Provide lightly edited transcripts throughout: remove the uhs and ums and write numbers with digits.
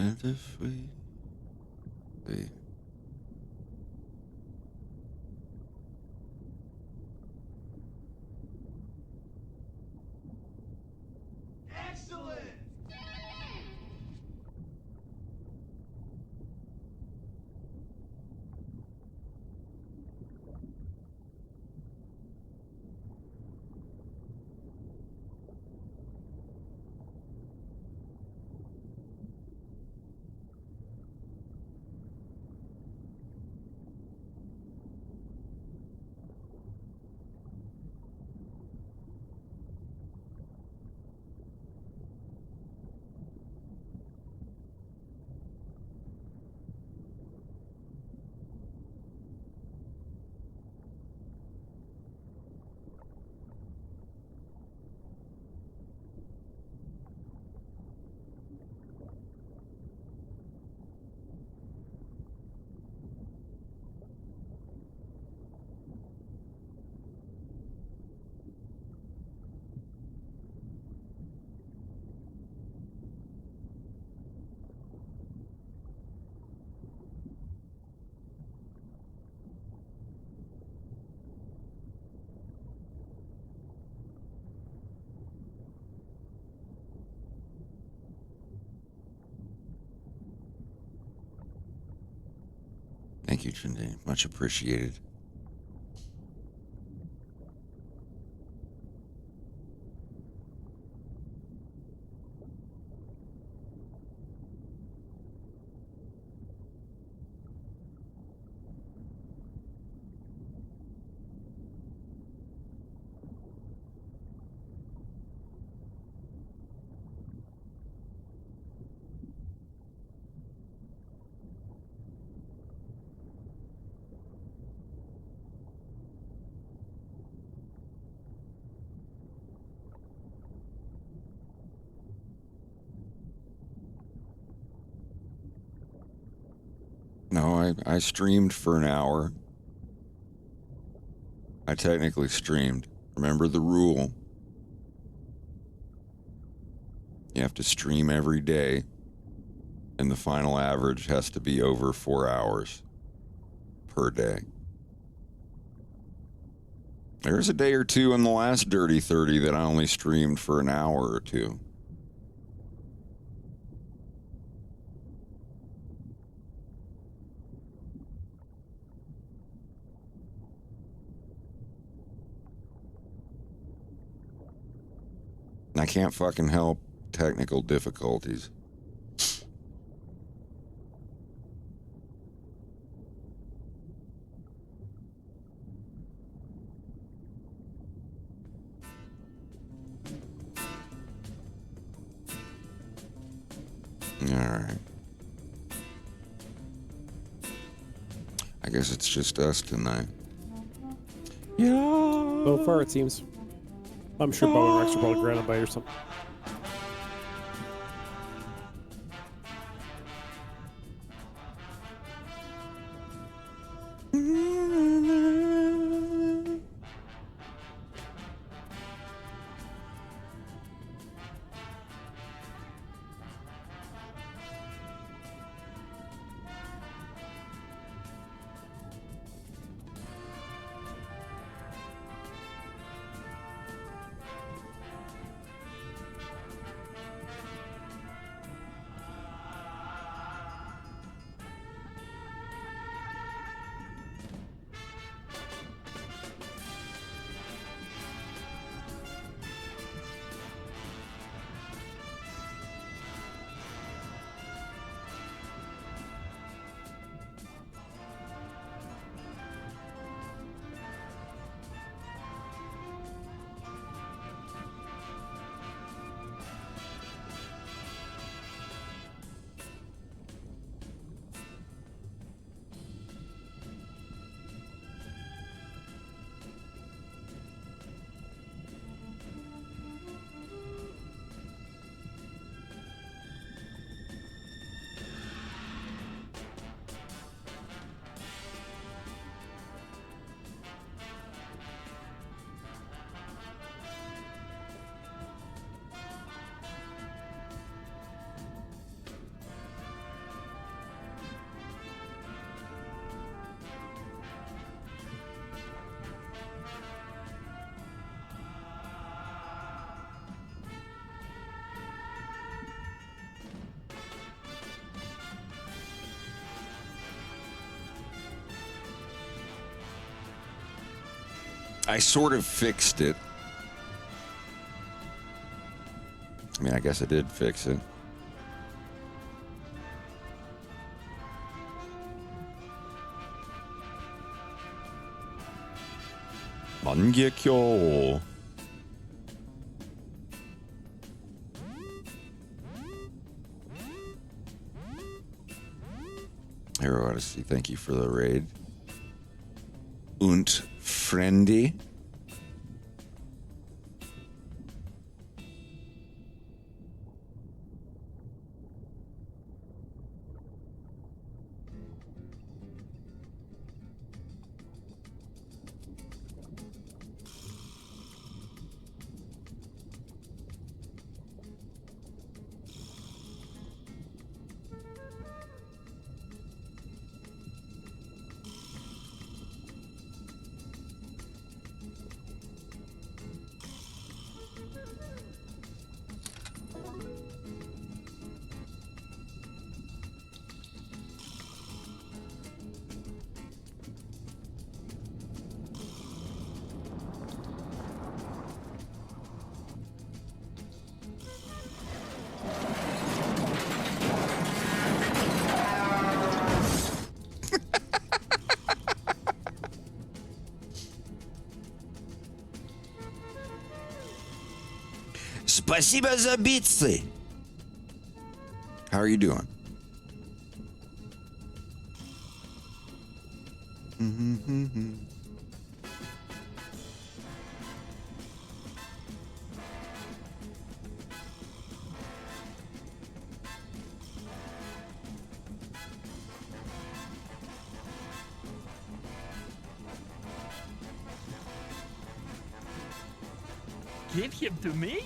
And if we see. Excellent! Thank you, Chinde. Much appreciated. No, I streamed for an hour. I technically streamed. Remember the rule. You have to stream every day, and the final average has to be over 4 hours per day. There's a day or two in the last Dirty 30 that I only streamed for an hour or two. I can't fucking help technical difficulties. All right. I guess it's just us tonight. Yeah. So far, it seems. I'm sure Bo and Rex are probably grounded by or something. I sort of fixed it. I mean, I guess I did fix it. 만개켜. Hero Odyssey, thank you for the raid. Und Friendy. Спасибо за битсы. How are you doing? Give him to me.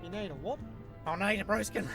You need a what? I need a broskin.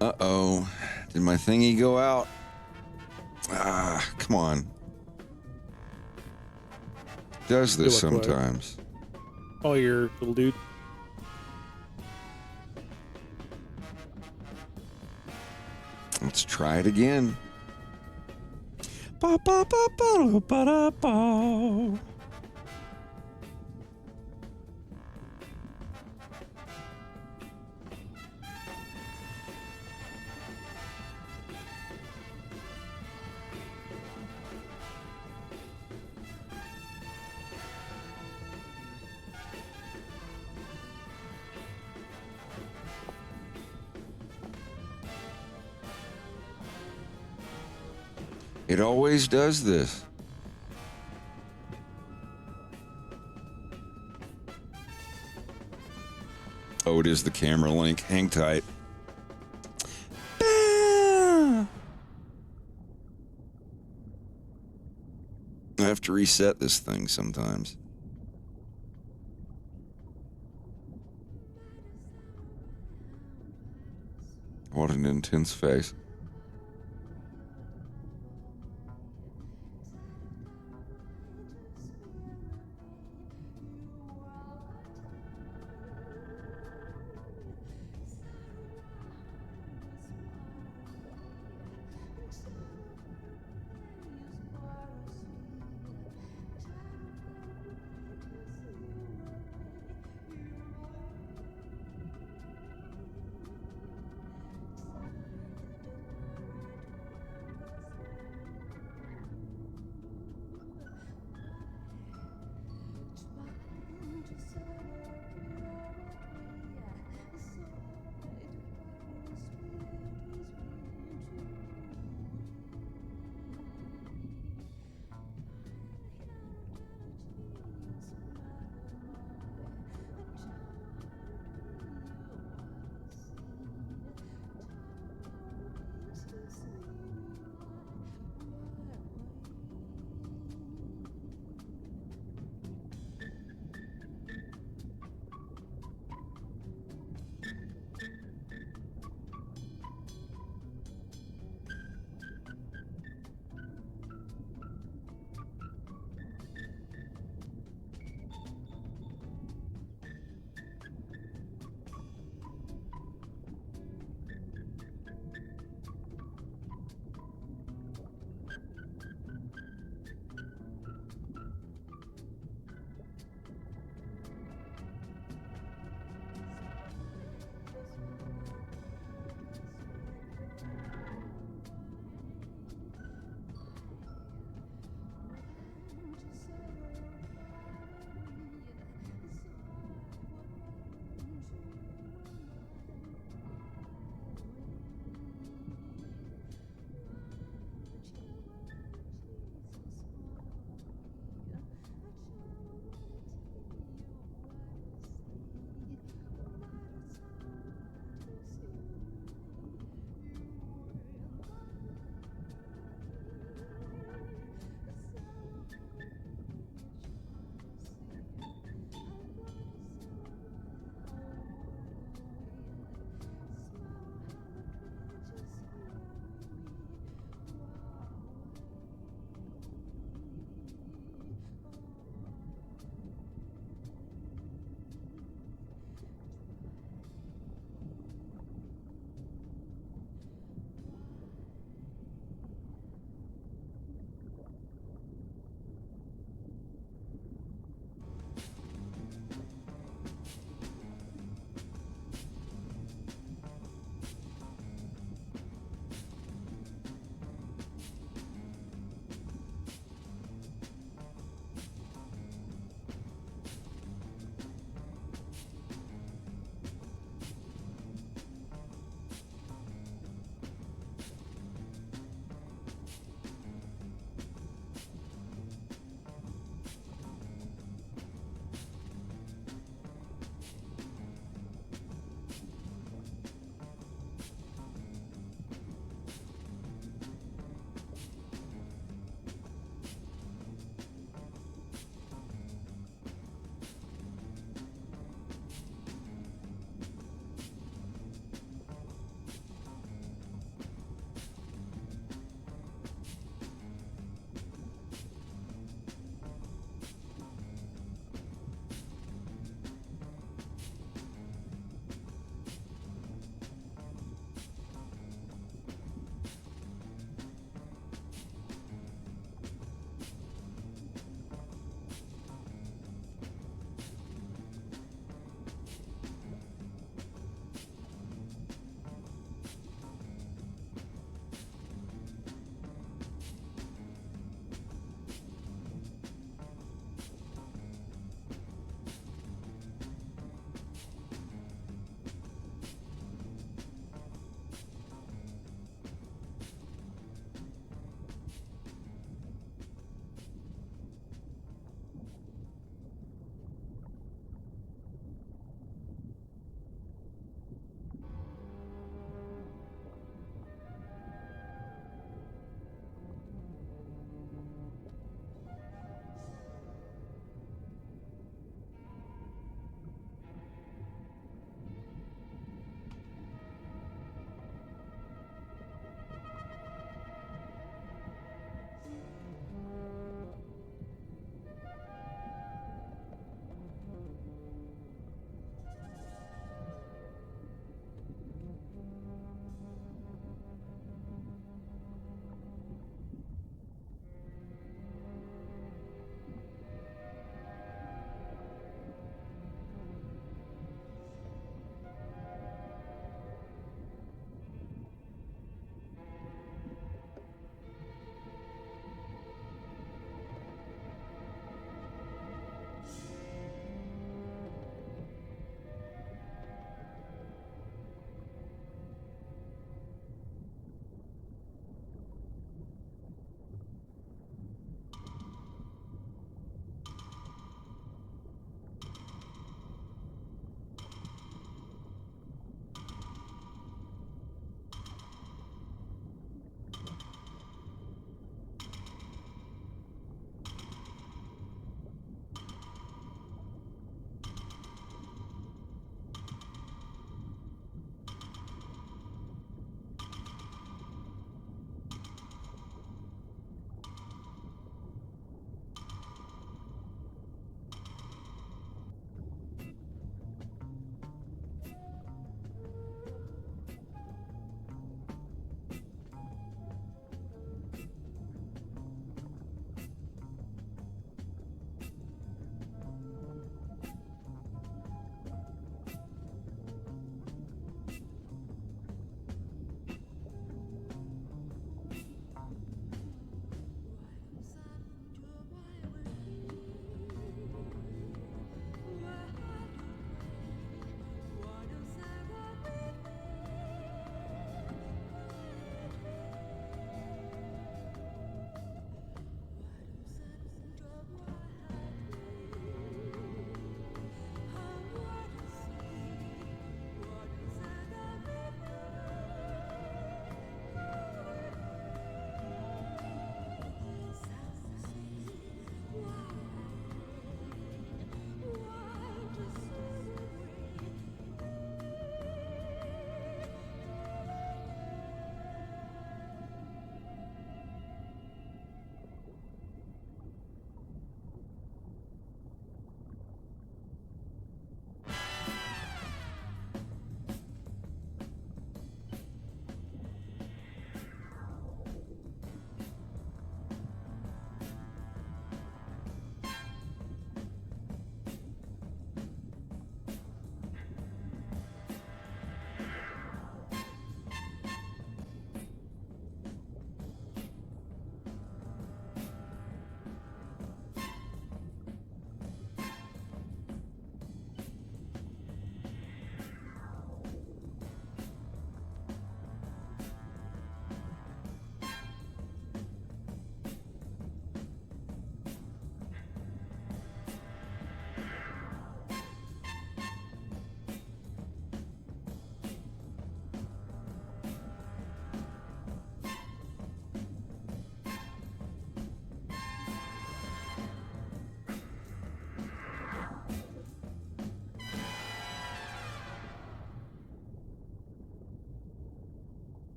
Uh-oh. Did my thingy go out? Ah, come on. Does this Good luck, Lloyd. sometimes. Oh, your little dude. Let's try it again. It always does this. Oh, it is the camera link. Hang tight. I have to reset this thing sometimes. What an intense face.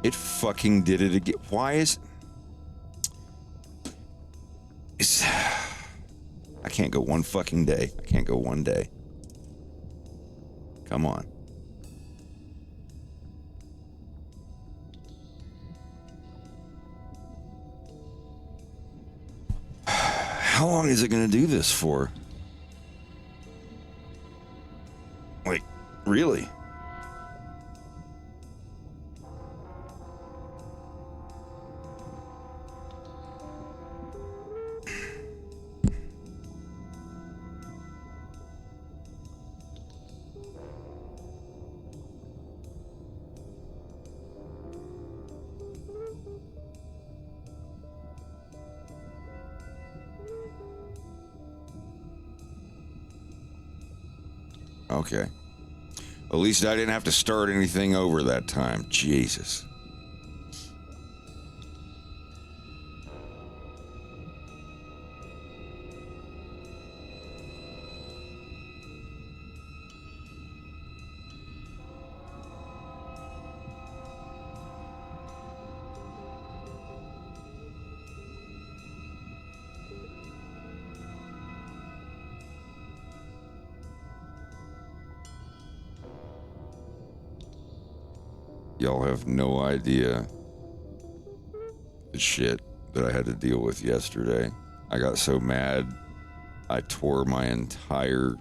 It fucking did it again. Why is... I can't go one fucking day. I can't go one day. Come on. How long is it going to do this for? Like, really? Okay. At least I didn't have to start anything over that time. Jesus. Y'all have no idea the shit that I had to deal with yesterday. I got so mad, I tore my entire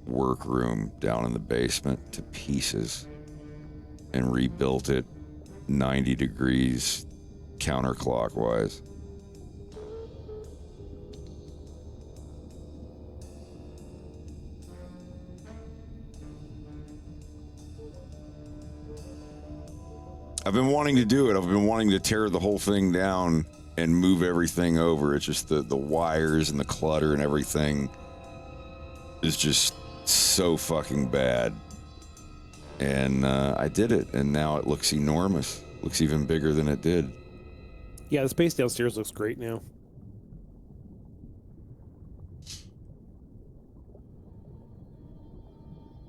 workroom down in the basement to pieces and rebuilt it 90 degrees counterclockwise. I've been wanting to do it. I've been wanting to tear the whole thing down and move everything over. It's just the wires and the clutter and everything is just so fucking bad. And I did it, and now it looks enormous. Looks even bigger than it did. Yeah, the space downstairs looks great now.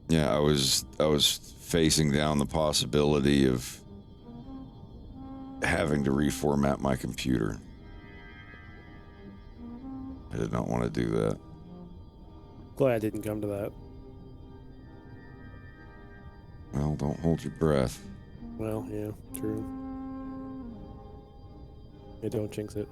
Yeah, I was facing down the possibility of having to reformat my computer. I did not want to do that. Glad I didn't come to that. Well, don't hold your breath. Well, yeah, true. Yeah, don't jinx it.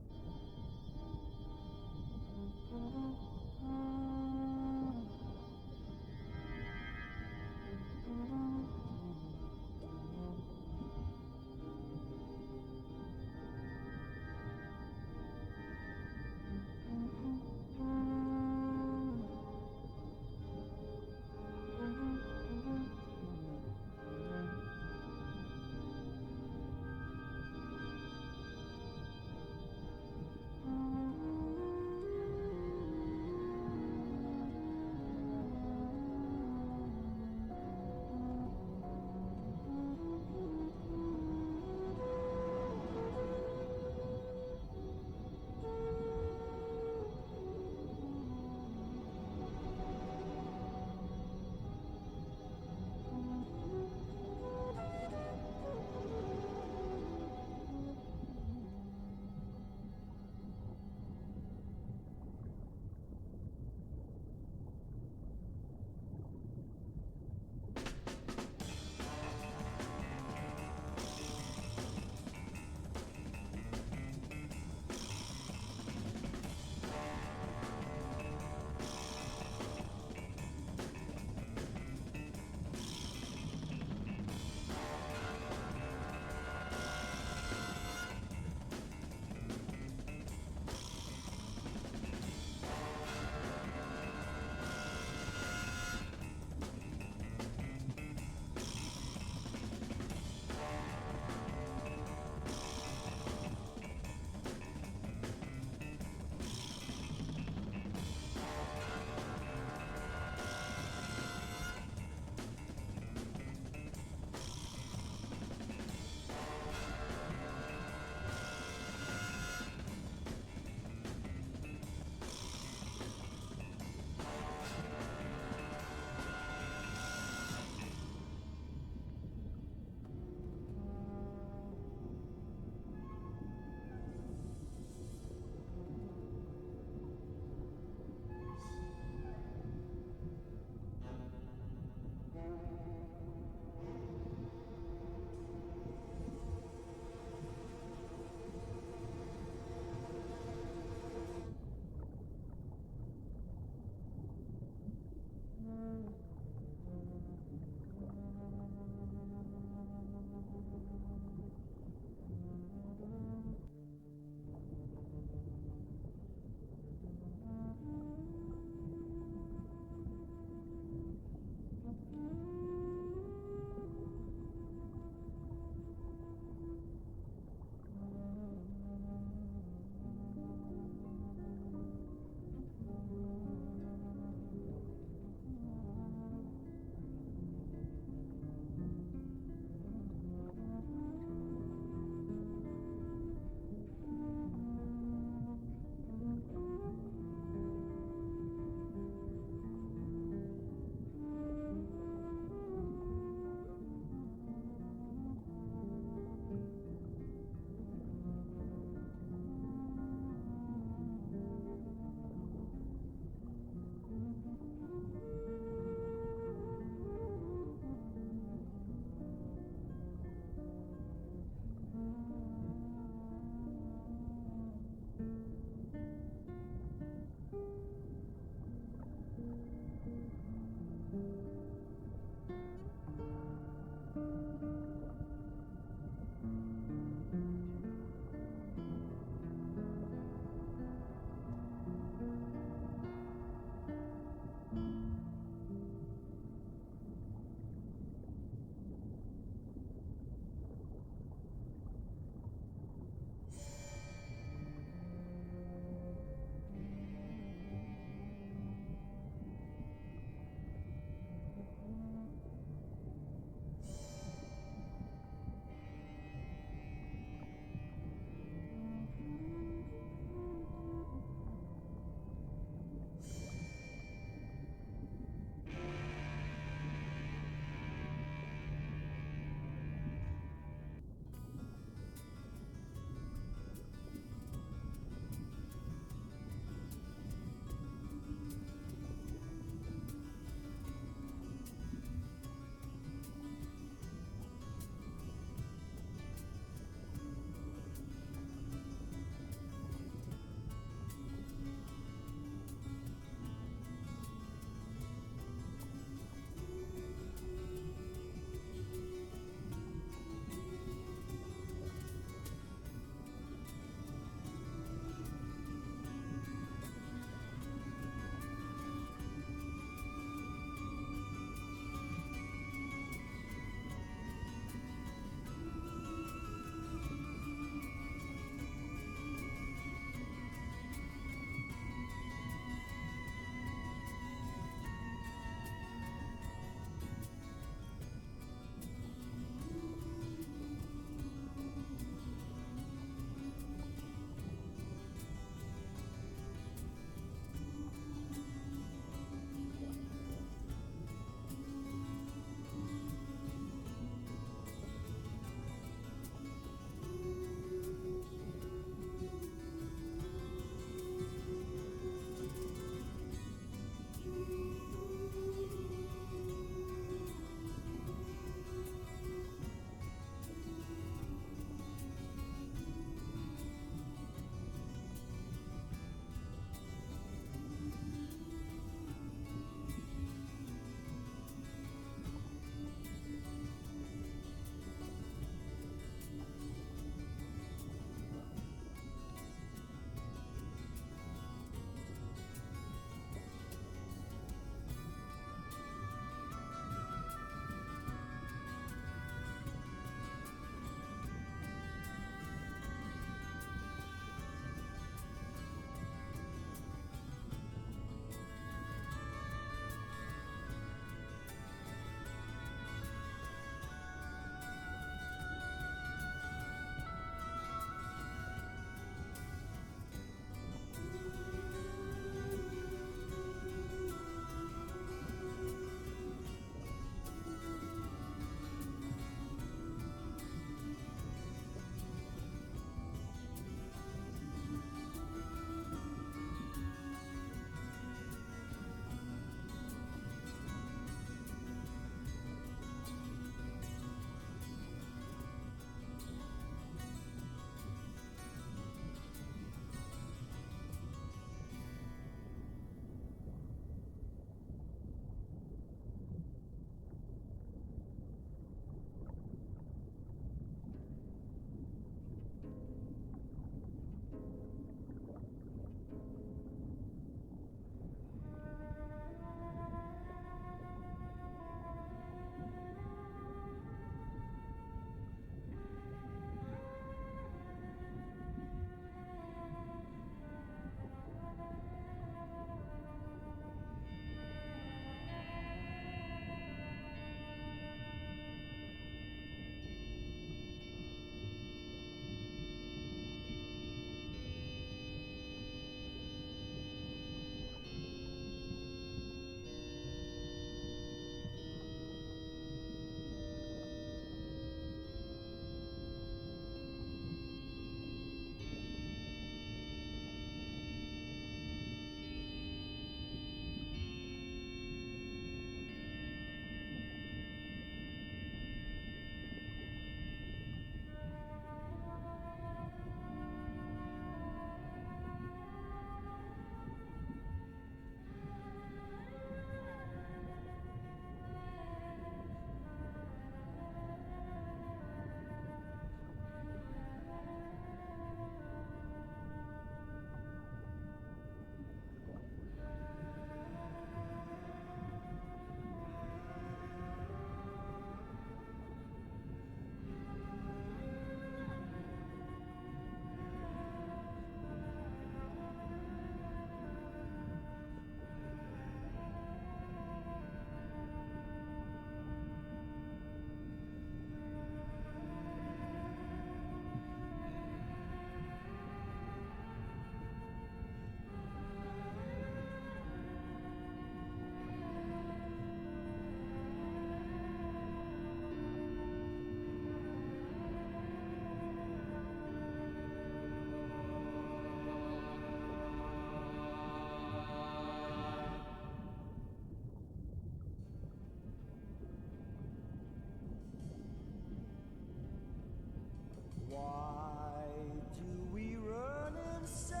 Why do we run in circles,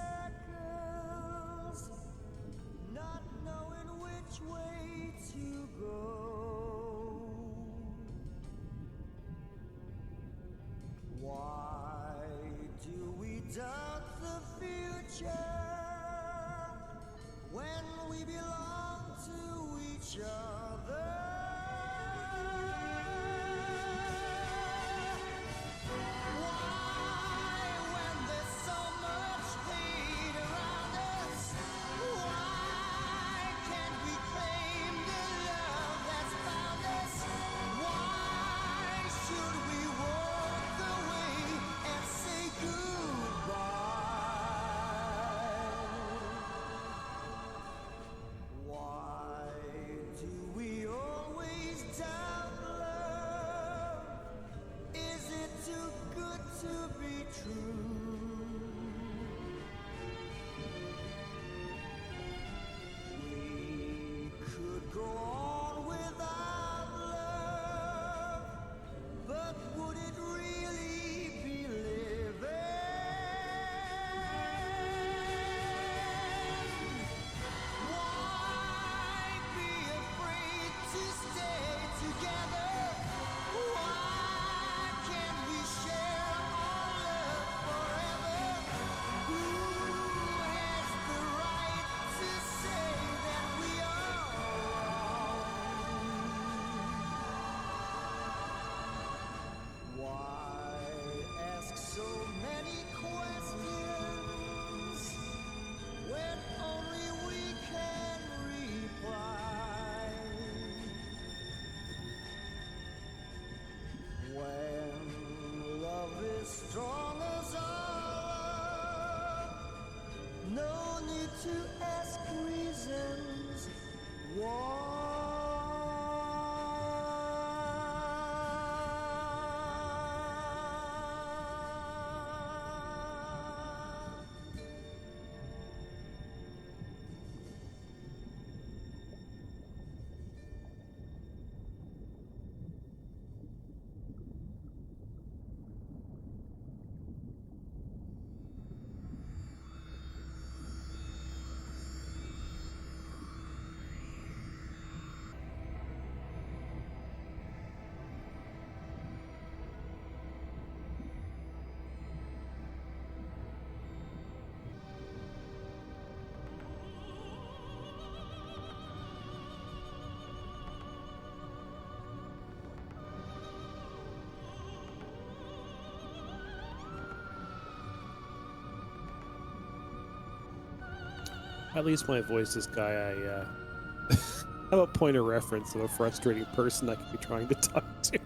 not knowing which way to go? Why do we doubt the future when we belong to each other? Why, when there's so much hate around us, why can't we claim the love that's found us? Why should we walk away and say goodbye? Why do we always doubt love? Is it too good to be true? We could go on without love, but would it really be living? Why be afraid to stay together? Why can't we share our love forever? Who has the right to say that we are wrong? Why ask so many questions when only we can reply? When love is strong as our love, no need to ask reasons why. At least when I voice this guy, I have a point of reference of a frustrating person I could be trying to talk to.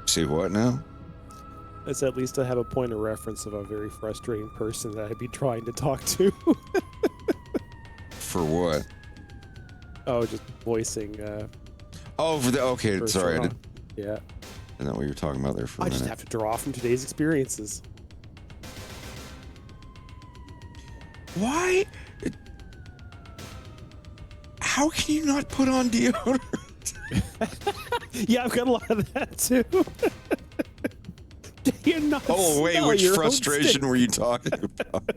See what now? I said at least I have a point of reference of a very frustrating person that I'd be trying to talk to. For what? Oh, just voicing. Oh, for the okay. Sorry, I persona. didn't Yeah. know what you were talking about there for a I minute. just have to draw from today's experiences. Why? How can you not put on deodorant? Yeah, I've got a lot of that too. Do you not Oh wait, smell which your own frustration stink? were you talking about?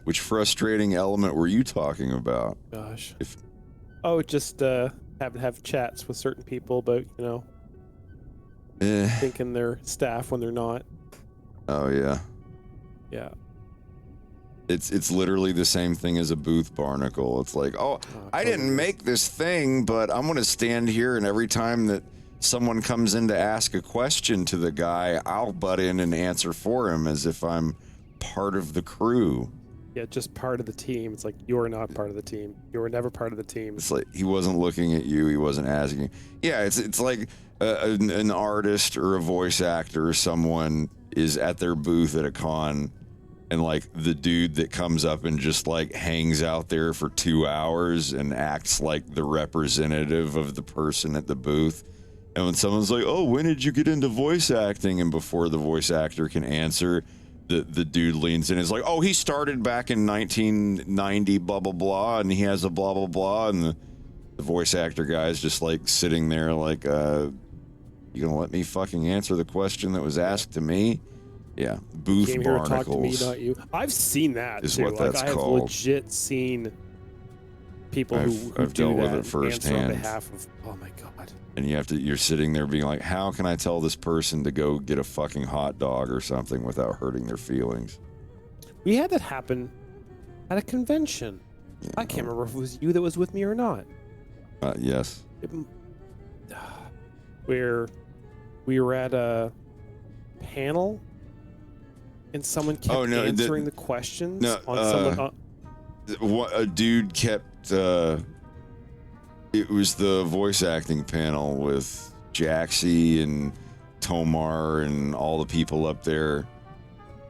Which frustrating element were you talking about? Gosh. If Just having to have chats with certain people about, thinking they're staff when they're not. Oh yeah. Yeah. It's literally the same thing as a booth barnacle. It's like, I didn't totally. make this thing, but I'm gonna stand here, and every time that someone comes in to ask a question to the guy, I'll butt in and answer for him as if I'm part of the crew. Yeah, just part of the team. It's like, you're not part of the team. You were never part of the team. It's like he wasn't looking at you, he wasn't asking you. Yeah, it's like an artist or a voice actor or someone is at their booth at a con, and like the dude that comes up and just like hangs out there for 2 hours and acts like the representative of the person at the booth. And when someone's like, oh, when did you get into voice acting? And before the voice actor can answer, the dude leans in and is like, oh, he started back in 1990, blah, blah, blah, and he has a blah, blah, blah. And the voice actor guy is just like sitting there like, you gonna let me fucking answer the question that was asked to me? Yeah, booth Came here to talk to me, barnacles not you. I've seen that is too. what Like that's I have called. legit seen people who I've do dealt with that it firsthand. answer on behalf of. Oh my god. And you're sitting there being like, how can I tell this person to go get a fucking hot dog or something without hurting their feelings? We had that happen at a convention. You I can't know? remember if it was you that was with me or not. Yes. Where we were at a panel and someone kept answering the questions on someone. A dude kept. It was the voice acting panel with Jaxie and Tomar and all the people up there.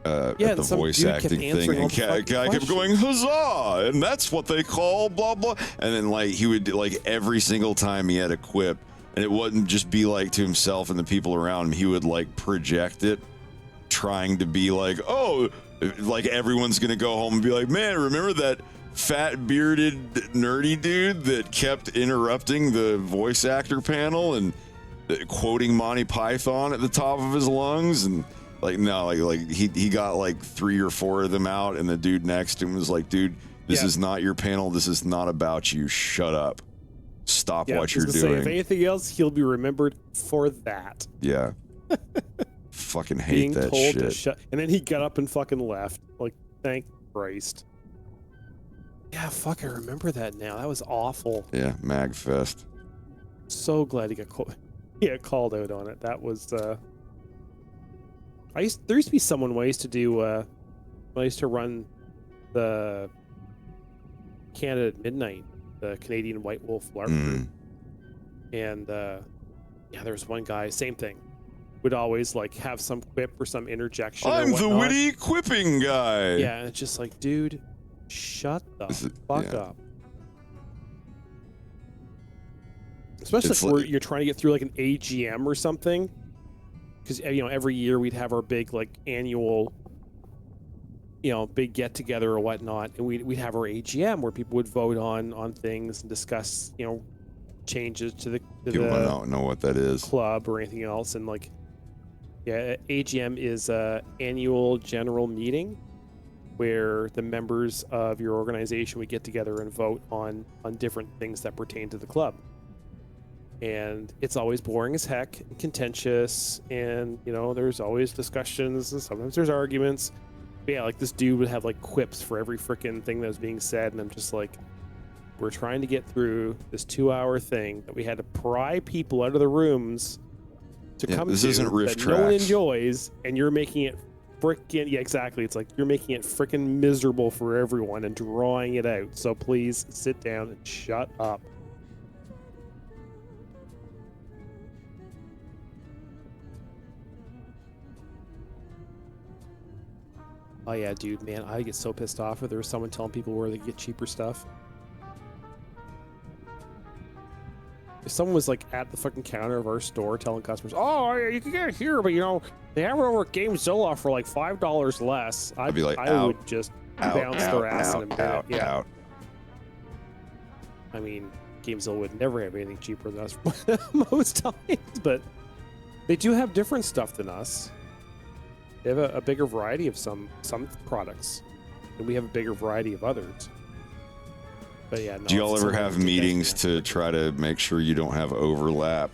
At the voice acting thing, and guy kept going huzzah, and that's what they call blah blah. And then like he would like every single time he had a quip, and it wouldn't just be like to himself and the people around him. He would like project it, trying to be like, oh, like everyone's gonna go home and be like, man, remember that fat bearded nerdy dude that kept interrupting the voice actor panel and quoting Monty Python at the top of his lungs and. Like no, like he got like 3 or 4 of them out, and the dude next to him was like, "Dude, this is not your panel. This is not about you. Shut up. Stop what you're doing." If anything else, he'll be remembered for that. Yeah. Fucking hate that shit. To shut, and then he got up and fucking left. Like, thank Christ. Yeah, fuck, I remember that now. That was awful. Yeah, Magfest. So glad he got called out on it. That was. There used to be someone when I used to do when I used to run the Canada at Midnight, the Canadian White Wolf LARP group. And yeah, there was one guy, same thing. Would always like have some quip or some interjection. I'm the witty quipping guy. Yeah, and it's just like, dude, shut the fuck up. Especially if you're trying to get through like an AGM or something. Because, you know, every year we'd have our big, like, annual, you know, big get-together or whatnot, and we'd have our AGM where people would vote on things and discuss, you know, changes to the people don't know what that is. Club or anything else. And, like, yeah, AGM is a annual general meeting where the members of your organization would get together and vote on different things that pertain to the club. And it's always boring as heck, and contentious, and, you know, there's always discussions, and sometimes there's arguments. But yeah, like, this dude would have, like, quips for every freaking thing that was being said, and I'm just like, we're trying to get through this 2-hour thing that we had to pry people out of the rooms to come this to isn't Riff that Tracks. no one enjoys, and you're making it freaking, yeah, exactly. It's like, you're making it freaking miserable for everyone and drawing it out. So please sit down and shut up. Oh yeah, dude, man, I get so pissed off if there was someone telling people where they get cheaper stuff. If someone was like at the fucking counter of our store telling customers, "Oh, you can get it here, but you know they have it over at GameZilla for like $5 less," I'd be like, I would just bounce their ass in a minute. Yeah. I mean, GameZilla would never have anything cheaper than us most times, but they do have different stuff than us. They have a bigger variety of some products, and we have a bigger variety of others. But yeah, no, do y'all ever have meetings to try to make sure you don't have overlap?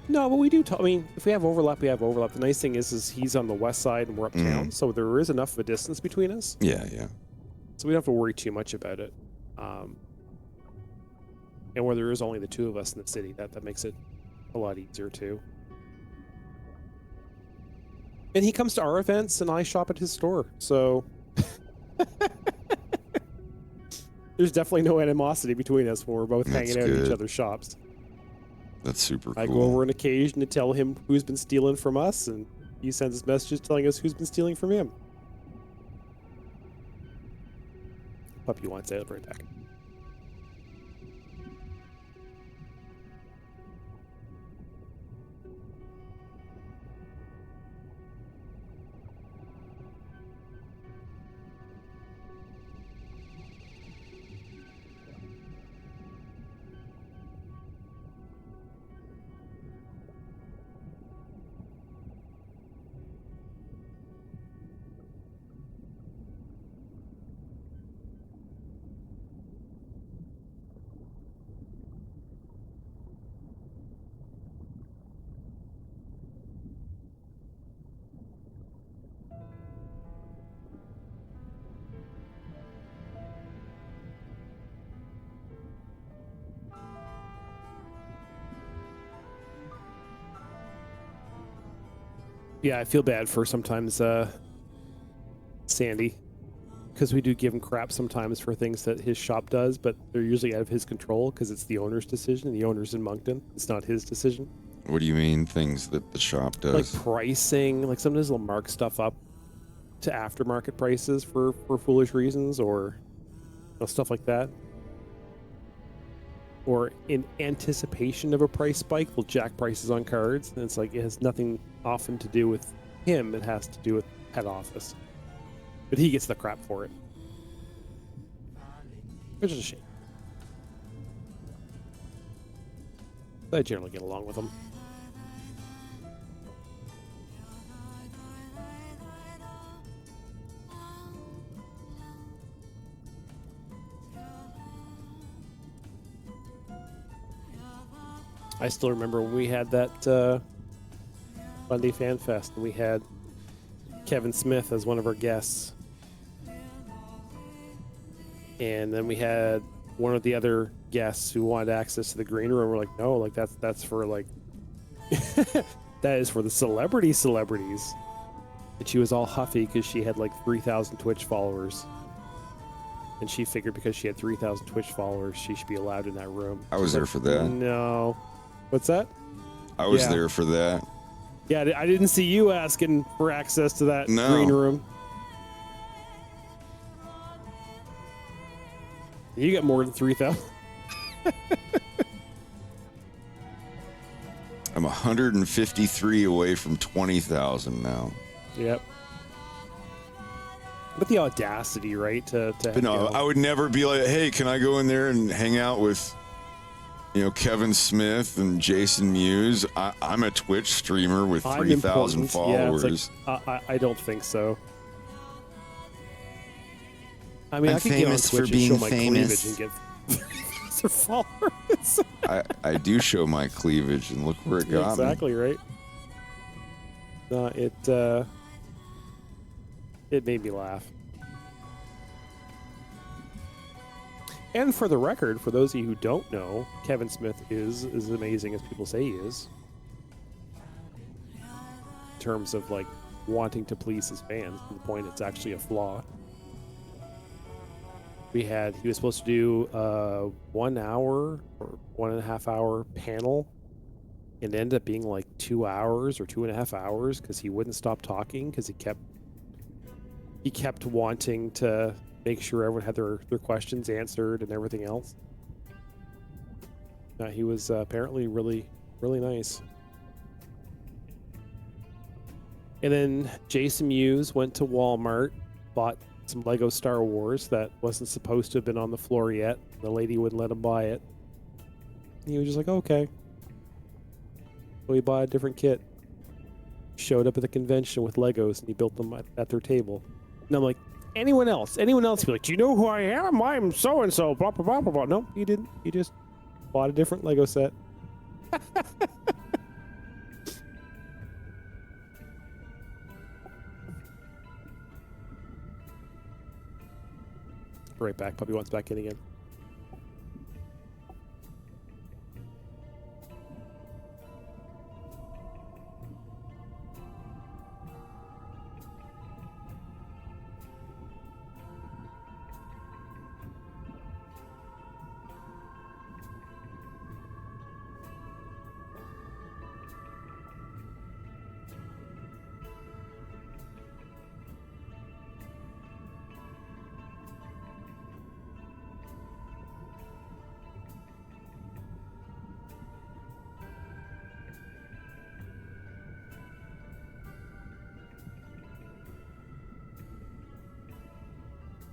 No, but we do. I mean, if we have overlap, we have overlap. The nice thing is he's on the west side and we're uptown, so there is enough of a distance between us. Yeah. So we don't have to worry too much about it. And where there is only the two of us in the city, that makes it a lot easier too. And he comes to our events, and I shop at his store. So there's definitely no animosity between us when we're both hanging out at each other's shops. That's super cool. I go over on occasion to tell him who's been stealing from us, and he sends us messages telling us who's been stealing from him. Puppy wants out right back. Yeah, I feel bad for sometimes Sandy, because we do give him crap sometimes for things that his shop does, but they're usually out of his control because it's the owner's decision. The owner's in Moncton. It's not his decision. What do you mean things that the shop does? Like pricing, like sometimes they'll mark stuff up to aftermarket prices for foolish reasons, or stuff like that. Or in anticipation of a price spike, they'll jack prices on cards, and it's like it has nothing often to do with him. It has to do with head office. But he gets the crap for it, which is a shame. But I generally get along with him. I still remember when we had that Monday Fan Fest, and we had Kevin Smith as one of our guests. And then we had one of the other guests who wanted access to the green room. We're like, no, like that's for like that is for the celebrities. And she was all huffy because she had like 3,000 Twitch followers. And she figured because she had 3,000 Twitch followers, she should be allowed in that room. I was there for that. No. What's that? I was Yeah. there for that. Yeah, I didn't see you asking for access to that No. green room. You got more than 3,000. I'm 153 away from 20,000 now. Yep. But the audacity, right? To But no, I would never be like, hey, can I go in there and hang out with, Kevin Smith and Jason Mewes? I'm a Twitch streamer with 3,000 followers. Yeah, it's like, I don't think so. I mean, I'm I could get on famous for Twitch being and show my famous. cleavage and get 3,000 followers. I do show my cleavage, and look where it got me. Exactly, right? No, it made me laugh. And for the record, for those of you who don't know, Kevin Smith is as amazing as people say he is. In terms of like wanting to please his fans, to the point it's actually a flaw. He was supposed to do a 1 hour or 1.5 hour panel. It ended up being like 2 hours or 2.5 hours because he wouldn't stop talking because he kept wanting to make sure everyone had their questions answered and everything else. He was apparently really, really nice. And then Jason Mewes went to Walmart, bought some Lego Star Wars that wasn't supposed to have been on the floor yet. The lady wouldn't let him buy it. And he was just like, okay. So he bought a different kit. Showed up at the convention with Legos and he built them at their table. And I'm like, anyone else be like, do you know who I am? I'm so-and-so, blah, blah, blah, blah, blah. No, he didn't. He just bought a different Lego set. Right back. Puppy wants back in again.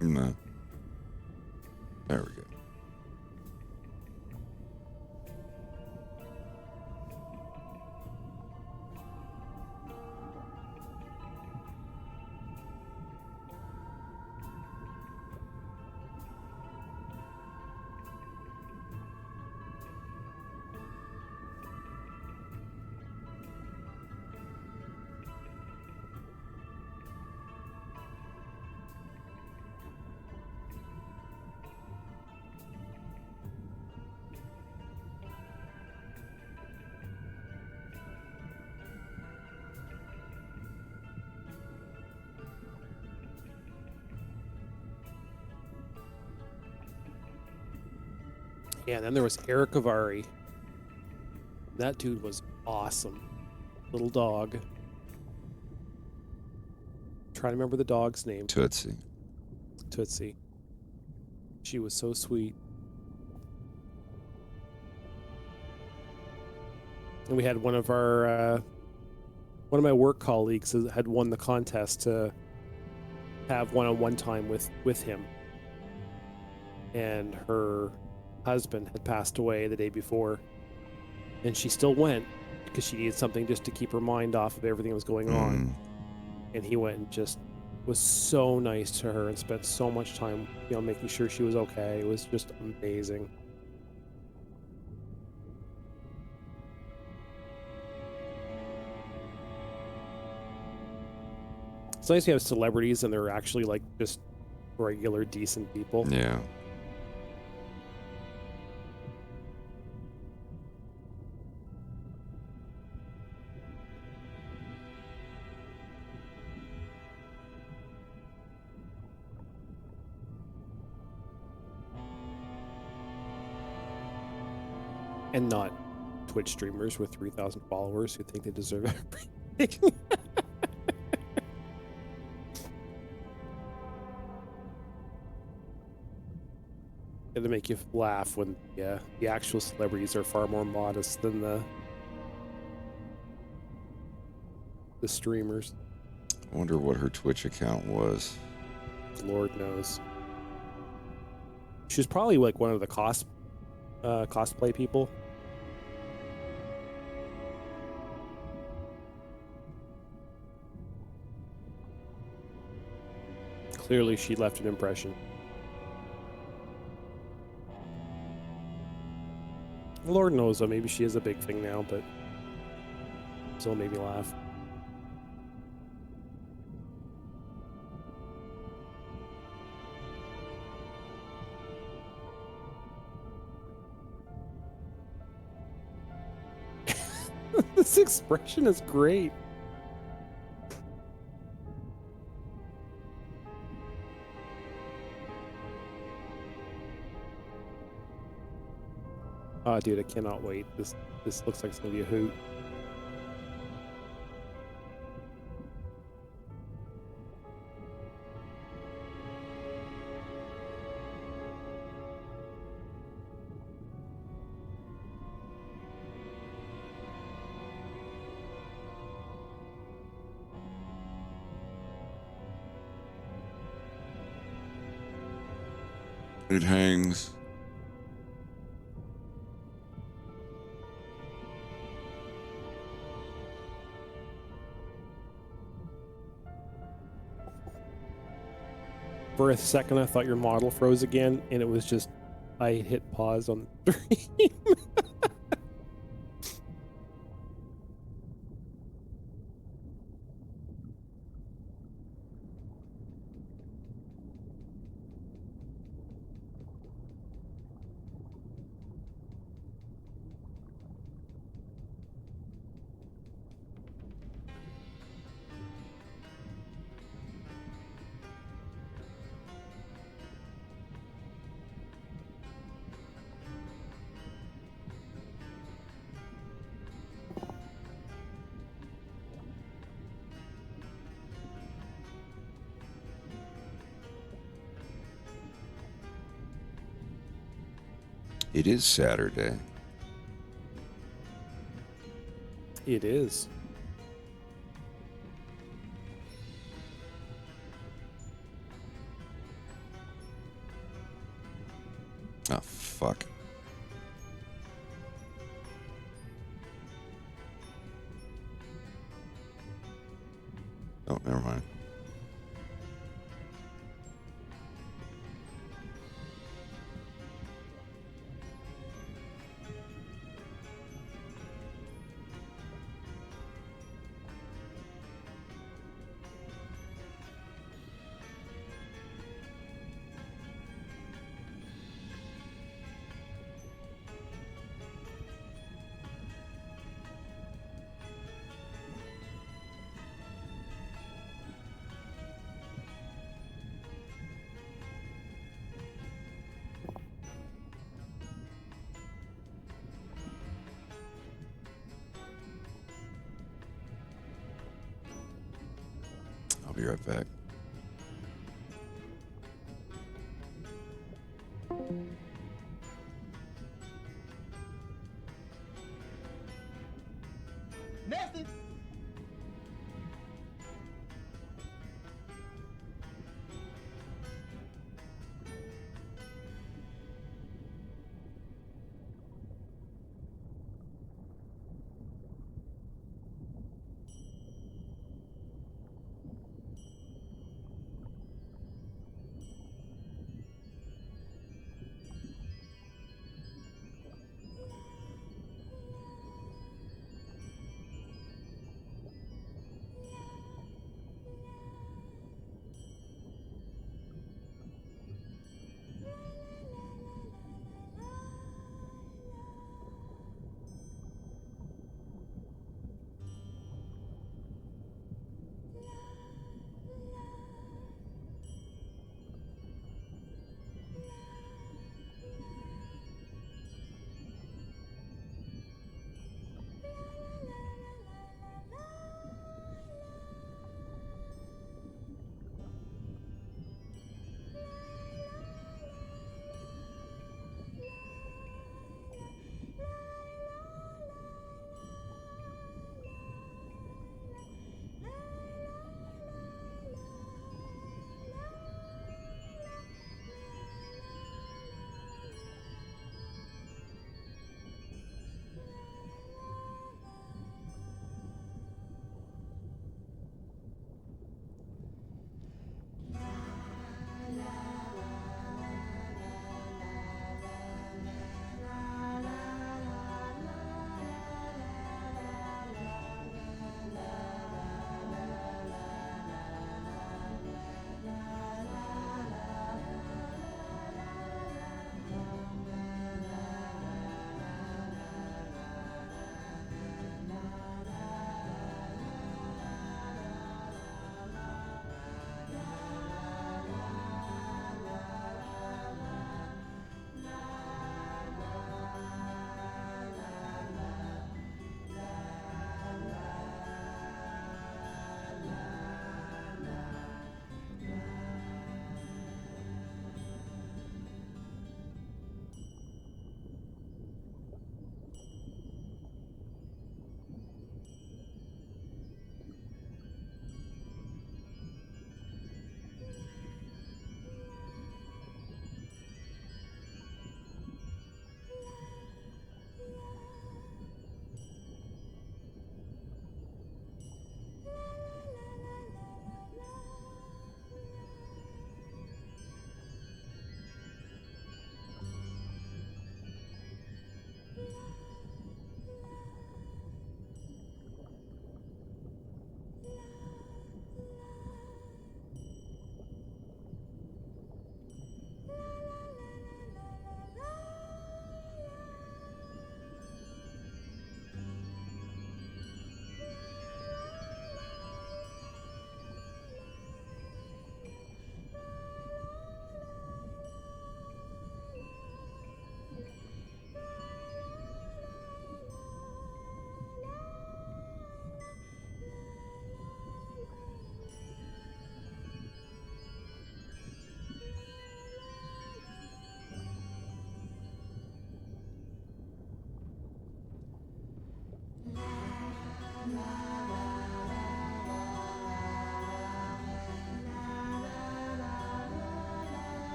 No. There we go. Yeah, and then there was Eric Avari. That dude was awesome. Little dog. Trying to remember the dog's name. Tootsie. Tootsie. She was so sweet. And we had one of my work colleagues had won the contest to have one-on-one time with him. And her husband had passed away the day before. And she still went because she needed something just to keep her mind off of everything that was going on. And he went and just was so nice to her and spent so much time, making sure she was okay. It was just amazing. It's nice to have celebrities and they're actually like just regular, decent people. Yeah. And not Twitch streamers with 3,000 followers who think they deserve everything. It'll make you laugh when the actual celebrities are far more modest than the streamers. I wonder what her Twitch account was. Lord knows. She was probably like one of the cosplay people. Clearly she left an impression. Lord knows though, maybe she is a big thing now, but still made me laugh. This expression is great. Oh, dude, I cannot wait. This looks like it's gonna be a hoot. It hangs. For a second, I thought your model froze again, and it was just I hit pause on the stream. It is Saturday. It is. Oh, fuck. Oh, never mind. be right back. Nasty.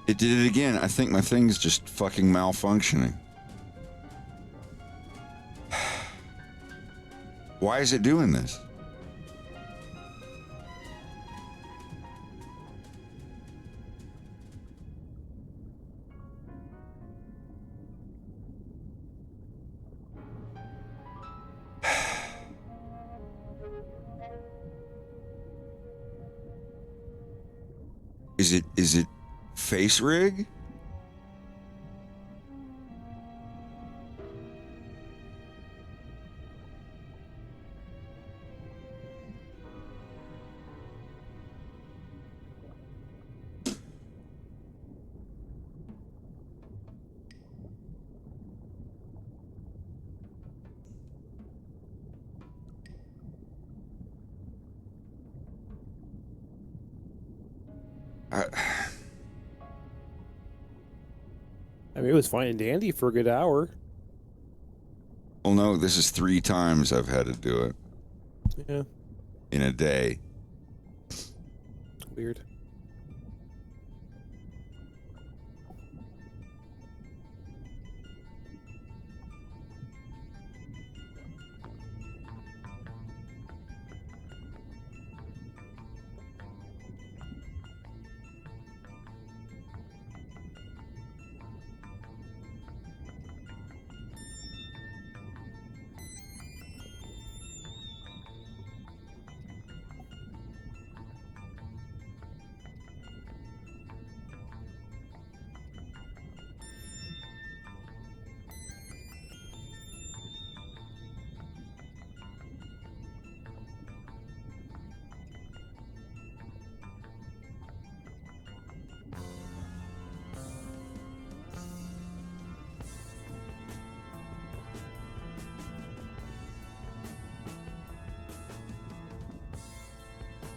It did it again. I think my thing's just fucking malfunctioning. Why is it doing this? Is it face rig? I mean, it was fine and dandy for a good hour. Well, no, this is 3 times I've had to do it Yeah, in a day. weird.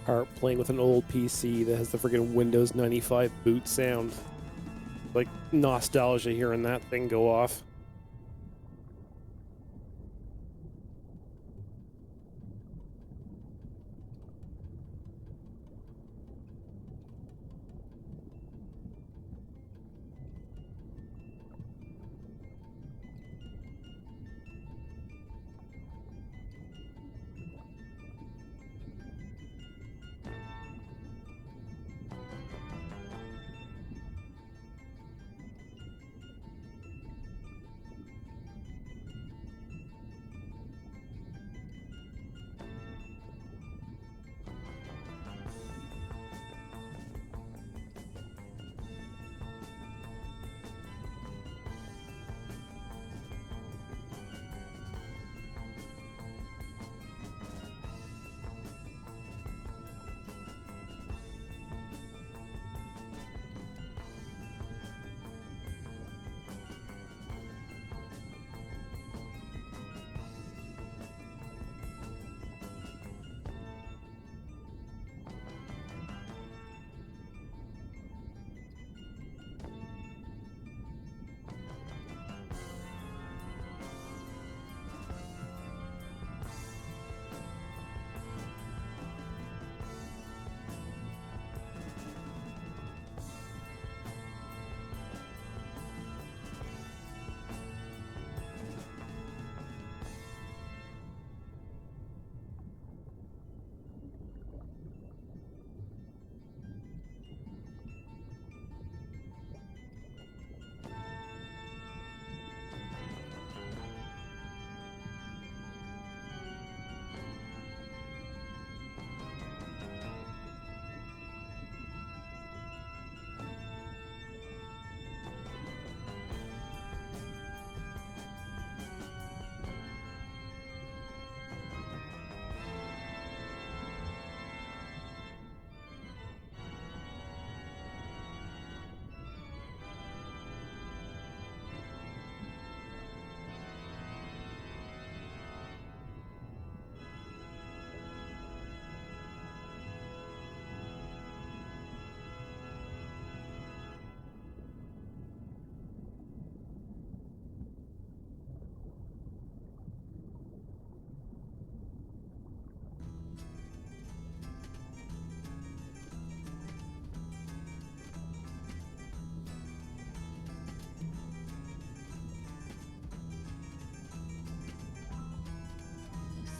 Are playing with an old PC that has the friggin' Windows 95 boot sound. Like nostalgia hearing that thing go off.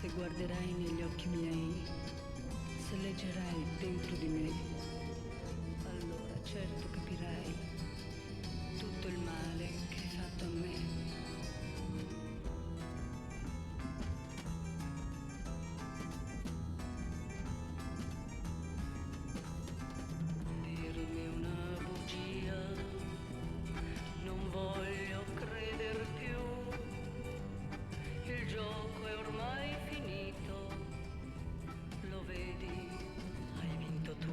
Se guarderai negli occhi miei, se leggerai dentro di me, allora certo capirai tutto il male che hai fatto a me. Dirmi una bugia, non voglio creder più. Il gioco è ormai finito, lo vedi, hai vinto tu.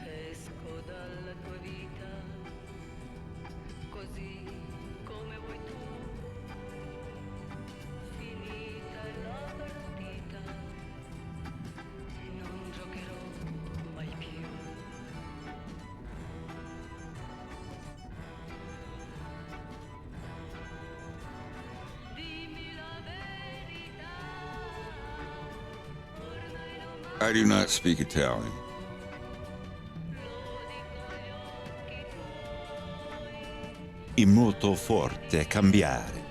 Esco dalla tua vita, così come vuoi tu. Finita è la partita, non giocherò mai più. Dimmi la verità, ormai non I do not speak Italian. È molto forte cambiare.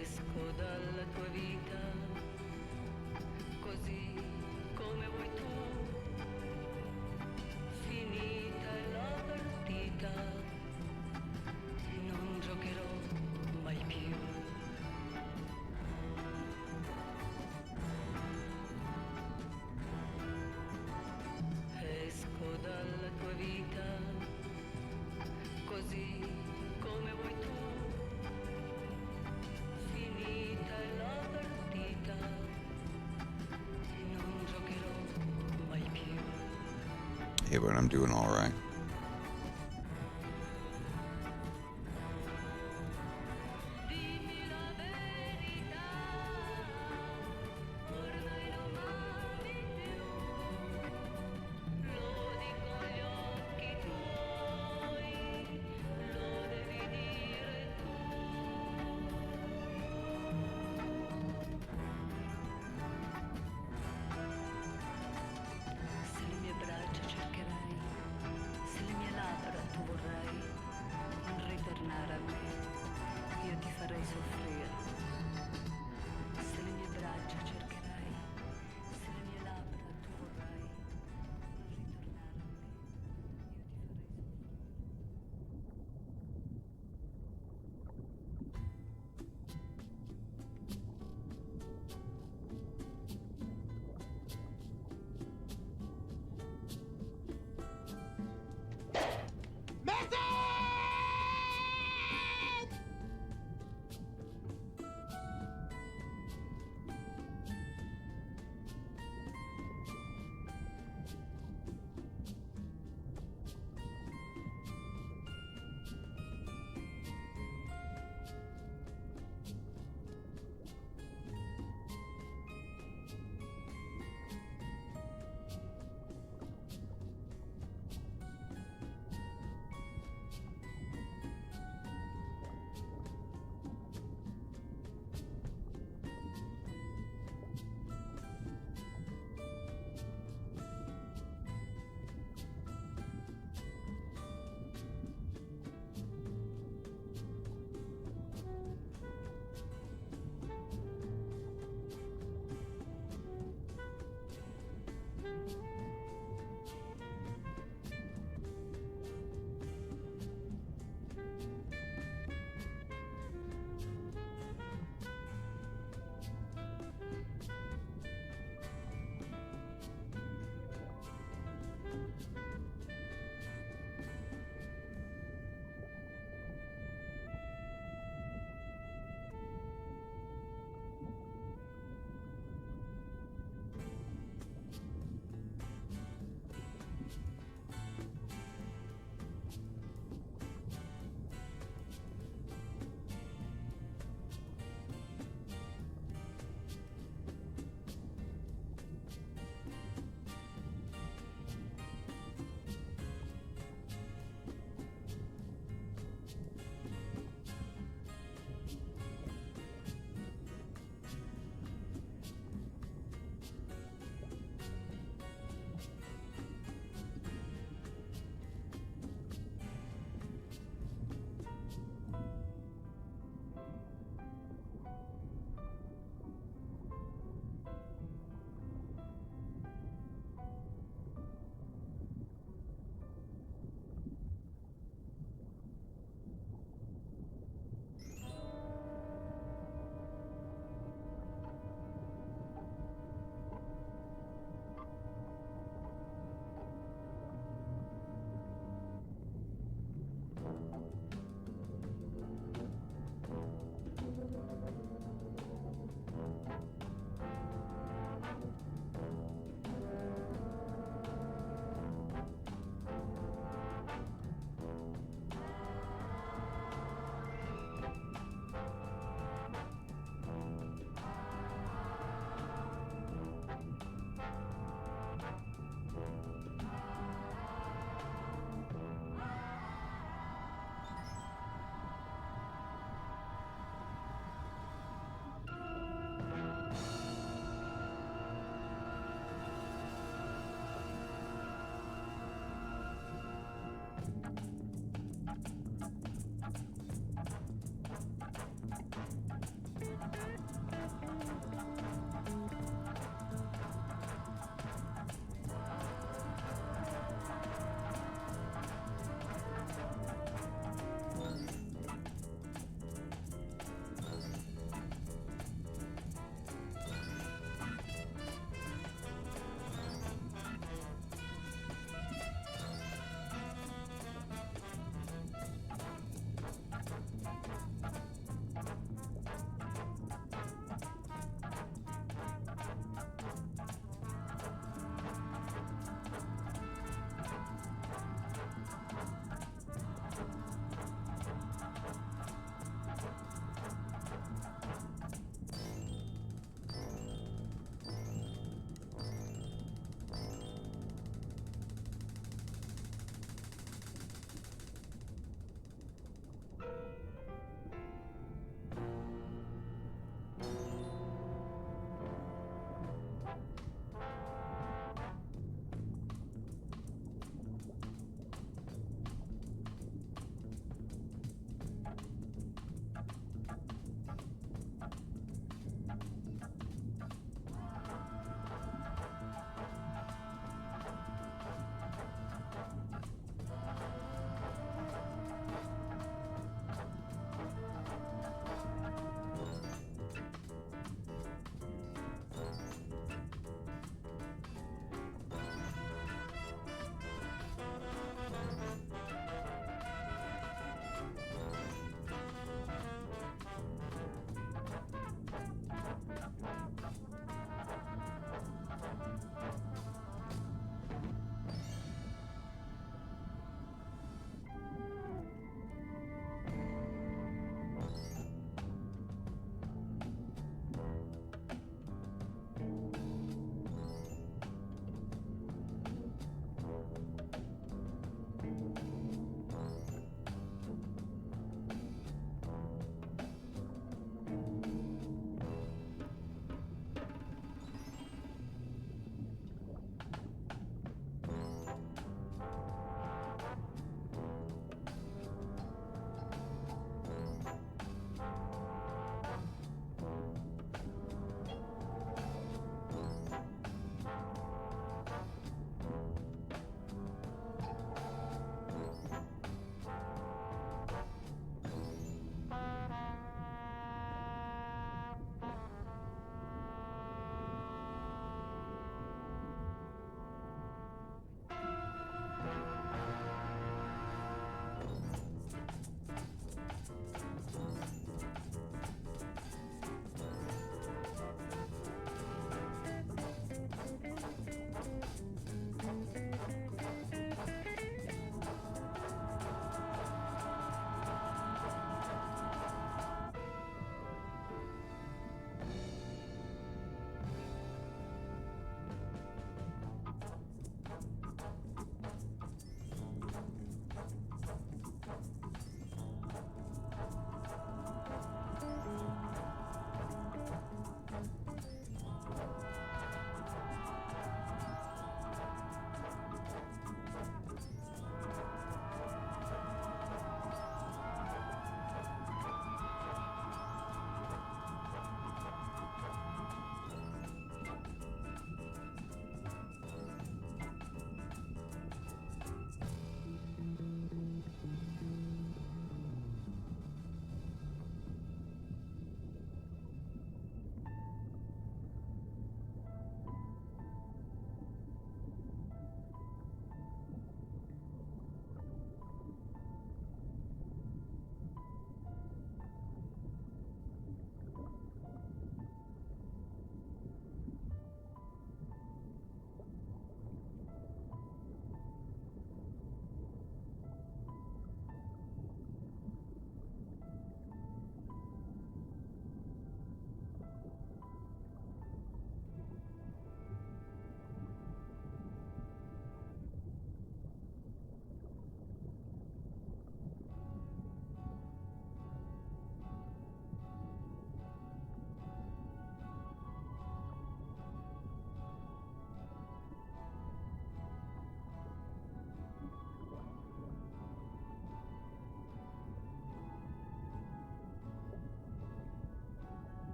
esco dalla tua vita, così come vuoi tu. Finita è la partita, non giocherò mai più. Esco dalla tua vita, così come vuoi tu. Finita è la partita, non giocherò mai più. Yeah, but I'm doing all right. Dimmi la verità, ormai non ami più. Lo dico agli occhi tuoi, lo devi dire tu. Se le mie braccia cercherai, se le mie labbra tu vorrai, ritornare a me, io ti farei soffrire. Se le mie braccia cercherai, se le mie labbra tu vorrai, ritornare a me, io ti farei soffrire.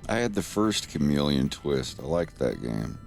I had the first Chameleon Twist. I liked that game.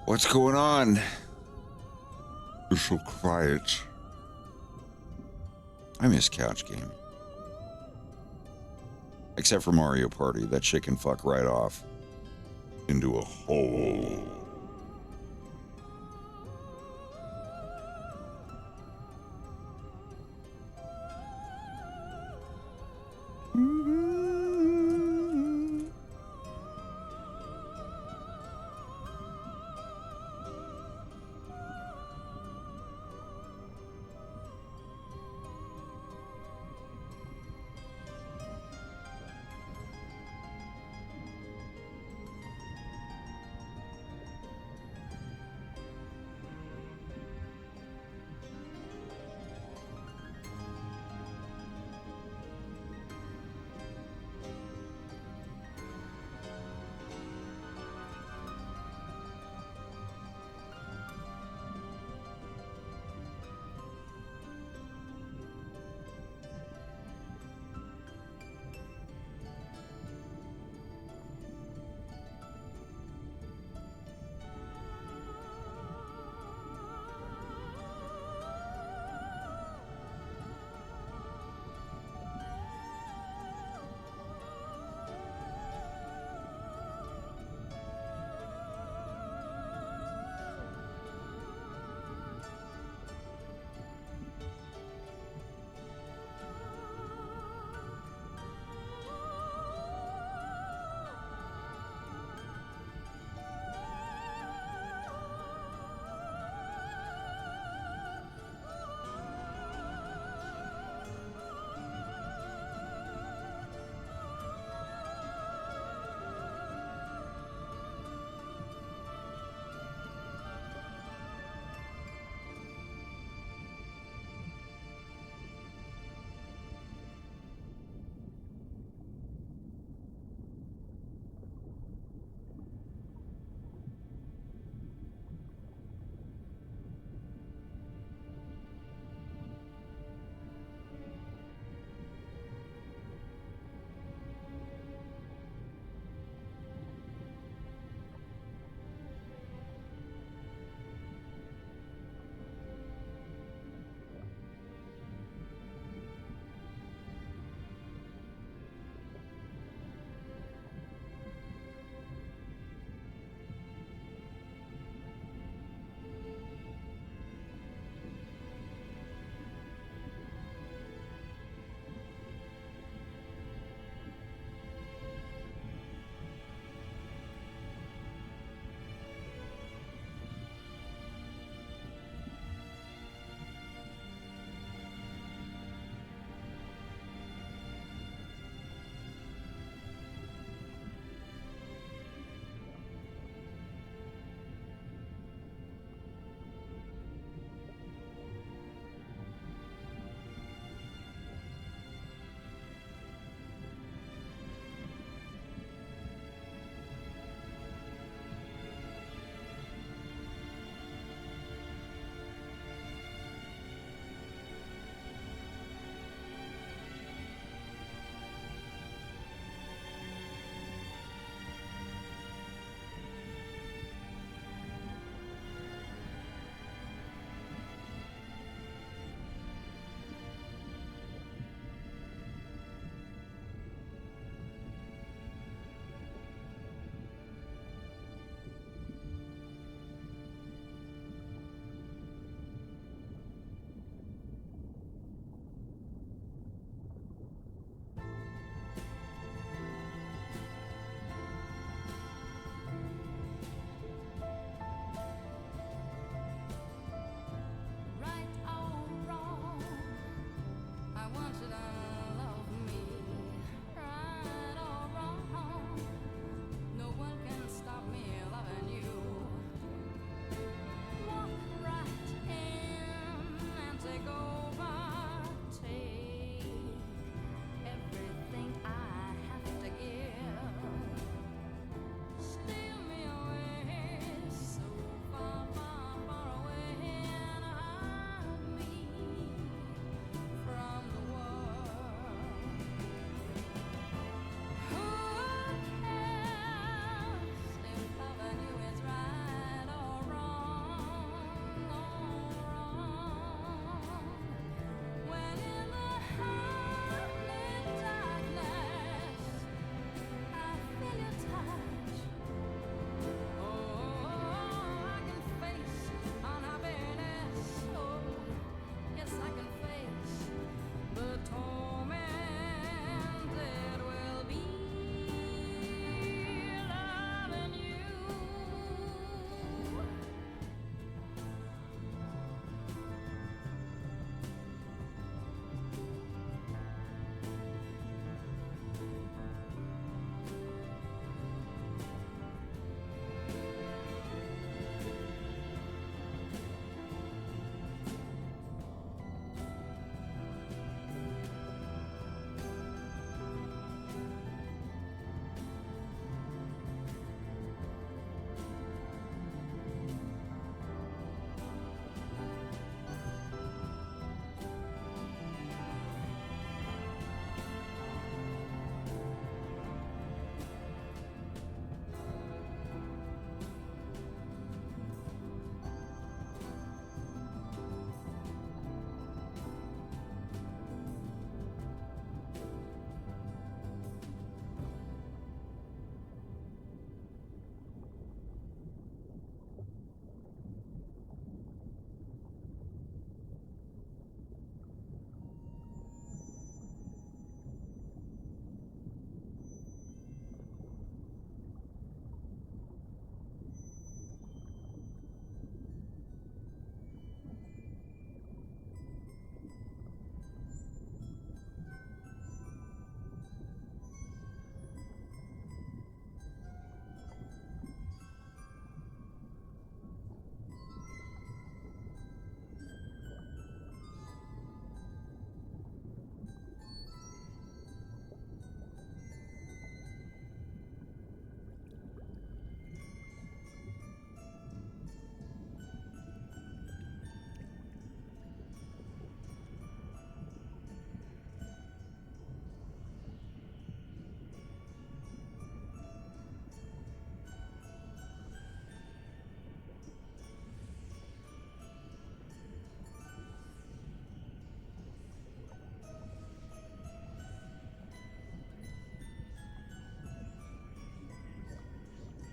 What's going on? You're so quiet. I miss couch gaming. Except for Mario Party. That shit can fuck right off into a hole.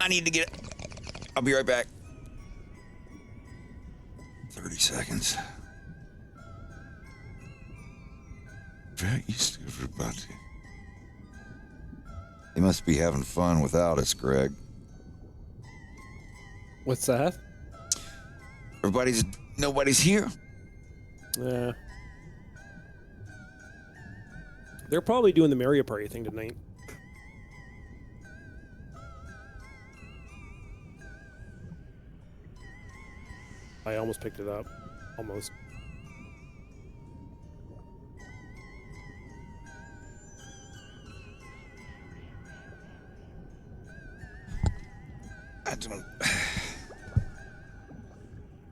I need to get it. I'll be right back. 30 seconds. Where is everybody? They must be having fun without us, Greg. What's that? Nobody's here. Yeah. They're probably doing the Mario Party thing tonight. I almost picked it up. Almost.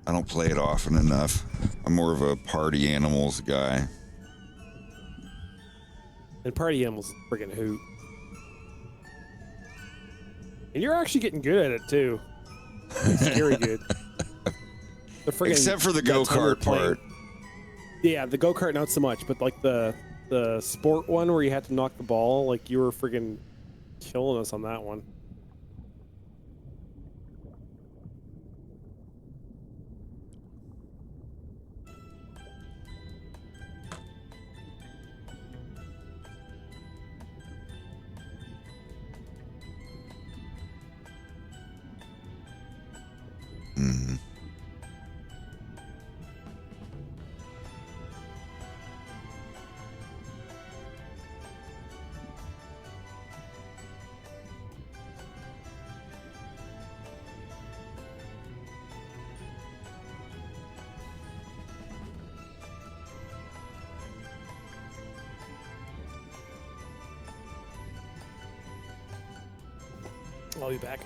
I don't play it often enough. I'm more of a party animals guy. And Party Animals is a friggin' hoot. And you're actually getting good at it too. Like, scary good. The friggin' Except for the that time we were go-kart playing- part. Yeah, the go-kart not so much, but like the sport one where you had to knock the ball, like you were friggin' killing us on that one. Mhm. I'll be back.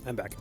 I'm back.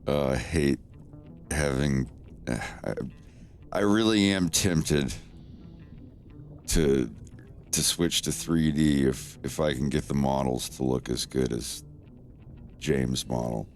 I hate having. I really am tempted to switch to 3D if I can get the models to look as good as James' model.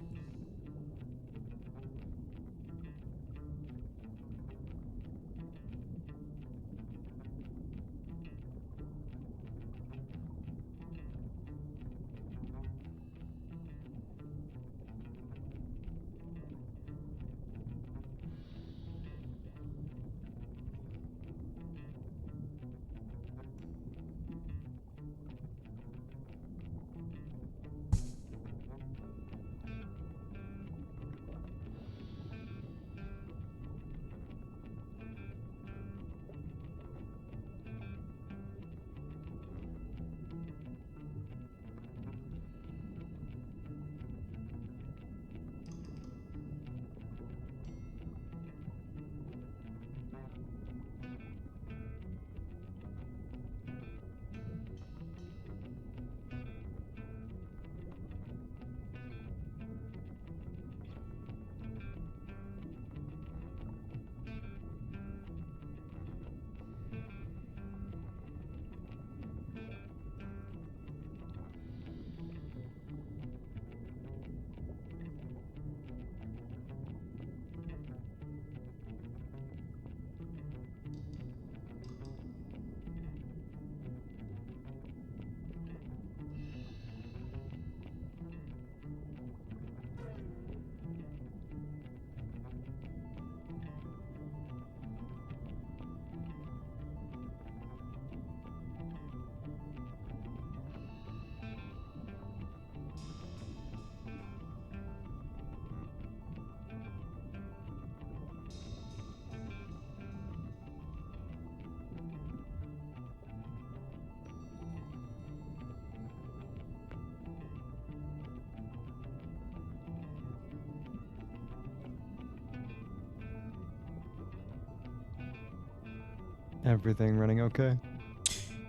Everything running okay?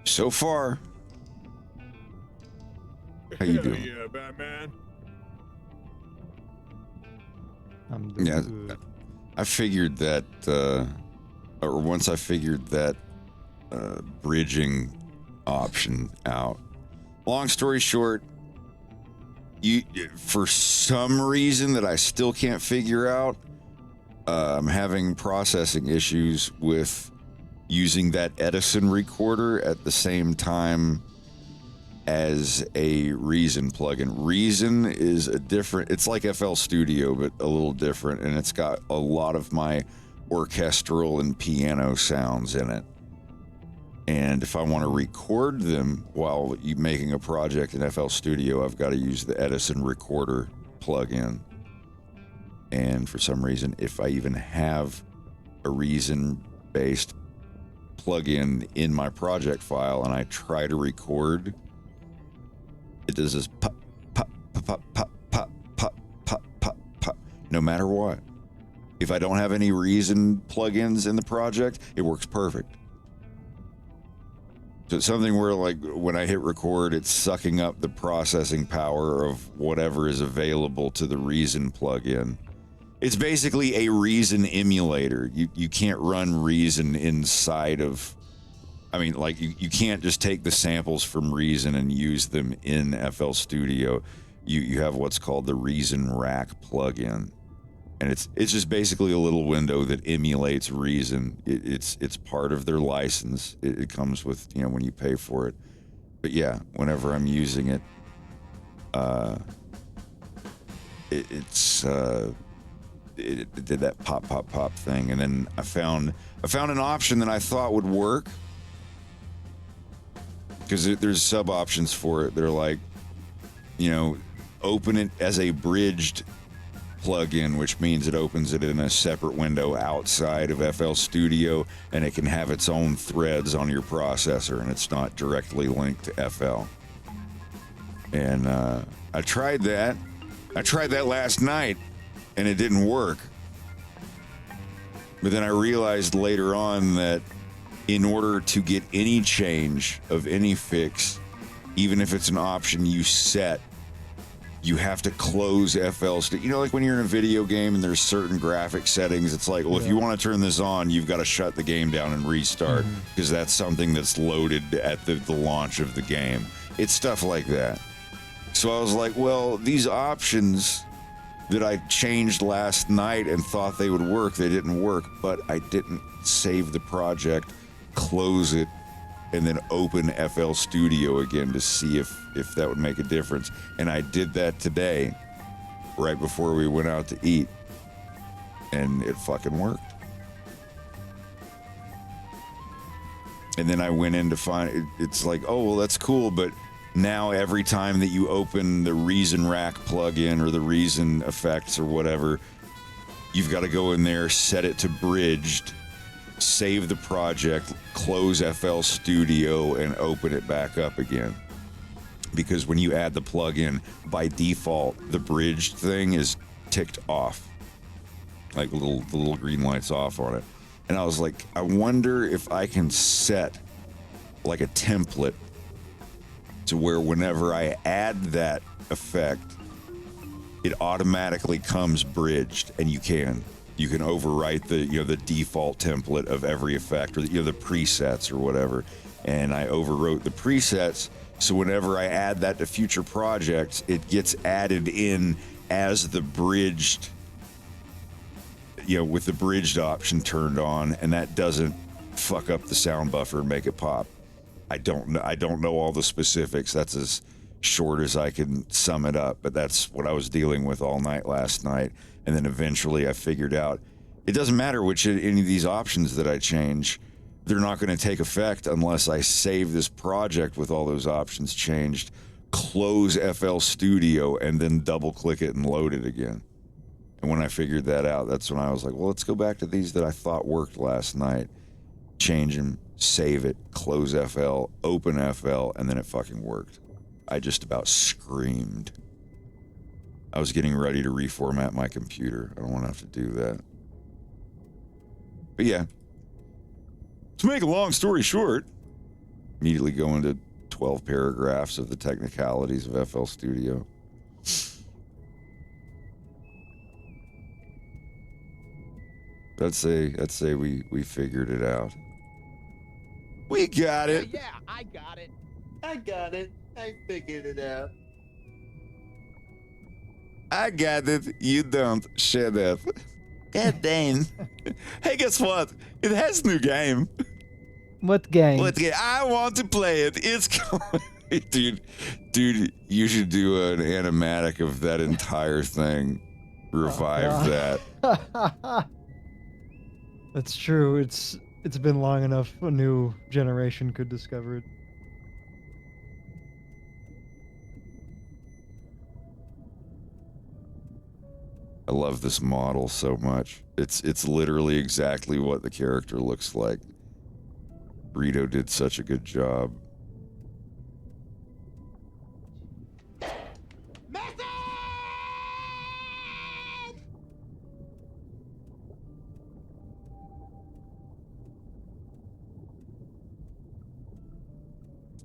So far. How you doing? Yeah, Batman. I'm doing Yeah, good. I figured that, or once I figured that bridging option out. Long story short, for some reason that I still can't figure out, I'm having processing issues with using that Edison recorder at the same time as a Reason plugin. Reason is it's like FL Studio, but a little different, and it's got a lot of my orchestral and piano sounds in it. And if I want to record them while making a project in FL Studio, I've got to use the Edison recorder plugin. And for some reason, if I even have a Reason-based plugin in my project file and I try to record, it does this pop, pop, pop, pop, pop, pop, pop, pop, pop, pop, no matter what. If I don't have any Reason plugins in the project, it works perfect. So it's something where, like, when I hit record, it's sucking up the processing power of whatever is available to the Reason plugin. It's basically a Reason emulator. You can't run Reason inside of... I mean, like, you can't just take the samples from Reason and use them in FL Studio. You have what's called the Reason Rack plugin. And it's just basically a little window that emulates Reason. It's part of their license. It comes with, when you pay for it. But yeah, whenever I'm using it, it did that pop, pop, pop thing. And then I found an option that I thought would work, because there's sub options for it. They're like, open it as a bridged plugin, which means it opens it in a separate window outside of FL Studio, and it can have its own threads on your processor, and it's not directly linked to FL. And I tried that last night, and it didn't work. But then I realized later on that in order to get any change of any fix, even if it's an option you set, you have to close FL Studio. Like when you're in a video game and there's certain graphic settings, it's like, well, if you want to turn this on, you've got to shut the game down and restart, because that's something that's loaded at the launch of the game. It's stuff like that. So I was like, well, these options that I changed last night and thought they would work, they didn't work, but I didn't save the project, close it, and then open FL Studio again to see if that would make a difference. And I did that today, right before we went out to eat, and it fucking worked. And then I went in to find, it's like, oh, well, that's cool, but now every time that you open the Reason Rack plugin or the Reason effects or whatever, you've got to go in there, set it to bridged, save the project, close FL Studio, and open it back up again. Because when you add the plugin, by default, the bridged thing is ticked off. Like the little green light's off on it. And I was like, I wonder if I can set like a template to where whenever I add that effect, it automatically comes bridged, and you can overwrite the default template of every effect, or the presets or whatever. And I overwrote the presets, so whenever I add that to future projects, it gets added in as the bridged, with the bridged option turned on, and that doesn't fuck up the sound buffer and make it pop. I don't know all the specifics. That's as short as I can sum it up, but that's what I was dealing with all night last night. And then eventually I figured out it doesn't matter which any of these options that I change, they're not going to take effect unless I save this project with all those options changed, close FL Studio, and then double click it and load it again. And when I figured that out, that's when I was like, well, let's go back to these that I thought worked last night, change them, save it, close FL, open FL, and then it fucking worked. I just about screamed. I was getting ready to reformat my computer. I don't want to have to do that. But yeah. To make a long story short, immediately go into 12 paragraphs of the technicalities of FL Studio. Let's say we figured it out. We got it. Yeah, I got it. I got it. I figured it out. I got it. You don't. Shut up. God damn. Hey, guess what? It has new game. What game? What game? I want to play it. It's going. Dude, you should do an animatic of that entire thing. Revive that. That's true. It's been long enough a new generation could discover it. I love this model so much. It's literally exactly what the character looks like. Rito did such a good job.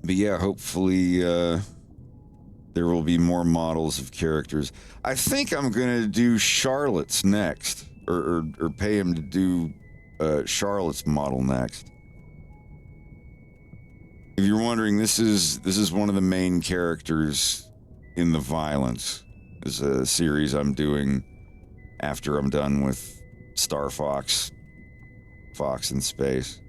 But yeah, hopefully there will be more models of characters. I think I'm gonna do Charlotte's next, or pay him to do Charlotte's model next. If you're wondering, this is one of the main characters in The Violence. It's a series I'm doing after I'm done with Star Fox, Fox in Space.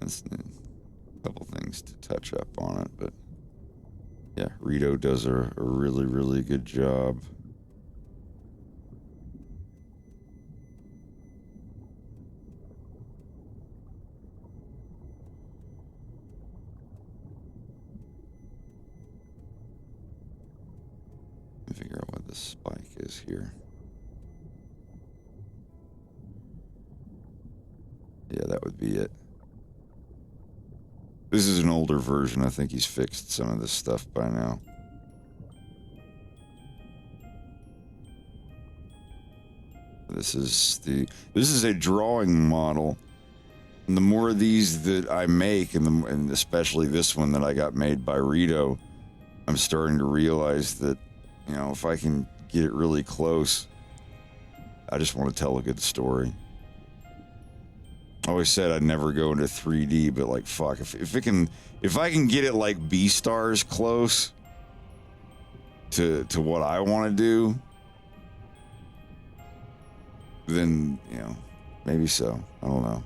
That's a couple things to touch up on it, but yeah, Rito does a really, really good job. Let me figure out what the spike is here. Yeah, that would be it. This is an older version. I think he's fixed some of this stuff by now. This is a drawing model. And the more of these that I make, and especially this one that I got made by Rito, I'm starting to realize that, you know, if I can get it really close, I just want to tell a good story. I always said I'd never go into 3D, but like, fuck, if I can get it like B-Stars close to what I want to do, then, you know, maybe so. I don't know.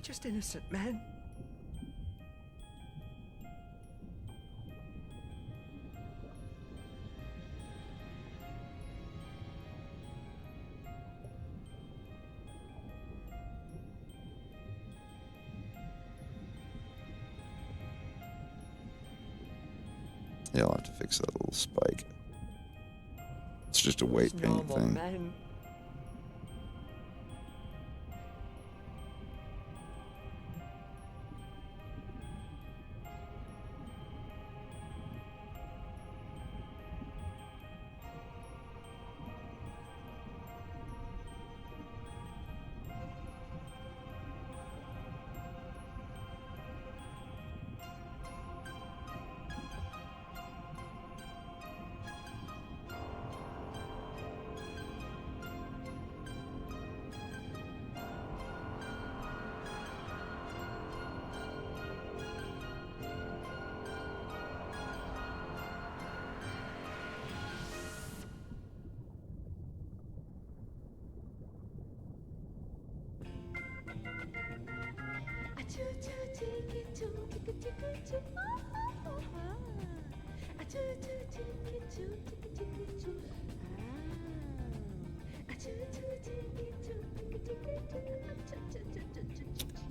Just innocent men. Yeah, I'll have to fix that little spike. It's just a weight paint thing. Men.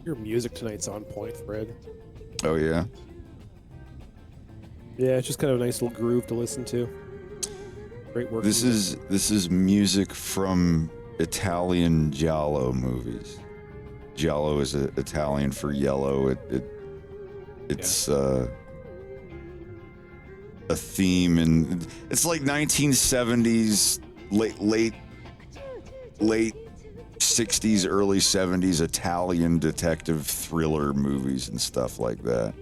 Your music tonight's on point, Fred. Oh yeah. Yeah, it's just kind of a nice little groove to listen to. Great work. This is music from Italian giallo movies. Giallo is Italian for yellow. It's a theme, and it's like 1970s, late 60s, early 70s Italian detective thriller movies and stuff like that.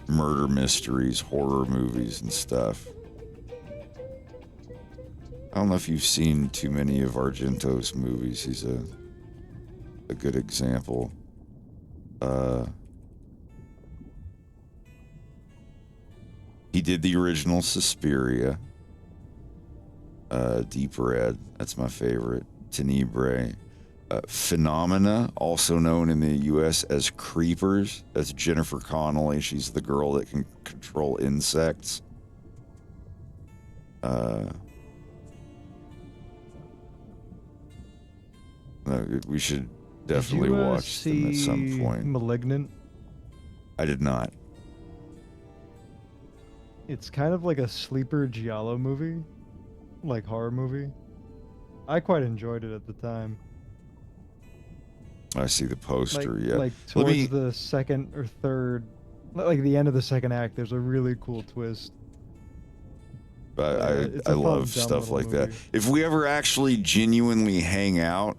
Murder mysteries, horror movies and stuff. I don't know if you've seen too many of Argento's movies. He's a good example. He did the original Suspiria. Deep Red, that's my favorite. Tenebrae. Phenomena, also known in the U.S. as Creepers. That's Jennifer Connelly. She's the girl that can control insects. We should definitely watch them at some point. Malignant? I did not. It's kind of like a sleeper giallo movie, like horror movie. I quite enjoyed it at the time. I see the poster. Yeah, Like towards the second or third, like the end of the second act, there's a really cool twist. I fun, love dumb stuff little like that. movie. If we ever actually genuinely hang out,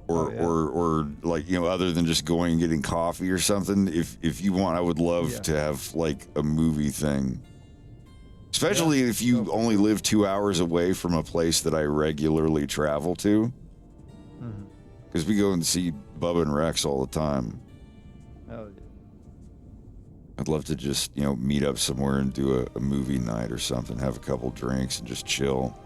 or like, you know, other than just going and getting coffee or something, if you want, I would love to have like a movie thing. Especially if you only live 2 hours away from a place that I regularly travel to. Because we go and see Bubba and Rex all the time. Oh, yeah. I'd love to just, you know, meet up somewhere and do a movie night or something, have a couple drinks and just chill.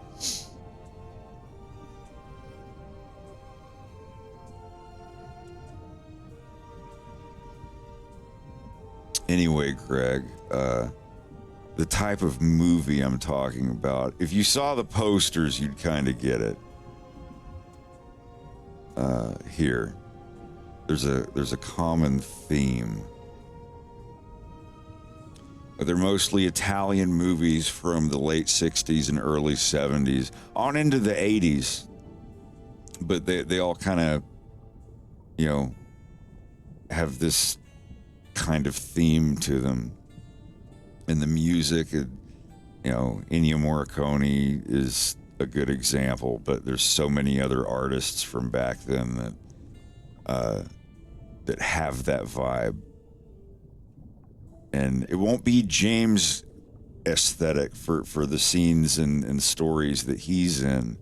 Anyway, Greg, the type of movie I'm talking about, if you saw the posters, you'd kind of get it. Here, there's a common theme. They're mostly Italian movies from the late 60s and early 70s, on into the 80s. But they all kind of, you know, have this kind of theme to them. And the music, you know, Ennio Morricone is a good example, but there's so many other artists from back then that have that vibe. And it won't be James' aesthetic for the scenes and stories that he's in,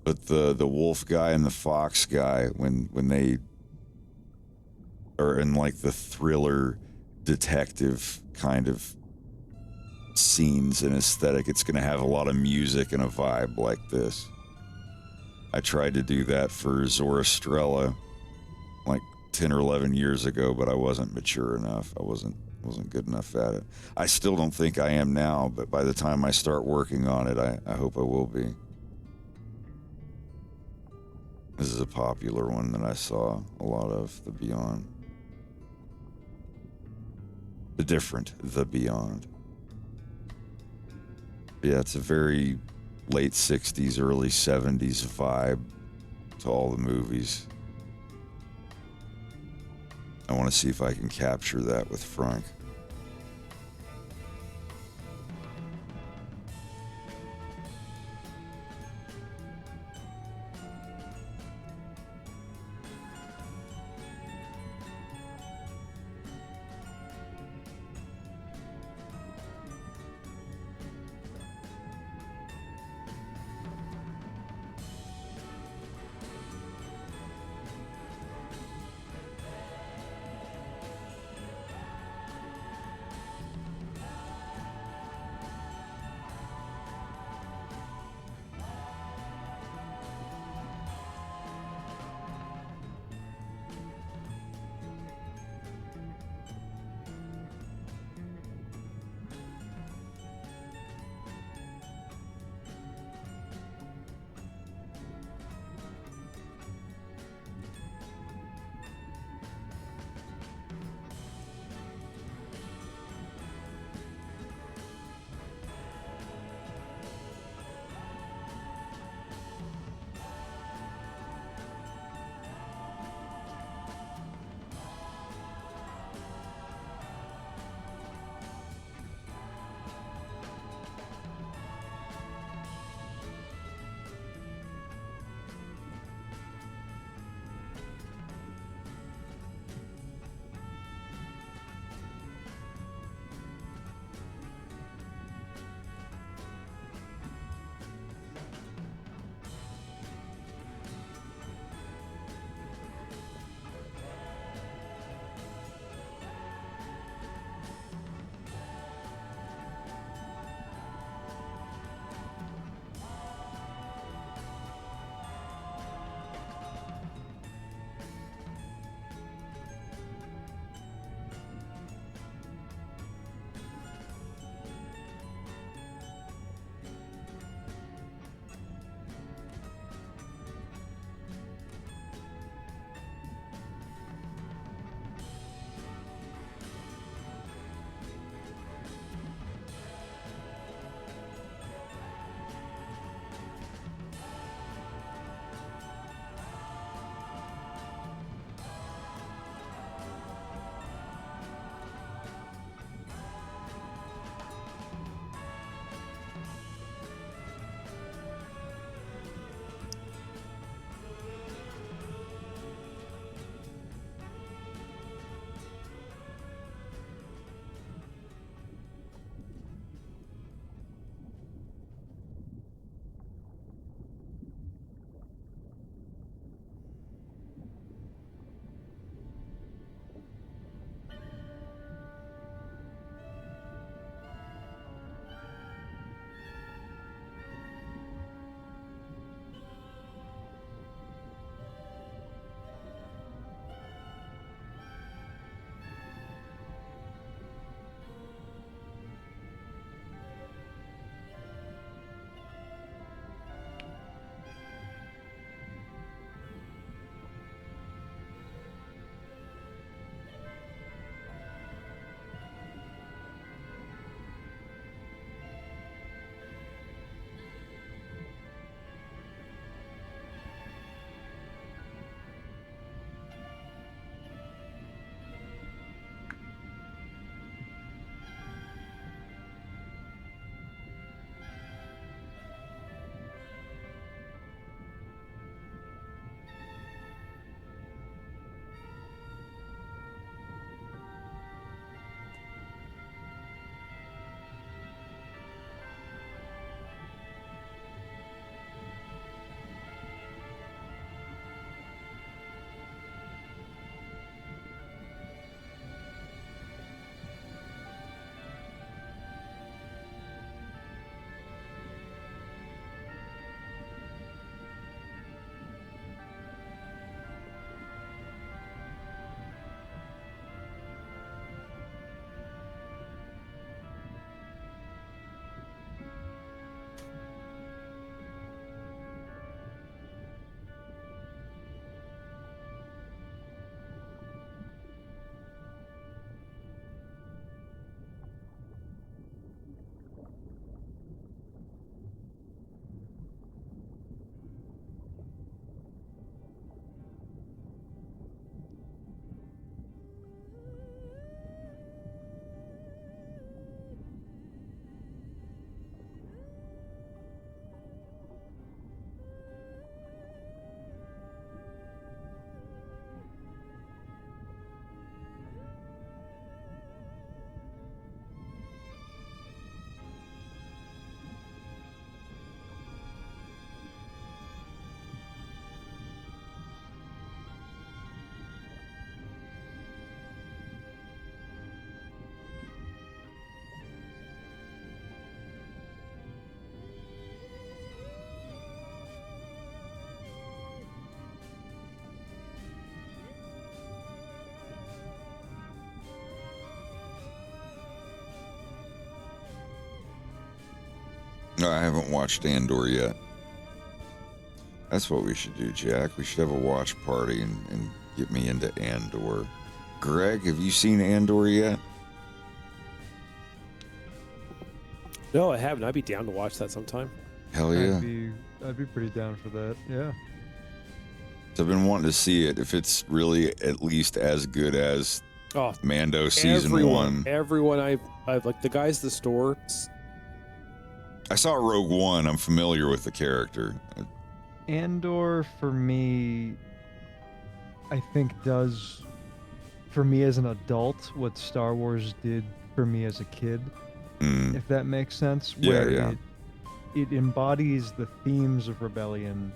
but the wolf guy and the fox guy, when they are in like the thriller detective kind of scenes and aesthetic, it's going to have a lot of music and a vibe like this. I tried to do that for Zoroastrella like 10 or 11 years ago, but I wasn't mature enough. I wasn't good enough at it. I still don't think I am now, but by the time I start working on it, I hope I will be. This is a popular one that I saw a lot of, The Beyond. The Beyond. Yeah, it's a very late 60s, early 70s vibe to all the movies. I want to see if I can capture that with Frank. No, I haven't watched Andor yet. That's what we should do, Jack. We should have a watch party and get me into Andor. Greg, have you seen Andor yet? No, I haven't. I'd be down to watch that sometime. Hell yeah. I'd be pretty down for that. Yeah. So I've been wanting to see it. If it's really at least as good as Oh, Mando season 1. Everyone I've like the guys at the store. I saw Rogue One. I'm familiar with the character. Andor, for me, I think does, for me as an adult, what Star Wars did for me as a kid, if that makes sense. Yeah, yeah. It embodies the themes of rebellion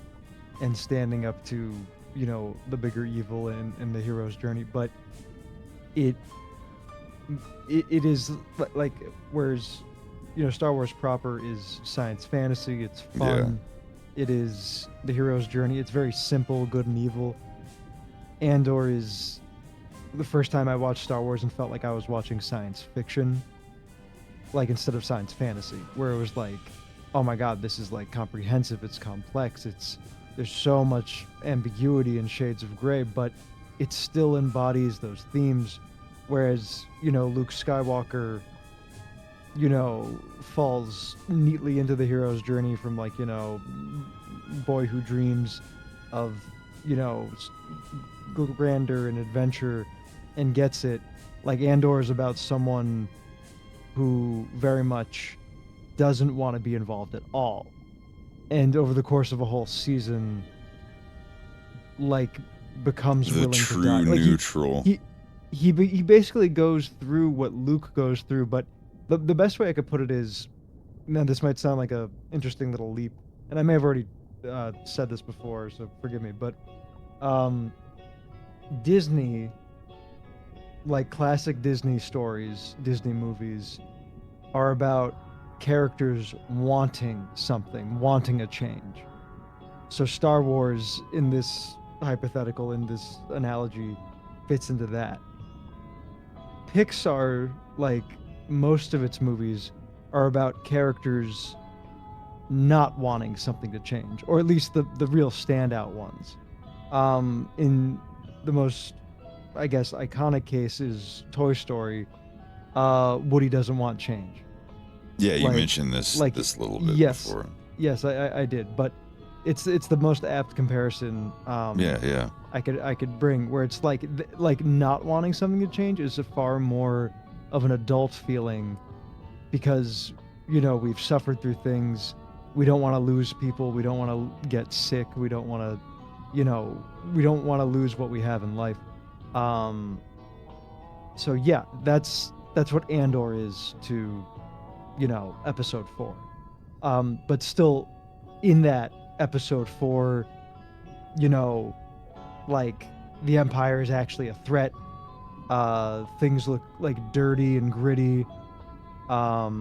and standing up to, you know, the bigger evil and the hero's journey, but it is like, whereas, you know, Star Wars proper is science fantasy, it's fun, it is the hero's journey, it's very simple, good and evil. Andor is the first time I watched Star Wars and felt like I was watching science fiction, like instead of science fantasy, where it was like, oh my god, this is like comprehensive, it's complex, there's so much ambiguity and shades of gray, but it still embodies those themes. Whereas, you know, Luke Skywalker, you know, falls neatly into the hero's journey from, like, you know, boy who dreams of, you know, grandeur and adventure and gets it. Like, Andor is about someone who very much doesn't want to be involved at all. And over the course of a whole season, like, becomes the willing true to die. Like, neutral. He basically goes through what Luke goes through, but the best way I could put it is, man, this might sound like a interesting little leap, and I may have already said this before, so forgive me, but Disney, like classic Disney stories, Disney movies, are about characters wanting something, wanting a change. So Star Wars, in this hypothetical, in this analogy, fits into that. Pixar, like most of its movies, are about characters not wanting something to change, or at least the real standout ones. In the most, I guess, iconic case is Toy Story. Woody doesn't want change. Yeah, you Like- mentioned this like, this little bit yes. before. Yes, I did, but it's the most apt comparison. Yeah. I could bring, where it's like not wanting something to change is a far more of an adult feeling, because, you know, we've suffered through things. We don't want to lose people. We don't want to get sick. We don't want to, you know, we don't want to lose what we have in life. So yeah, that's what Andor is to, you know, episode 4. But still, in that episode 4, you know, like, the Empire is actually a threat. Things look like dirty and gritty. I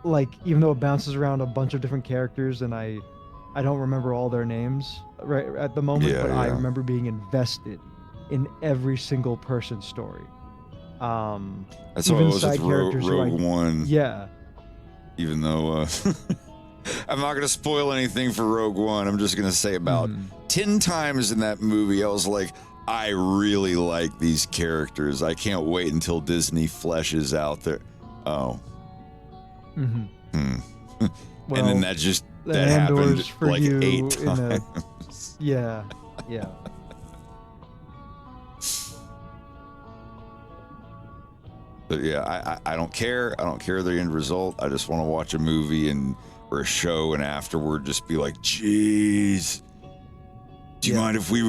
like, even though it bounces around a bunch of different characters and I don't remember all their names right at the moment, Yeah, but I yeah. remember being invested in every single person's story. That's how it even was side with characters who Rogue One. Yeah. Even though I'm not going to spoil anything for Rogue One. I'm just going to say about 10 times in that movie, I was like, I really like these characters. I can't wait until Disney fleshes out their... Oh. Mm-hmm. And then that Andor's happened for like you 8 in times. Yeah. But yeah, I don't care. I don't care the end result. I just want to watch a movie or a show, and afterward just be like, "Jeez, do you mind if we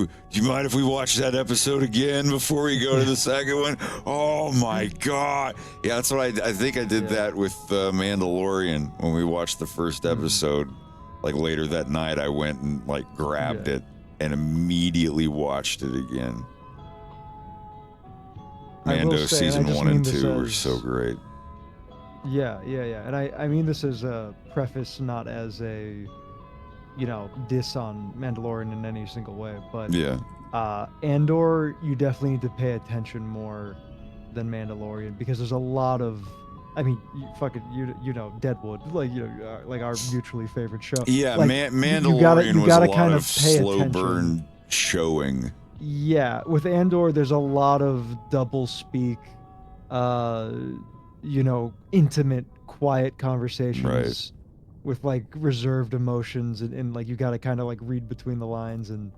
watch that episode again before we go to the second one?" Oh my god! Yeah, that's what I think I did that with Mandalorian when we watched the first episode. Like later that night, I went and like grabbed it and immediately watched it again. Mando say, and I season just 1 mean and this 2 were as- so great. Yeah. And I mean this as a preface, not as a, you know, diss on Mandalorian in any single way, but Yeah. Andor, you definitely need to pay attention more than Mandalorian, because there's a lot of I mean, you know, Deadwood, like like our mutually favorite show. Yeah, like, Mandalorian you was gotta a lot kind of pay slow attention. burn showing. Yeah, with Andor, there's a lot of double speak, you know, intimate, quiet conversations with like reserved emotions, and like you got to kind of like read between the lines, and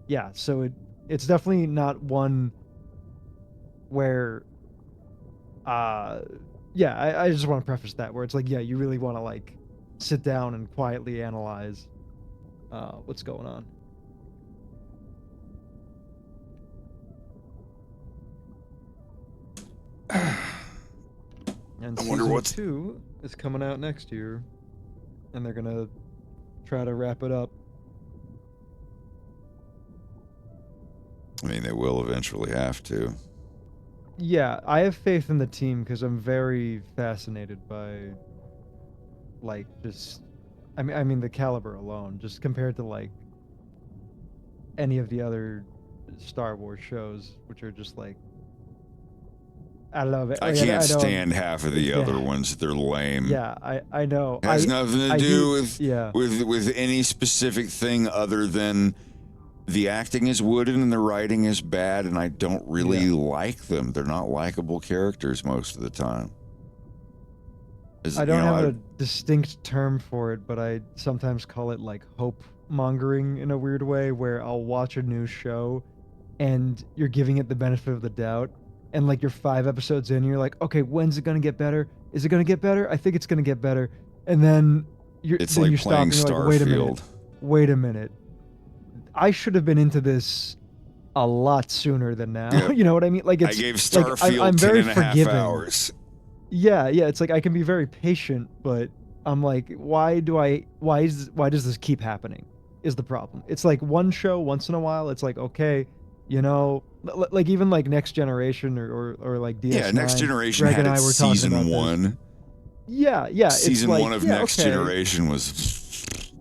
yeah, so it's definitely not one where, yeah, I just want to preface that where it's like, yeah, you really want to like sit down and quietly analyze what's going on. And I wonder season what's 2 is coming out next year, and they're gonna try to wrap it up. I mean, they will eventually have to. Yeah, I have faith in the team because I'm very fascinated by, like, just, I mean, the caliber alone, just compared to like any of the other Star Wars shows, which are just like, I love it. I Like, can't know, stand half of the yeah. other ones. They're lame. Yeah, I know. It has nothing to I do yeah. with any specific thing other than the acting is wooden and the writing is bad, and I don't really like them. They're not likable characters most of the time. I don't have a distinct term for it, but I sometimes call it like hope mongering in a weird way, where I'll watch a new show and you're giving it the benefit of the doubt, and like you're 5 episodes in, you're like, okay, when's it gonna get better? Is it gonna get better? I think it's gonna get better. And then it's like playing Starfield. Wait a minute. I should have been into this a lot sooner than now. Yeah. You know what I mean? Like, it's I gave Starfield I'm 10 very and a half forgiving. hours. Yeah, it's like I can be very patient, but I'm like, why does this keep happening? Is the problem. It's like one show once in a while, it's like, okay, you know, like even like Next Generation or like DS9. Yeah, Next Generation Greg had and I its were talking season about this. 1. Yeah. Season it's like, 1 of yeah, Next okay. Generation was.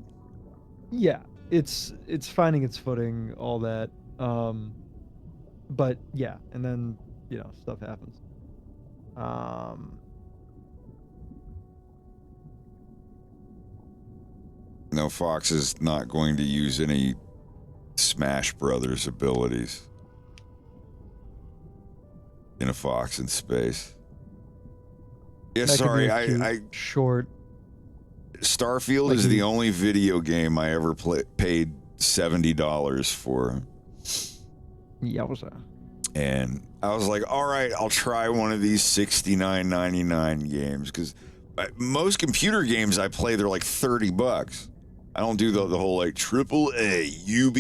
Yeah, it's finding its footing, all that. But yeah, and then, you know, stuff happens. No, Fox is not going to use any Smash Brothers abilities in a Fox in space. Yeah, That could be sorry, a cute, I short. Starfield Like is the only video game I ever paid $70 for. Yowza. And I was like, all right, I'll try one of these $69.99 games, because most computer games I play, they're like $30. I don't do the whole like AAA, UB,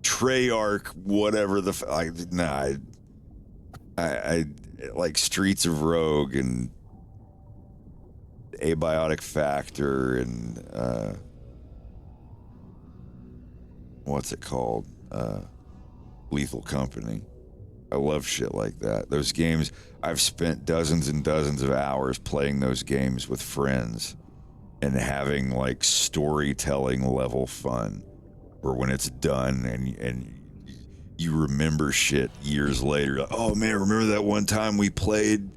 Treyarch, whatever the I like Streets of Rogue and Abiotic Factor and what's it called? Lethal Company. I love shit like that. Those games, I've spent dozens and dozens of hours playing those games with friends and having like storytelling level fun, where when it's done and you remember shit years later, like, oh man, remember that one time we played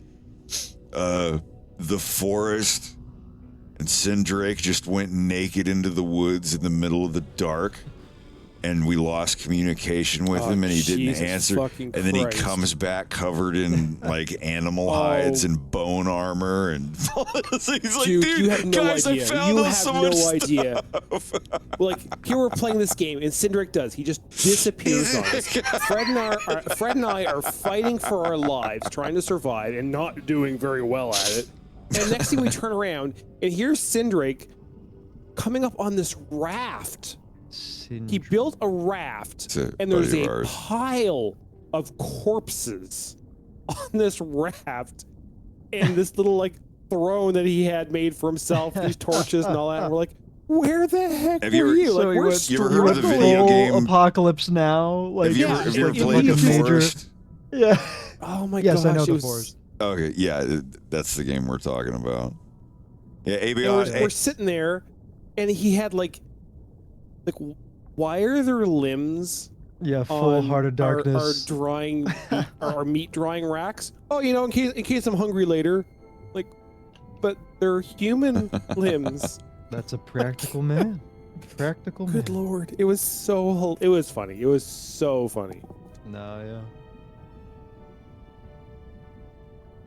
The Forest and Sindrake just went naked into the woods in the middle of the dark and we lost communication with him and he didn't answer, and then he comes back covered in like animal hides and bone armor and he's like, dude, you have no guys, idea. I found You out have so no much idea. stuff. Like, here we're playing this game, and Cindric does. He just disappears on us. Fred and I are fighting for our lives, trying to survive, and not doing very well at it. And next thing we turn around, and here's Cindric coming up on this raft. He built a raft, and there's a pile of corpses on this raft, and this little like throne that he had made for himself, these torches and all that. And we're like, where the heck were you? So Like, you ever heard of the video game Apocalypse Now? Like, have you ever played The Forest? Yeah. Oh my gosh. Yes, I know The Forest. Okay, yeah, that's the game we're talking about. Yeah, we're sitting there, and he had like, why are there limbs? Yeah, full Heart of Darkness. Our meat drying racks. Oh, you know, in case I'm hungry later. But they're human limbs. That's a practical man. Practical Good man. lord, it was so it was funny. It was so funny. No,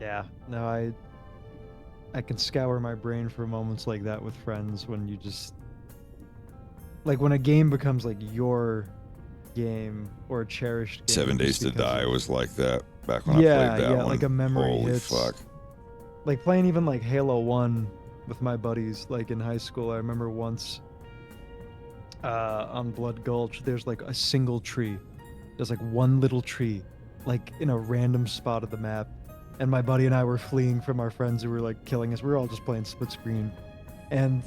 yeah. Yeah. No, I can scour my brain for moments like that with friends when you just like when a game becomes like your game or a cherished game. 7 Days just to because Die of- was like that back when I Yeah, played that yeah, one. like a memory Holy hits. fuck. Like playing even like Halo 1 with my buddies like in high school. I remember once on Blood Gulch there's like a single tree. There's like one little tree like in a random spot of the map, and my buddy and I were fleeing from our friends who were like killing us. We were all just playing split screen, and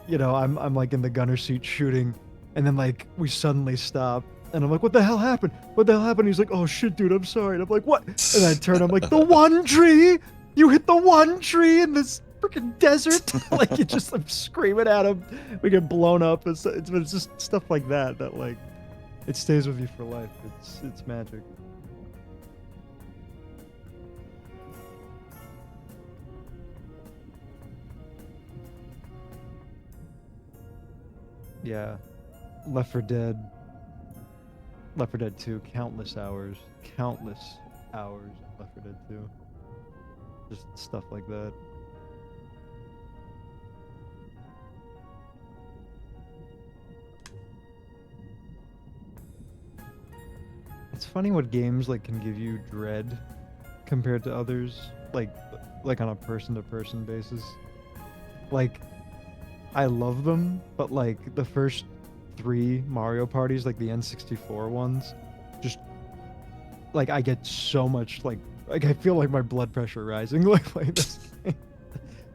you know I'm like in the gunner seat shooting, and then like we suddenly stop, and I'm like, what the hell happened? What the hell happened? He's like, oh shit, dude, I'm sorry. And I'm like, what? And I turn, I'm like, the one tree. You hit the one tree in this freaking desert. Like you just I'm screaming at him. We get blown up. It's just stuff like that that like it stays with you for life. It's magic. Yeah. Left 4 Dead. Left 4 Dead 2, countless hours of Left 4 Dead 2. Just stuff like that. It's funny what games like can give you dread compared to others, like on a person-to-person basis. Like I love them, but like the first 3 Mario parties, like the N64 ones, just like I get so much like I feel like my blood pressure rising like this.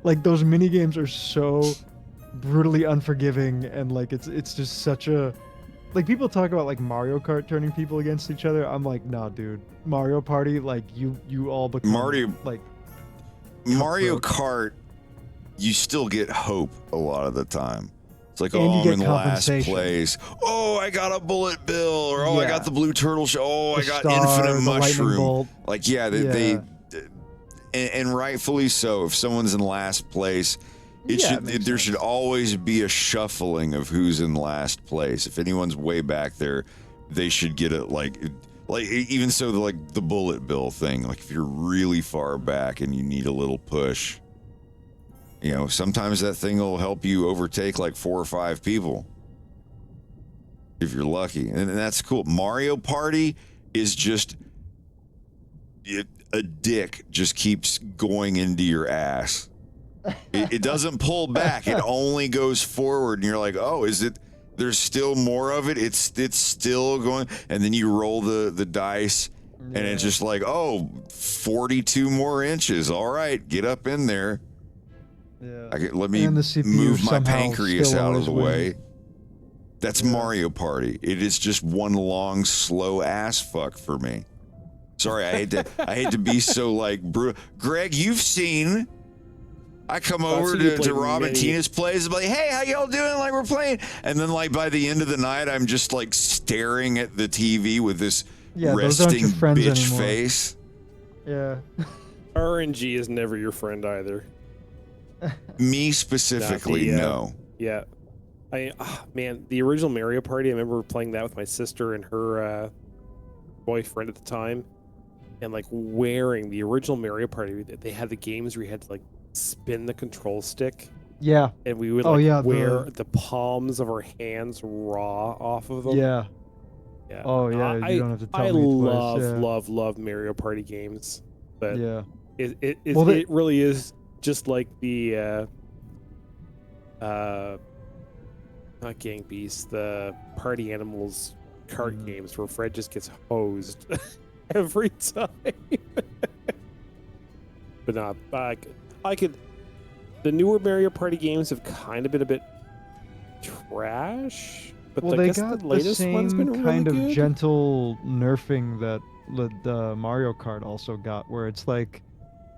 Like those mini games are so brutally unforgiving, and like it's just such a like people talk about like Mario Kart turning people against each other. I'm like, nah, dude. Mario Party, like you all become like Mario cutthroat. Kart, you still get hope a lot of the time. It's like, And you oh, I'm get in last compensation. place. Oh, I got a bullet bill, or oh, I Yeah. got the blue turtle shell. Oh, I The got star, infinite the lightning mushroom. bolt. Like, yeah, and rightfully so. If someone's in last place, there should always be a shuffling of who's in last place. If anyone's way back there, they should get it. Like even so, the bullet bill thing. Like if you're really far back and you need a little push, you know, sometimes that thing will help you overtake like 4 or 5 people if you're lucky, and that's cool. Mario Party is just a dick just keeps going into your ass. It doesn't pull back. It only goes forward, and you're like, oh, is it? There's still more of it. It's still going, and then you roll the dice, and it's just like, oh, 42 more inches. All right, get up in there. Yeah. Let me And the CPU move my somehow pancreas still out of always the wins. way. That's Mario Party. It is just one long, slow ass fuck for me. Sorry, I hate to be so like brutal. Greg, you've seen. I come over to Rob and Tina's place and be like, hey, how y'all doing? Like we're playing, and then like by the end of the night, I'm just like staring at the TV with this those aren't resting your friends bitch anymore. face. Yeah. RNG is never your friend either. Me specifically, no. Yeah. Man, the original Mario Party, I remember playing that with my sister and her boyfriend at the time, and like wearing the original Mario Party. They had the games where you had to like spin the control stick. Yeah. And we would wear the palms of our hands raw off of them. Yeah. Yeah. Oh yeah, you don't have to tell I me love, twice. love Mario Party games, but Yeah. it really is just like the not Gang Beasts, the Party Animals card games where Fred just gets hosed every time. But not I could. The newer Mario Party games have kind of been a bit trash. But Well, I they guess got the latest one's been really kind of good. gentle nerfing that the Mario Kart also got, where it's like,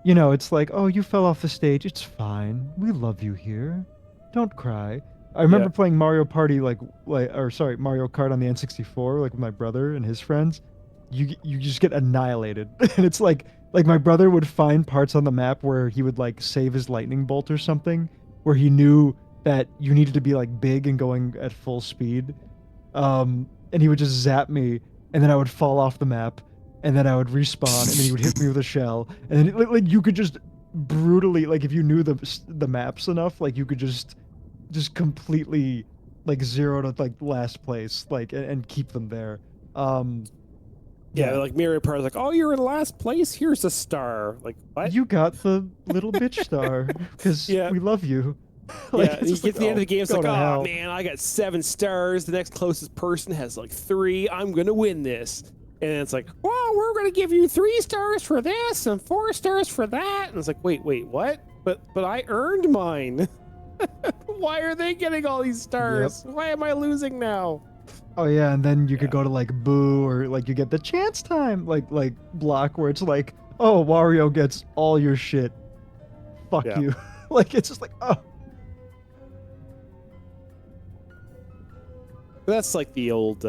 you know, it's like, oh, you fell off the stage. It's fine. We love you here. Don't cry. I remember playing Mario Party Mario Kart on the N64, like with my brother and his friends. You just get annihilated, and it's like Like my brother would find parts on the map where he would like save his lightning bolt or something, where he knew that you needed to be like big and going at full speed. And he would just zap me, and then I would fall off the map, and then I would respawn, and then he would hit me with a shell, and then like you could just brutally, like if you knew the maps enough, like you could just completely like zero to like last place, like and keep them there. Yeah, like Mario Party's like, oh, you're in last place. Here's a star. Like what? You got the little bitch star because Yeah. we love you. Yeah, it's and you just get to the like, end of the game, it's go like, to oh hell. man, I got 7 stars. The next closest person has like 3. I'm gonna win this. And it's like, well, we're gonna give you 3 stars for this and 4 stars for that. And it's like, wait, what? But I earned mine. Why are they getting all these stars? Why am I losing now? Oh yeah, and then you could go to like Boo, or like you get the chance time like block where it's like, oh, Wario gets all your shit. Fuck Yeah. you. Like it's just like, oh. That's like the old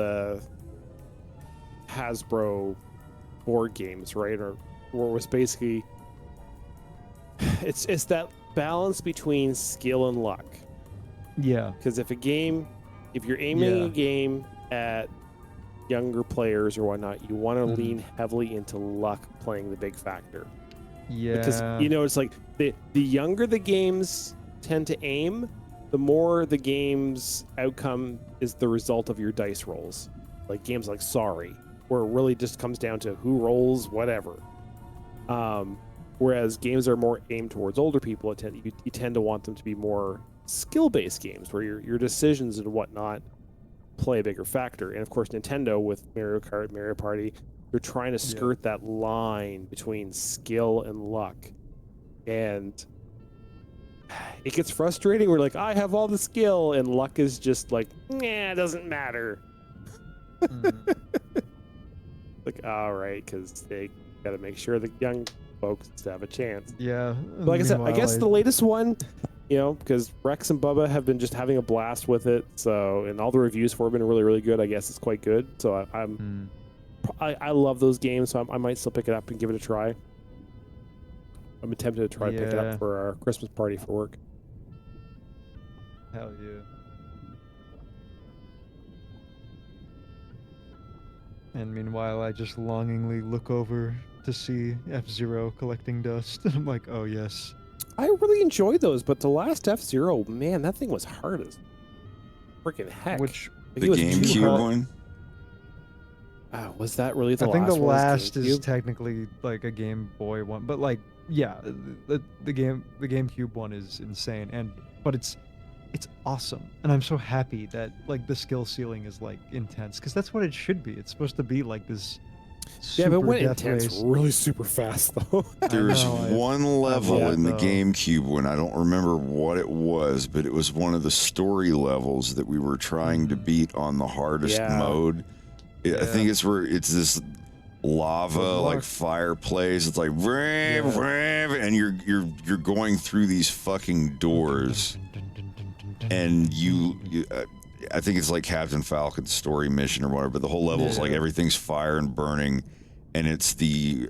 Hasbro board games, right? Or where it was basically it's that balance between skill and luck. Yeah. Because if you're aiming a game at younger players or whatnot, you want to lean heavily into luck playing the big factor. Yeah. Because it's like the younger the games tend to aim, the more the game's outcome is the result of your dice rolls. Like games like Sorry, where it really just comes down to who rolls whatever. Whereas games that are more aimed towards older people, you tend to want them to be more skill-based games where your decisions and whatnot play a bigger factor. And of course, Nintendo with Mario Kart, Mario Party, they're trying to skirt that line between skill and luck. And it gets frustrating. We're like, I have all the skill, and luck is just like, nah, it doesn't matter. Like, all right, because they got to make sure the young folks have a chance. Yeah. But like I said, I guess the latest one, because Rex and Bubba have been just having a blast with it. So, and all the reviews for it have been really, really good. I guess it's quite good. So I love those games. So I might still pick it up and give it a try. I'm tempted to try to pick it up for our Christmas party for work. Hell yeah. And meanwhile, I just longingly look over to see F-Zero collecting dust. And I'm like, oh yes. I really enjoyed those, but the last F-Zero, man, that thing was hard as freaking heck. Which The GameCube one? Was that really the last I think the one? last is technically like a Game Boy one, but like, yeah, the GameCube one is insane, but it's awesome, and I'm so happy that like the skill ceiling is like intense, because that's what it should be. It's supposed to be like this. Yeah, but when death intense race. really super fast though. There's one level in the though. GameCube one. I don't remember what it was, but it was one of the story levels that we were trying to beat on the hardest mode. I think it's where it's this lava like fireplace. It's like and you're going through these fucking doors, and I think it's like Captain Falcon's story mission or whatever, but the whole level is like everything's fire and burning, and it's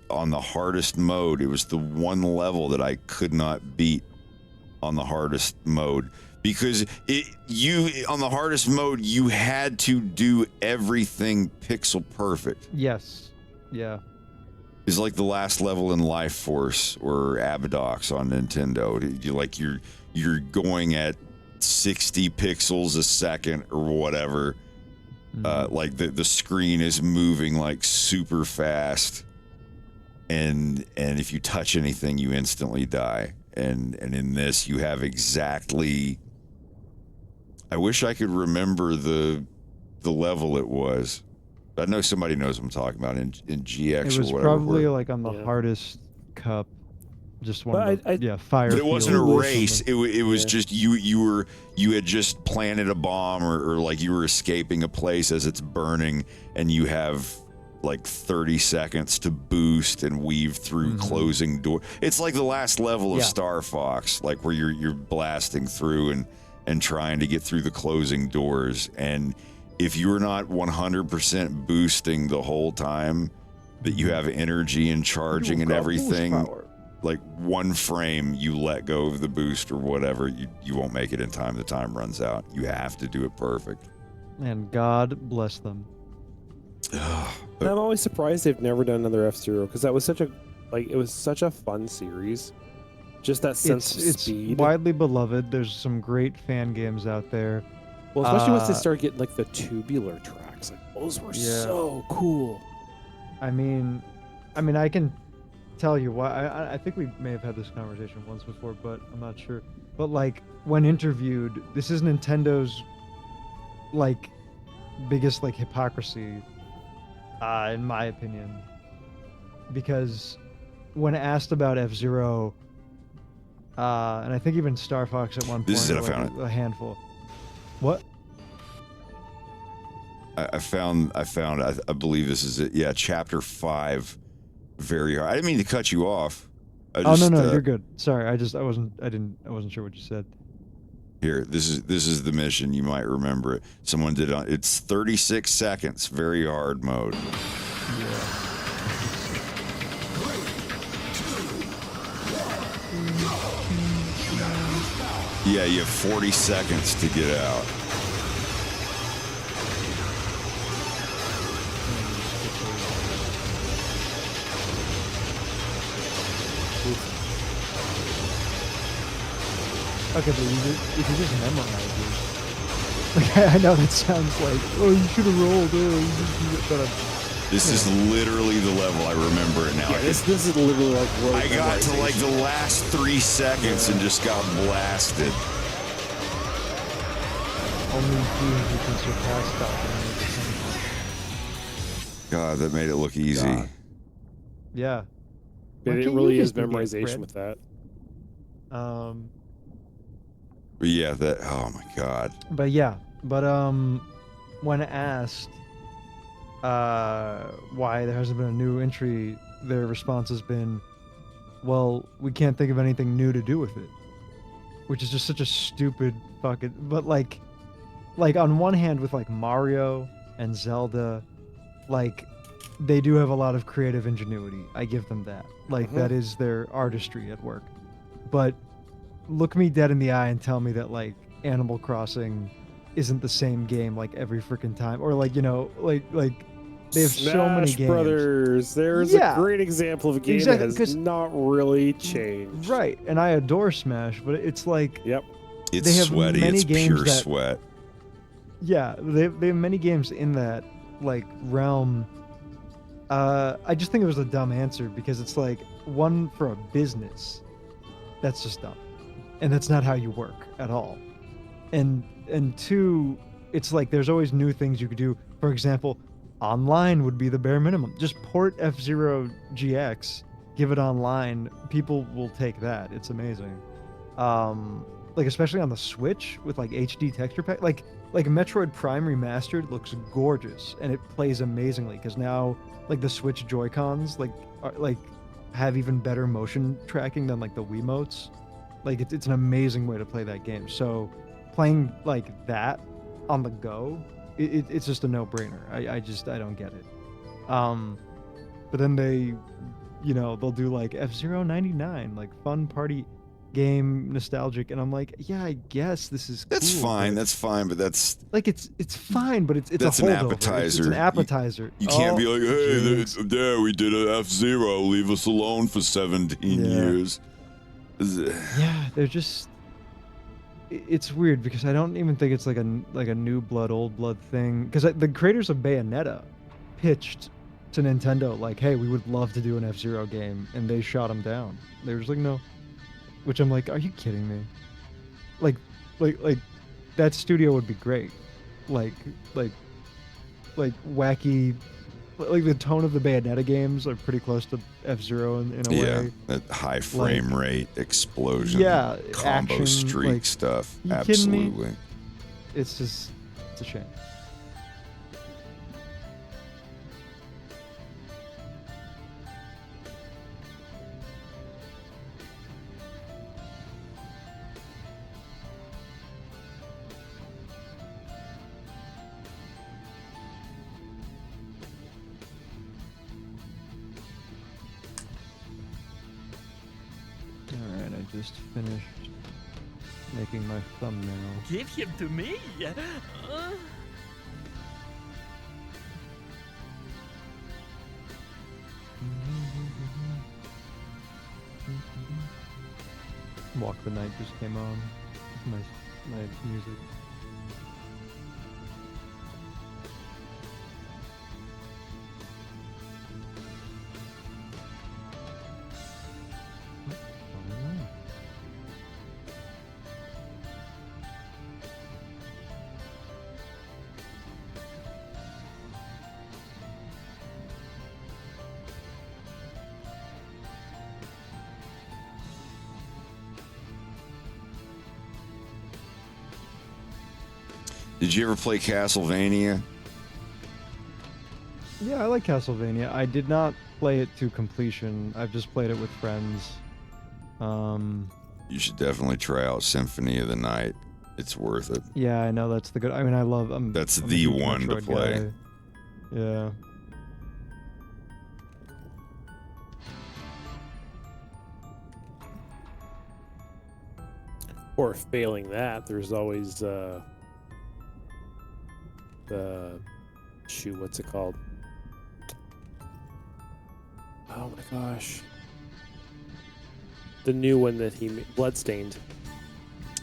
on the hardest mode. It was the one level that I could not beat on the hardest mode, because on the hardest mode you had to do everything pixel perfect. Yes. Yeah. It's like the last level in Life Force or Abadox on Nintendo. You're going at 60 pixels a second or whatever. Like the screen is moving like super fast, and if you touch anything you instantly die. And in this you have exactly, I wish I could remember the level it was. I know somebody knows what I'm talking about in GX or whatever. It was probably like on the hardest cup. Just one of the, fire. But it wasn't a race. It was just you had just planted a bomb, or like you were escaping a place as it's burning, and you have like 30 seconds to boost and weave through closing door. It's like the last level of Star Fox, like where you're blasting through and trying to get through the closing doors. And if you're not 100% boosting the whole time, that you have energy and charging and everything. Horsepower. Like one frame, you let go of the boost or whatever, you won't make it in time. The time runs out. You have to do it perfect. And God bless them. I'm always surprised they've never done another F-Zero because that was such a it was such a fun series. Just that sense of It's speed. widely beloved. There's some great fan games out there. Well, especially once they start getting like the tubular tracks, like those were Yeah. so cool. I mean, I can tell you why. I think we may have had this conversation once before, but I'm not sure. But like when interviewed, this is Nintendo's like biggest like hypocrisy, in my opinion, because when asked about F-Zero, and I think even Star Fox at one point, This is it, I like, found it. a handful. What? I found. I believe this is it. Yeah, chapter 5. Very hard. I didn't mean to cut you off. Oh no, you're good. Sorry, I wasn't sure what you said. Here, this is the mission. You might remember it. Someone did on. It's 36 seconds. Very hard mode. Yeah, you have 40 seconds to get out. Okay, but if you just memorize it. Like, I know that sounds like, oh, you should have rolled. But This is literally the level. I remember it now. Yeah, this is literally like road I got to like the memorization. last 3 seconds and just got blasted. only he can surpass that. God, that made it look easy. God. Yeah. Why It can't really you is just do that, memorization Fred? with that. But yeah, that. Oh my God. But when asked why there hasn't been a new entry, their response has been, well, we can't think of anything new to do with it, which is just such a stupid fucking. But like on one hand, with like Mario and Zelda, like they do have a lot of creative ingenuity. I give them that. Like that is their artistry at work. But look me dead in the eye and tell me that like Animal Crossing isn't the same game like every freaking time, or like, you know, like they have so many Smash games. Brothers. There's Yeah. a great example of a game Exactly, that 'cause- has not really changed. Right, and I adore Smash, but it's like Yep. It's They have sweaty. many It's games pure that- sweat. yeah, they have many games in that like realm. I just think it was a dumb answer because it's like, one, for a business, that's just dumb, and that's not how you work at all. And two, it's like there's always new things you could do. For example, online would be the bare minimum. Just port F-Zero GX, give it online. People will take that. It's amazing. Like especially on the Switch with like HD texture pack. Like Metroid Prime Remastered looks gorgeous and it plays amazingly because now like the Switch Joy-Cons have even better motion tracking than like the Wiimotes. Like it's an amazing way to play that game. So playing like that on the go, it's just a no-brainer. I don't get it. But then they, you know, they'll do like F-Zero 99, like fun party game, nostalgic, and I'm like, yeah, I guess this is That's cool, fine. but That's fine. But that's like it's fine, but it's That's a an holdover. It's an appetizer. appetizer. you can't Oh, be like, hey, jinx. there we did a F-Zero. Leave us alone for 17 Yeah. years. Yeah, they're just. It's weird because I don't even think it's like a new blood, old blood thing. Because the creators of Bayonetta pitched to Nintendo like, hey, we would love to do an F-Zero game, and they shot them down. They were just like, no. Which I'm like, are you kidding me? Like that studio would be great. Like wacky. Like the tone of the Bayonetta games are pretty close to F-Zero in a Yeah, way. that high frame rate explosion, Yeah, combo action, streak like, stuff. you kidding me? Absolutely. It's a shame. just finished making my thumbnail. Give him to me. Walk the Night just came on. Nice music. Did you ever play Castlevania? Yeah, I like Castlevania. I did not play it to completion. I've just played it with friends. You should definitely try out Symphony of the Night. It's worth it. Yeah, I know that's the good. I mean, I love. That's I'm a the huge one to Metroid play. guy. Yeah. Or failing that, there's always the shoot, what's it called? Oh my gosh. The new one that he made, Bloodstained.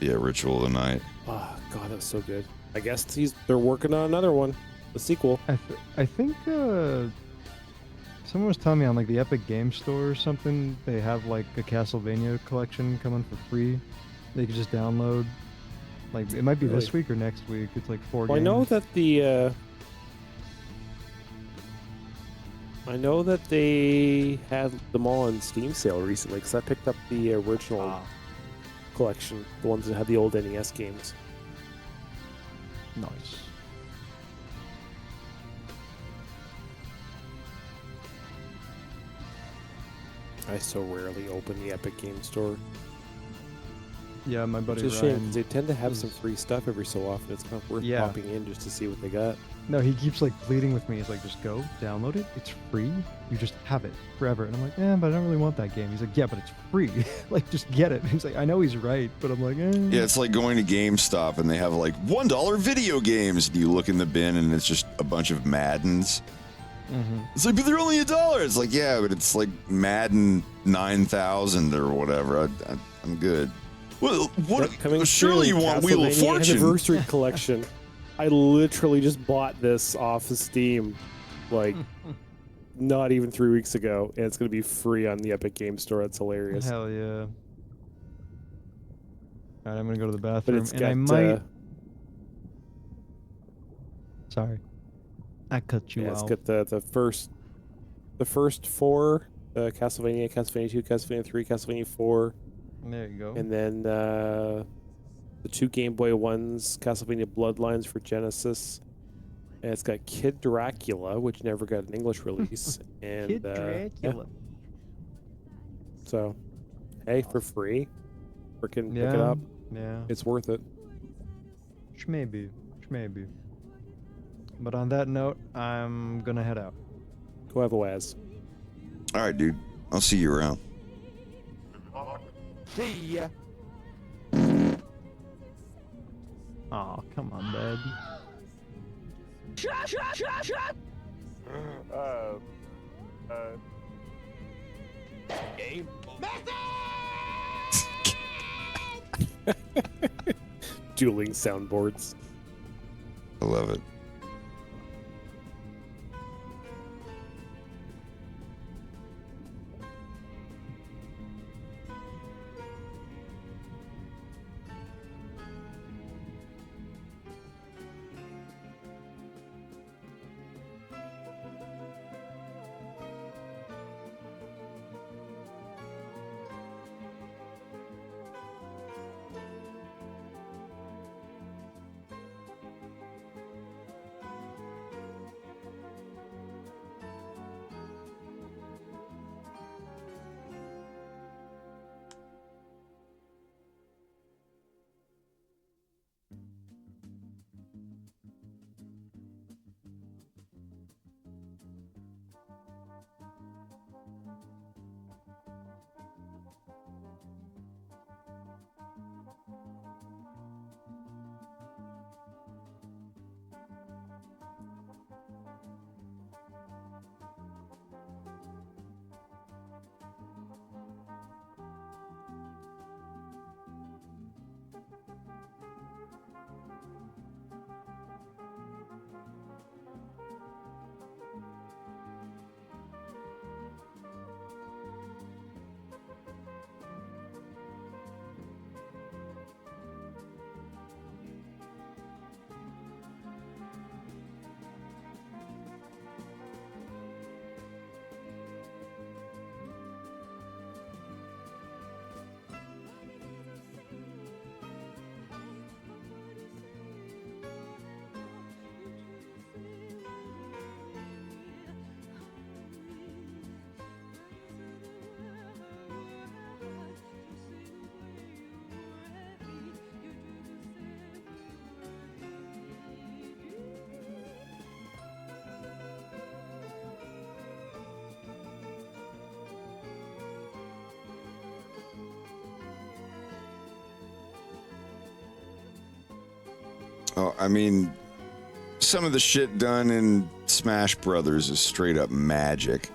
Yeah, Ritual of the Night. Oh god, that was so good. I guess they're working on another one, the sequel. I think someone was telling me on like the Epic Game Store or something, they have like a Castlevania collection coming for free. They could just download. Like it might be this Really? week or next week. It's like 4 Well, I games. know that they had them all on Steam sale recently because I picked up the original collection, the ones that had the old NES games. Nice. I so rarely open the Epic Game Store. Yeah, my buddy It's a shame Ryan. 'cause they tend to have is- some free stuff every so often. It's kind of worth Yeah. popping in just to see what they got. No, he keeps like pleading with me. He's like, just go, download it. It's free. You just have it forever. And I'm like, but I don't really want that game. He's like, yeah, but it's free. Like, just get it. He's like, I know he's right, but I'm like, Yeah, it's like going to GameStop and they have like $1 video games. And you look in the bin and it's just a bunch of Maddens. Mm-hmm. It's like, but they're only $1. It's like, yeah, but it's like Madden 9000 or whatever. I'm good. Well, what? Yep, coming Surely soon, you want Wheel of Castlevania Fortune. Anniversary Collection. I literally just bought this off of Steam, like not even 3 weeks ago, and it's gonna be free on the Epic Game Store. That's hilarious. Hell yeah. All right, I'm gonna go to the But bathroom, it's and got I might. Sorry, I cut you yeah, it's out. got the first four: Castlevania, Castlevania 2, Castlevania 3, Castlevania 4, There you go. and then the 2 Game Boy ones, Castlevania Bloodlines for Genesis. And it's got Kid Dracula, which never got an English release. And Kid yeah. Dracula. So, hey, for free, freaking pick it Yeah. up. Yeah. It's worth it. Maybe. But on that note, I'm gonna head out. Go have a Waz. All right, dude. I'll see you around. See ya. Oh, come on, bud. Game. Dueling soundboards. I love it. Oh, I mean, some of the shit done in Smash Brothers is straight up magic.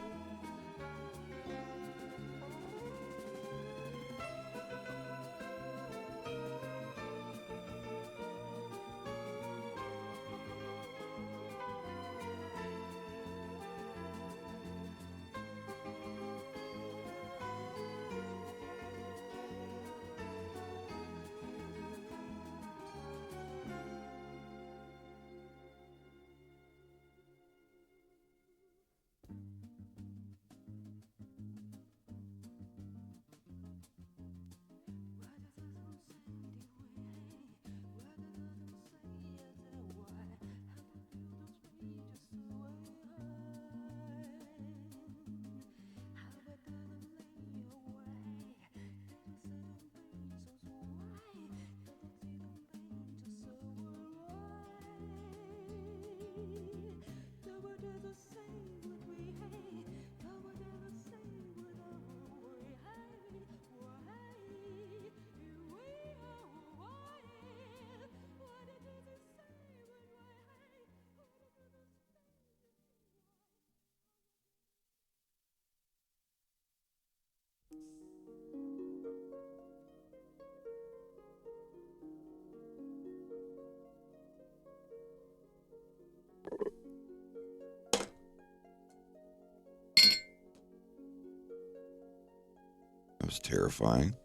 That was terrifying.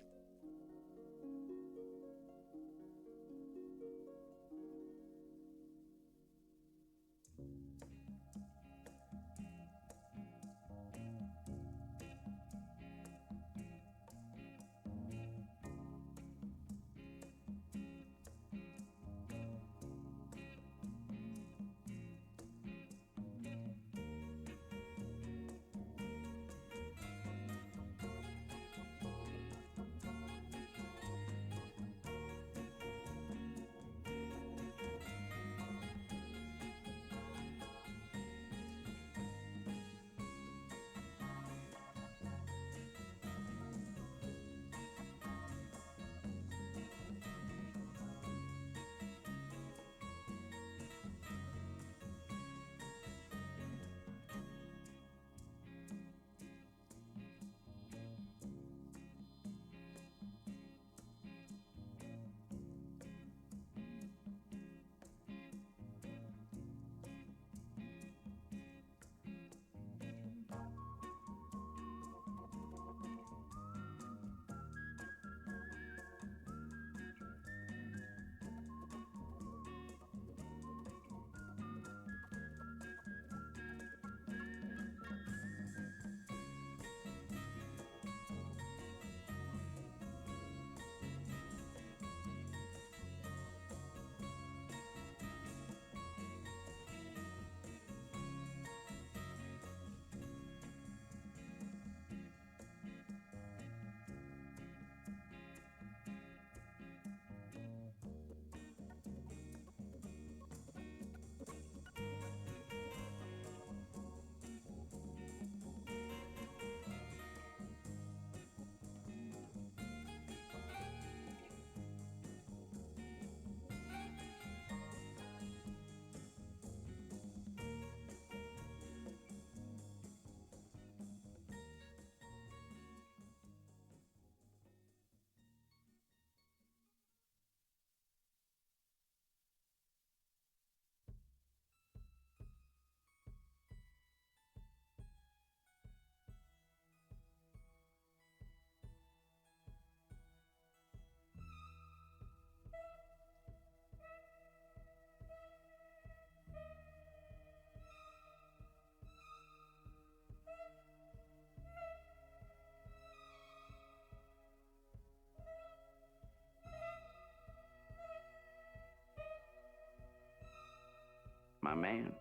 My man.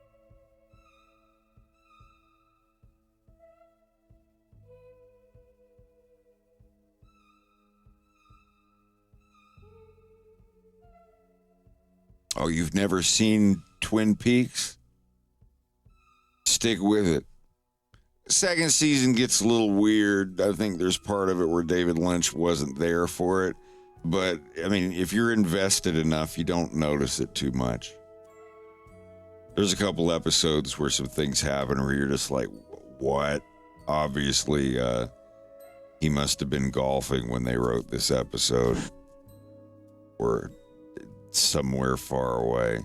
Oh, you've never seen Twin Peaks? Stick with it. Second season gets a little weird. I think there's part of it where David Lynch wasn't there for it. But I mean, if you're invested enough, you don't notice it too much. There's a couple episodes where some things happen where you're just like, what? Obviously, he must have been golfing when they wrote this episode, or somewhere far away.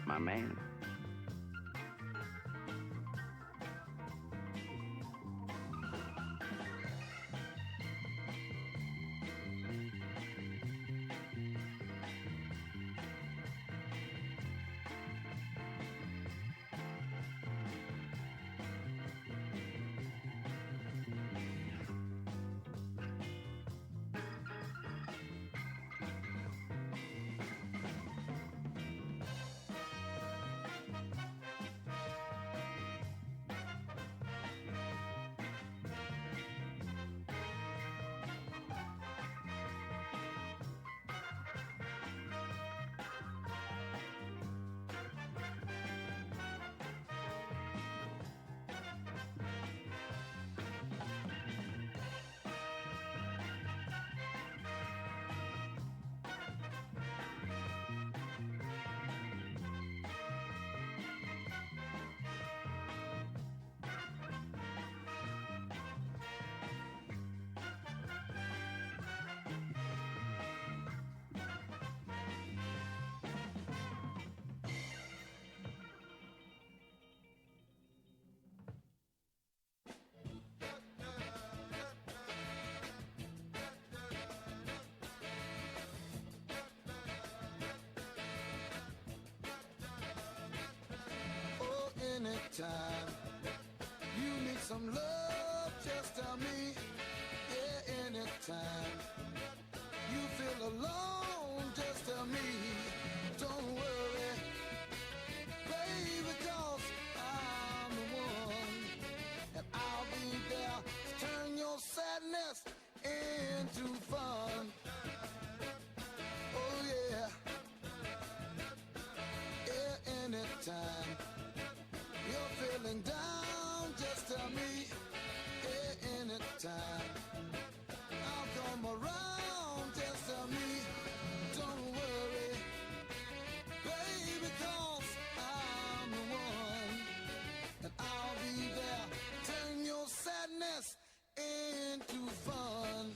My man. Oh, anytime you need some love, just tell me. Yeah, anytime you feel alone, just tell me. Don't worry, baby, 'cause I'm the one, and I'll be there to turn your sadness into fun. Oh yeah, yeah, anytime you're feeling down, just tell me. Yeah, anytime I'll come around, just tell me. Don't worry, baby, 'cause I'm the one, and I'll be there. Turn your sadness into fun.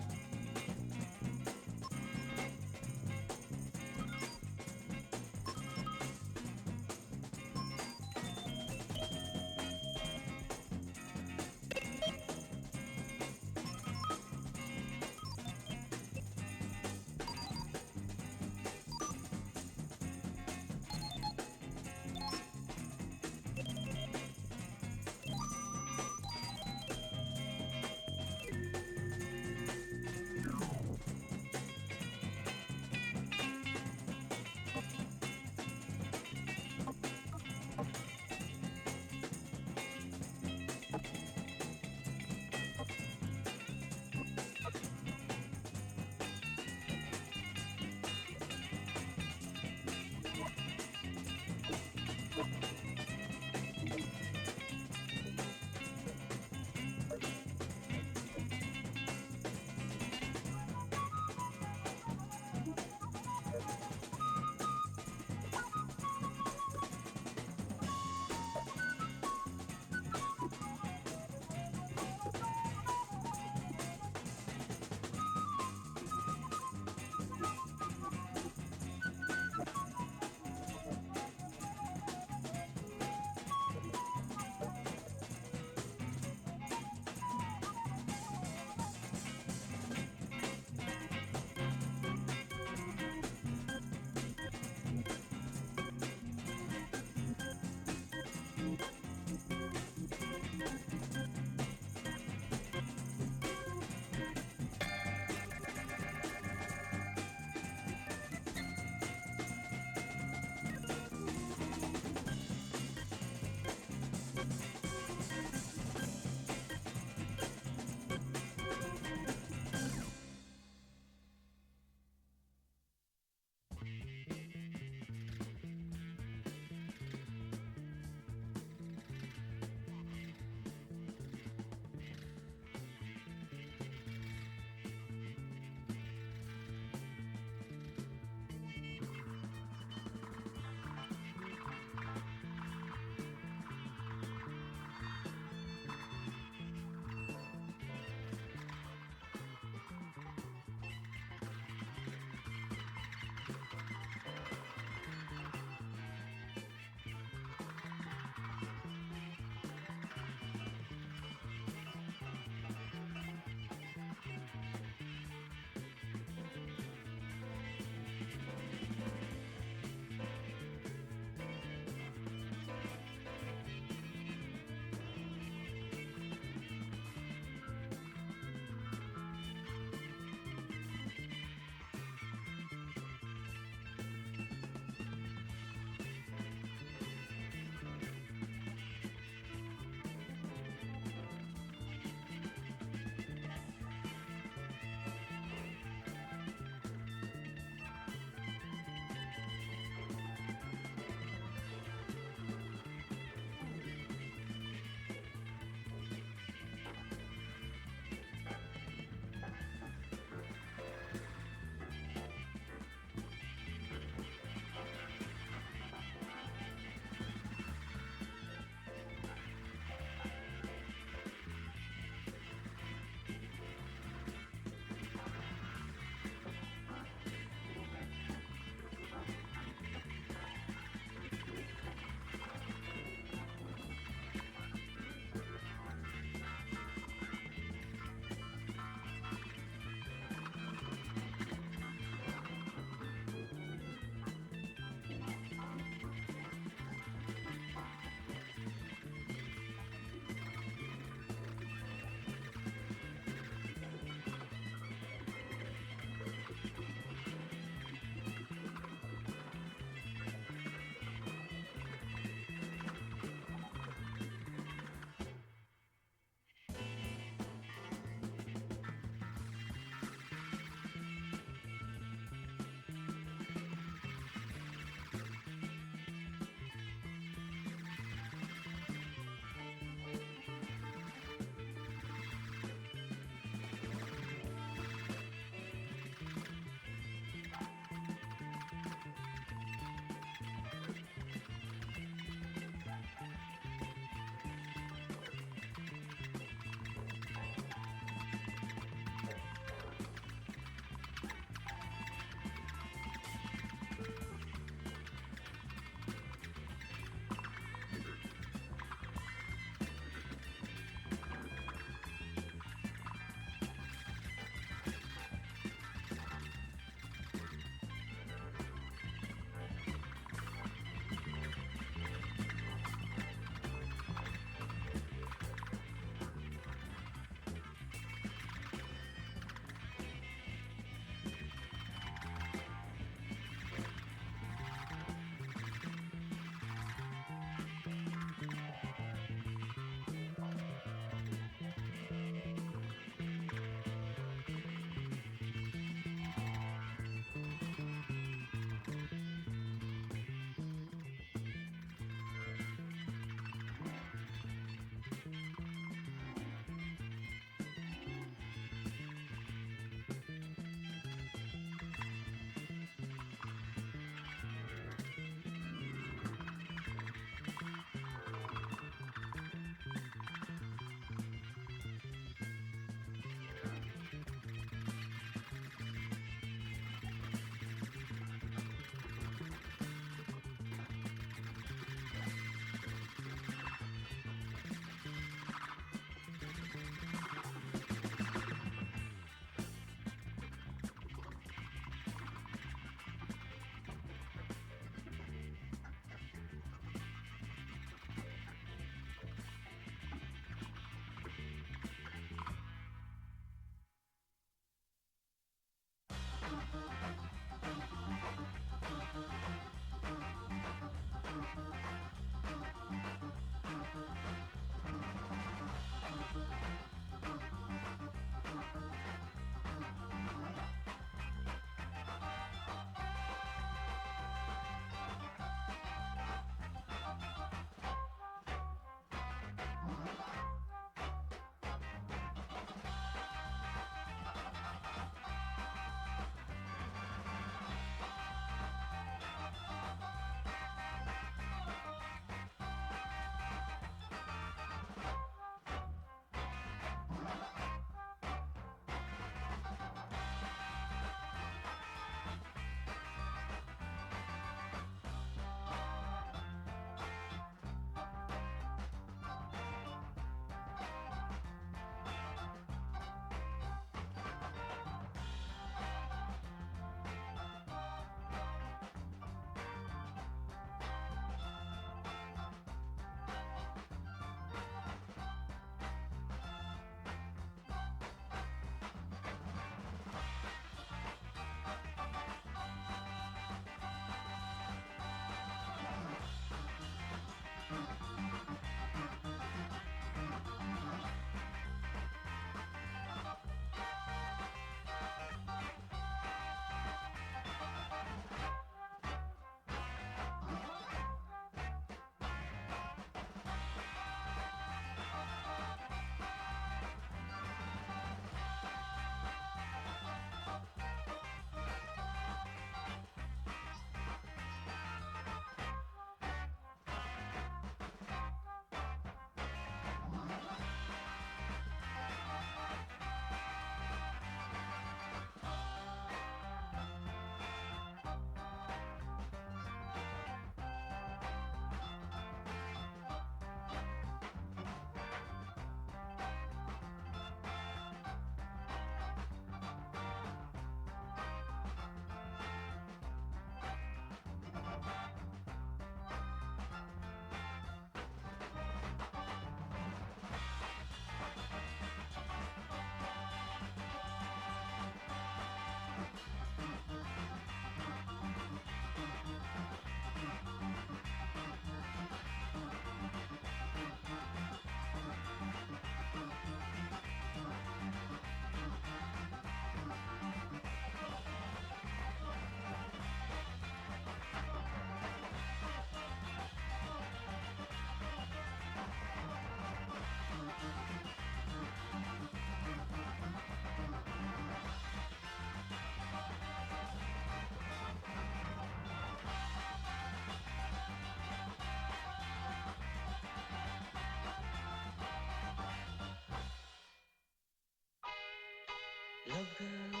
Love girl,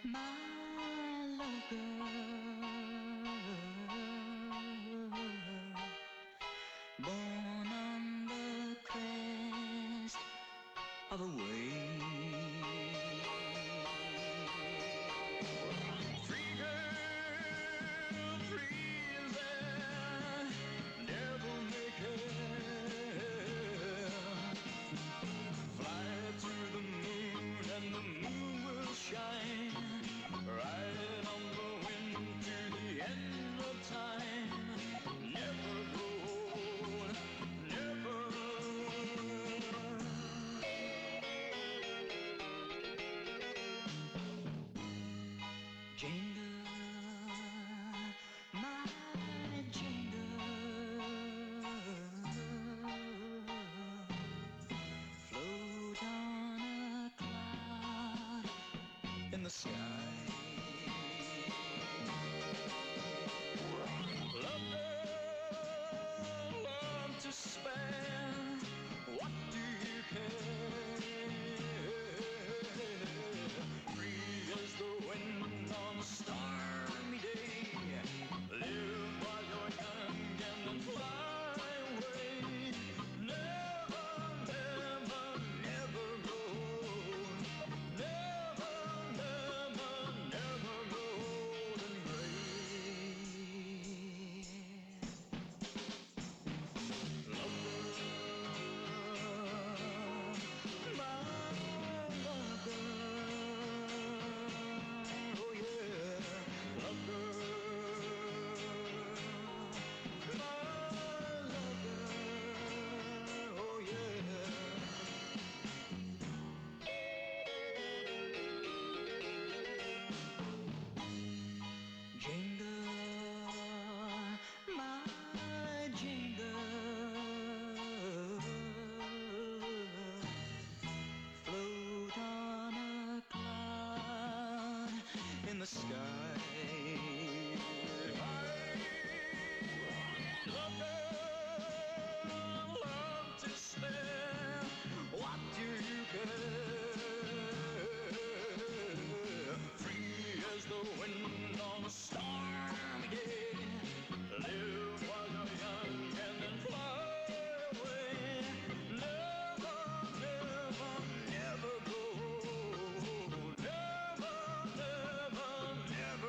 my love girl, born on the crest of a wave. Free girl, freeze, devil may care. Fly to the moon and the moon will shine right on the wind to the end of time. Never grow old, never. Jingle, my jingle, float on a cloud in the sky. Love girl, love to spare. What do you care? Free as the wind on a stormy day. Live while you're young and then fly away. Never, never, never go. Never, never, never go and gray. Love girl, my love girl, oh yeah, love girl, my love girl, oh yeah. Jingle, my jingle, float on a cloud in the sky. Love girl, love to spare. What do you care? Free as the wind on a stormy day. Live while you're young and then fly away. Never, never, never go. Never, never, never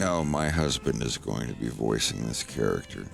No, my husband is going to be voicing this character.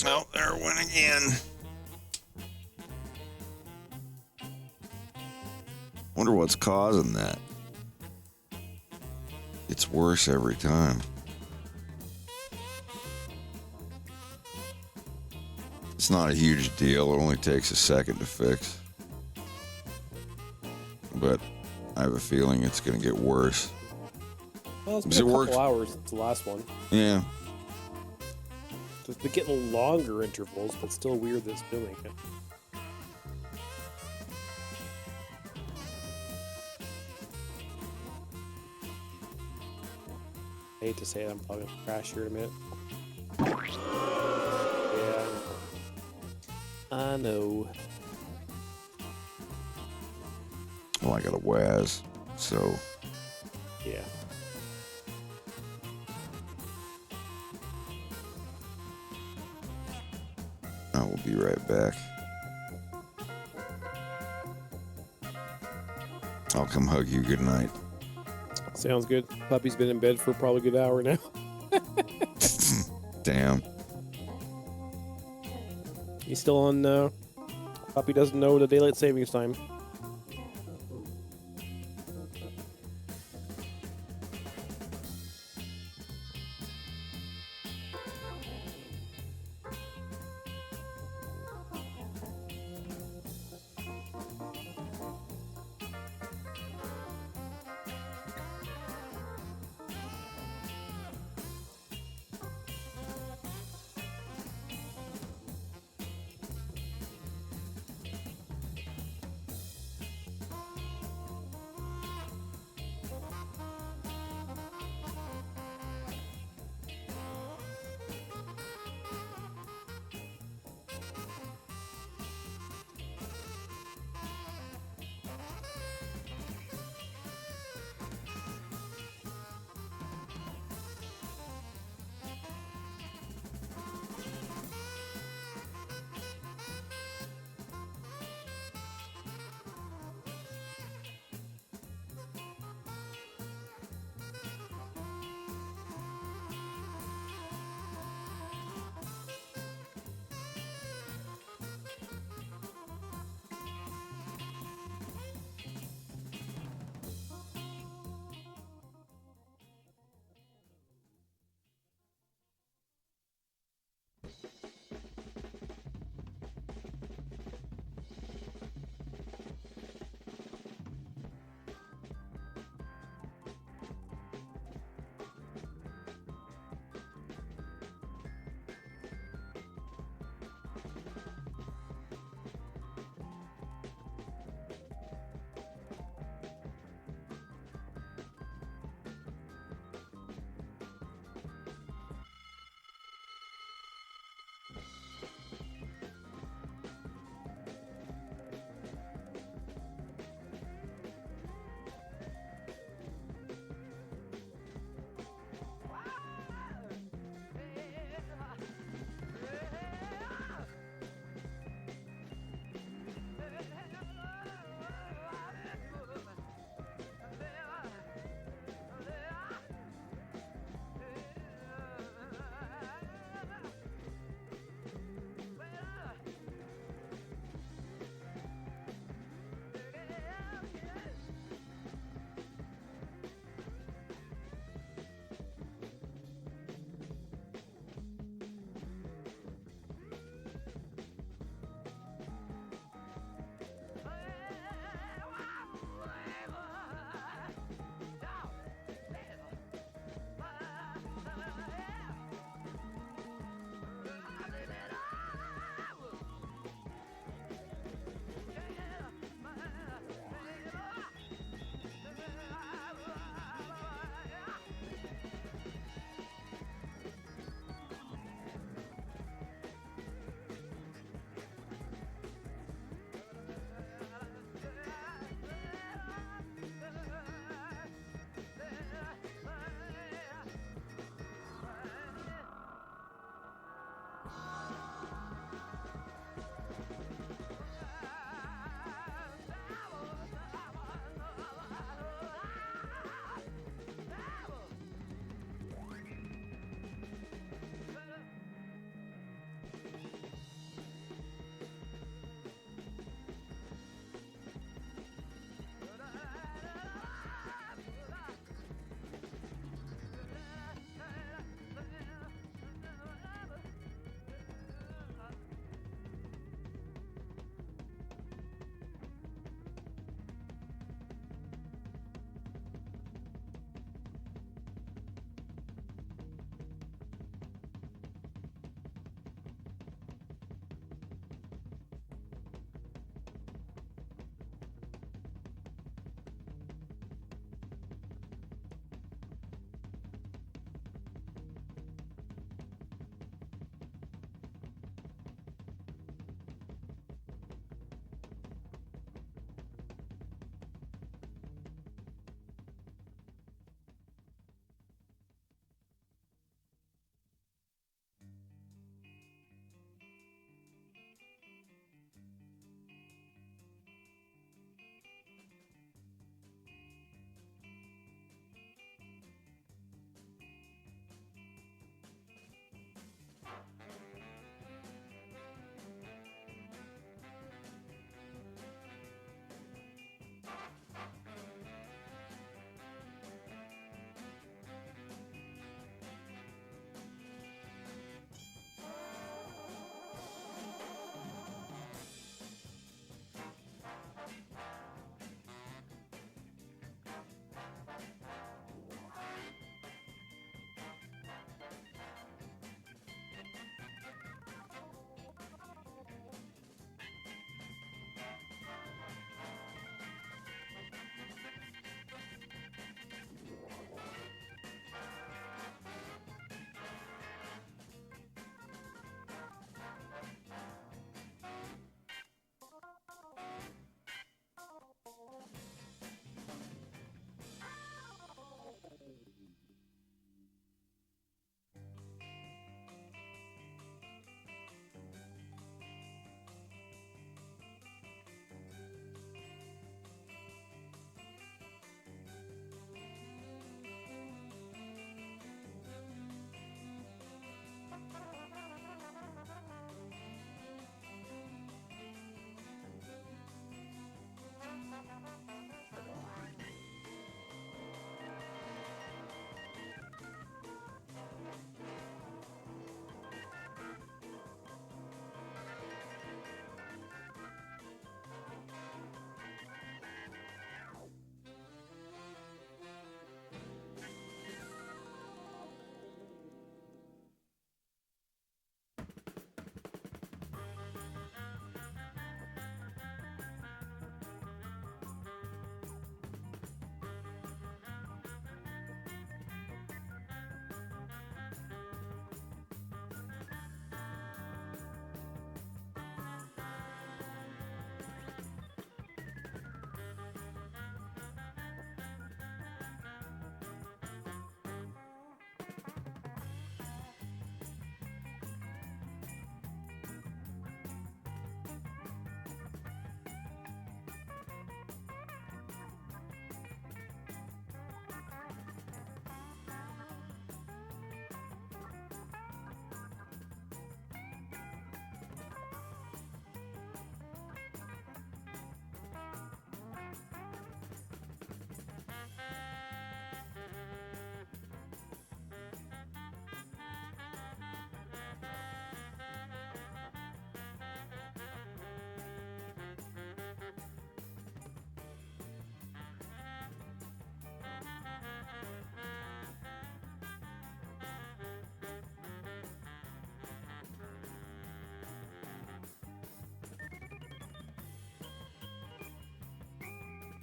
Oh, there it went again. Wonder what's causing that. It's worse every time. It's not a huge deal. It only takes a second to fix. But I have a feeling it's going to get worse. Well, it's Does been it a work? couple hours since the last one. Yeah. So it's been getting longer intervals, but still weird that it's doing it. I hate to say it, I'm probably gonna crash here in a minute. Yeah. I know. Well, I got a WAS, so Yeah. I will be right back. I'll come hug you. Good night. Sounds good. Puppy's been in bed for probably a good hour now. Damn. He's still on, Puppy doesn't know the daylight savings time.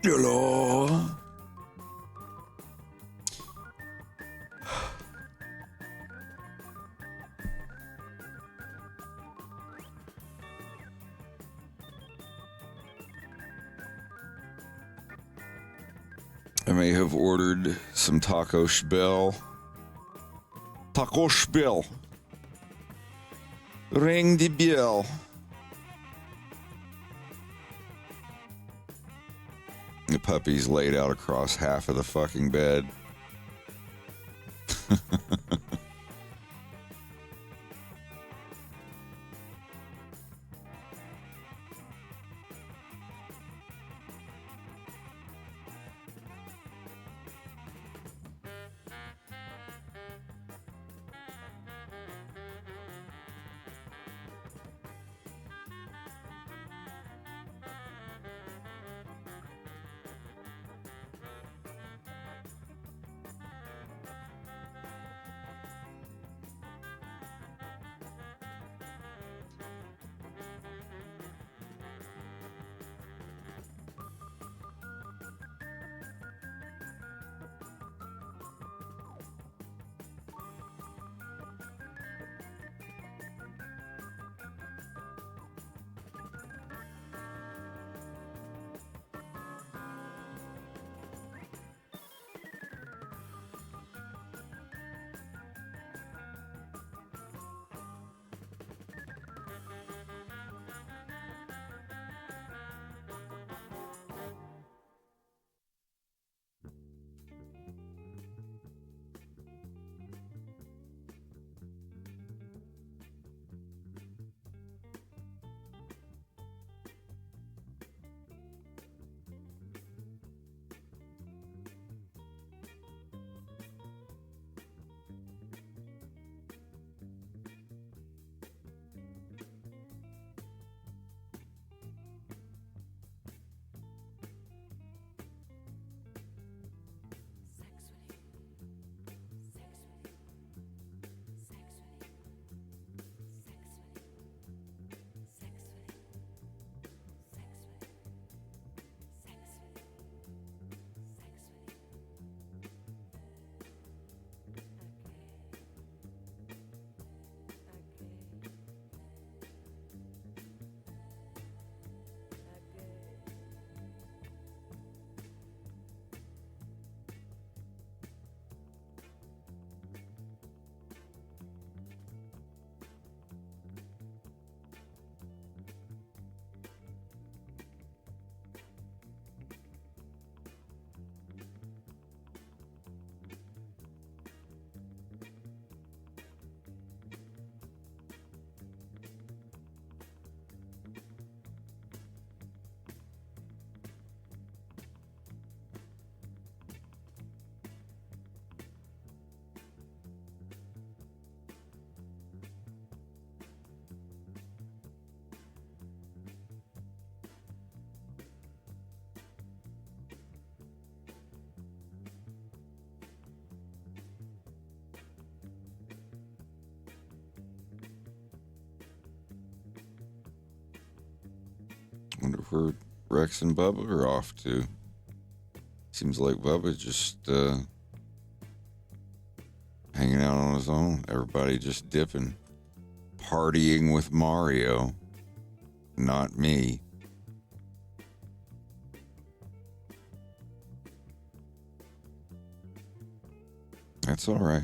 Hello. I may have ordered some Taco Bell. Taco Bell. Ring the bell. The puppy's laid out across half of the fucking bed. Wonder where Rex and Bubba are off to. Seems like Bubba's just hanging out on his own. Everybody just dipping. Partying with Mario. Not me. That's all right.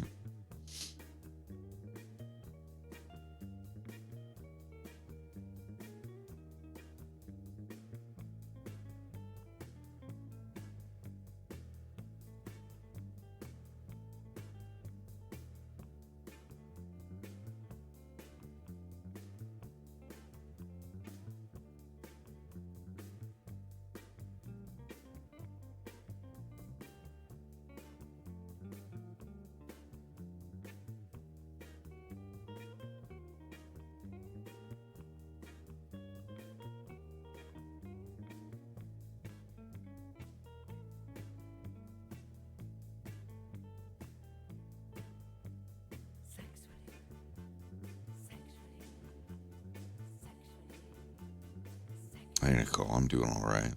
Hey, Nicole, I'm doing all right.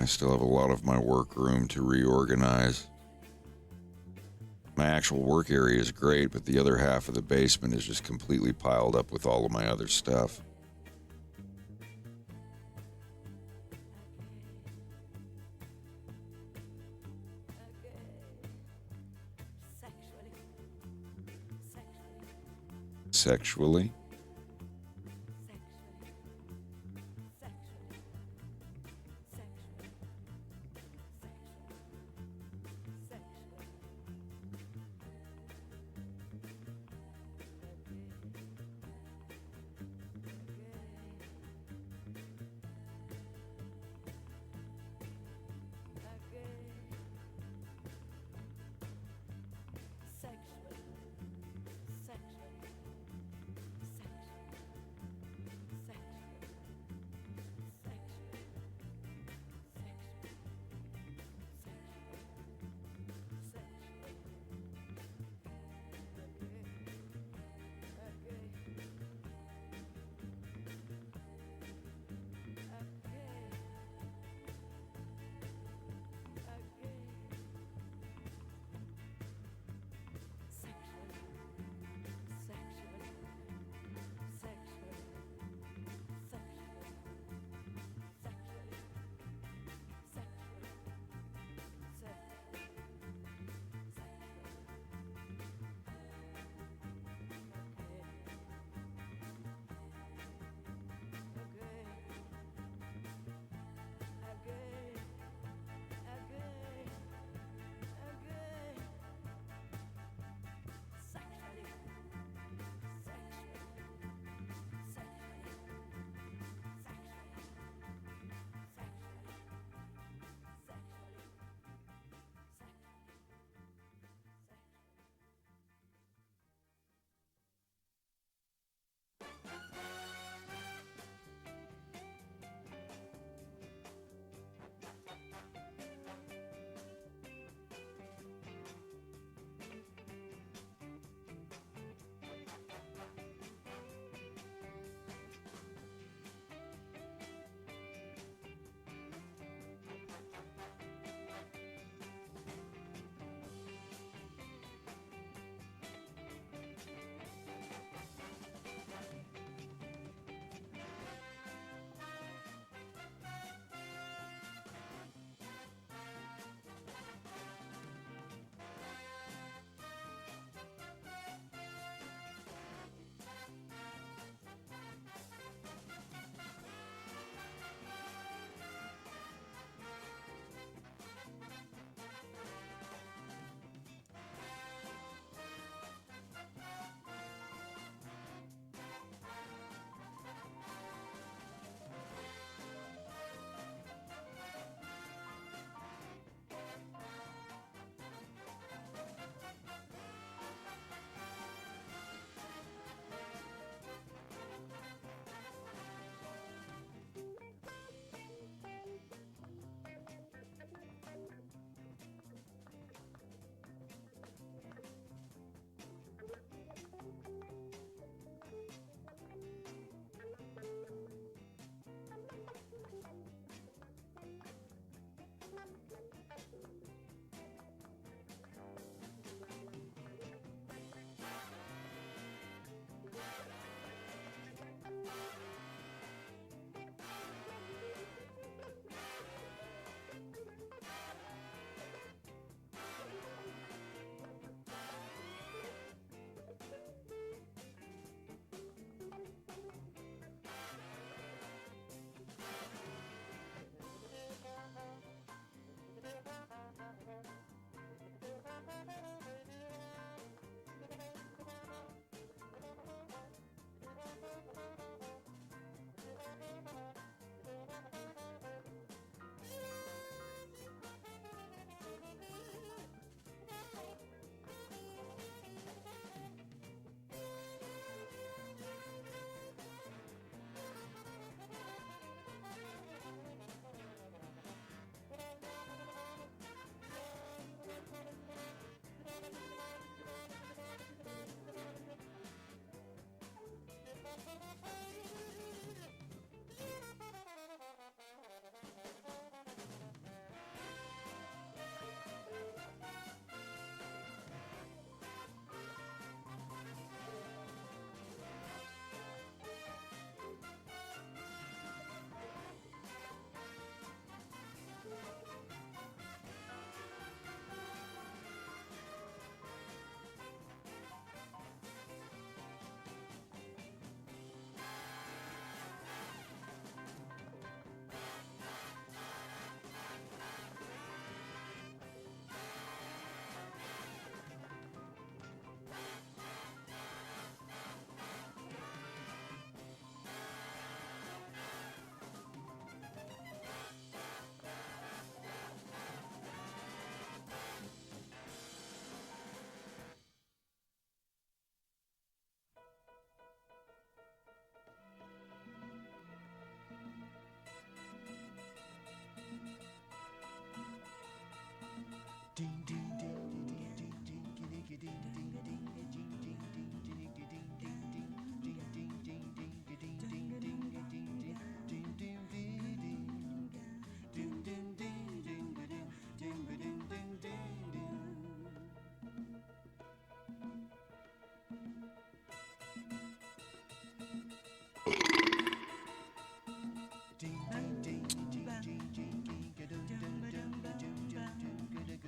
I still have a lot of my workroom to reorganize. My actual work area is great, but the other half of the basement is just completely piled up with all of my other stuff. Sexually?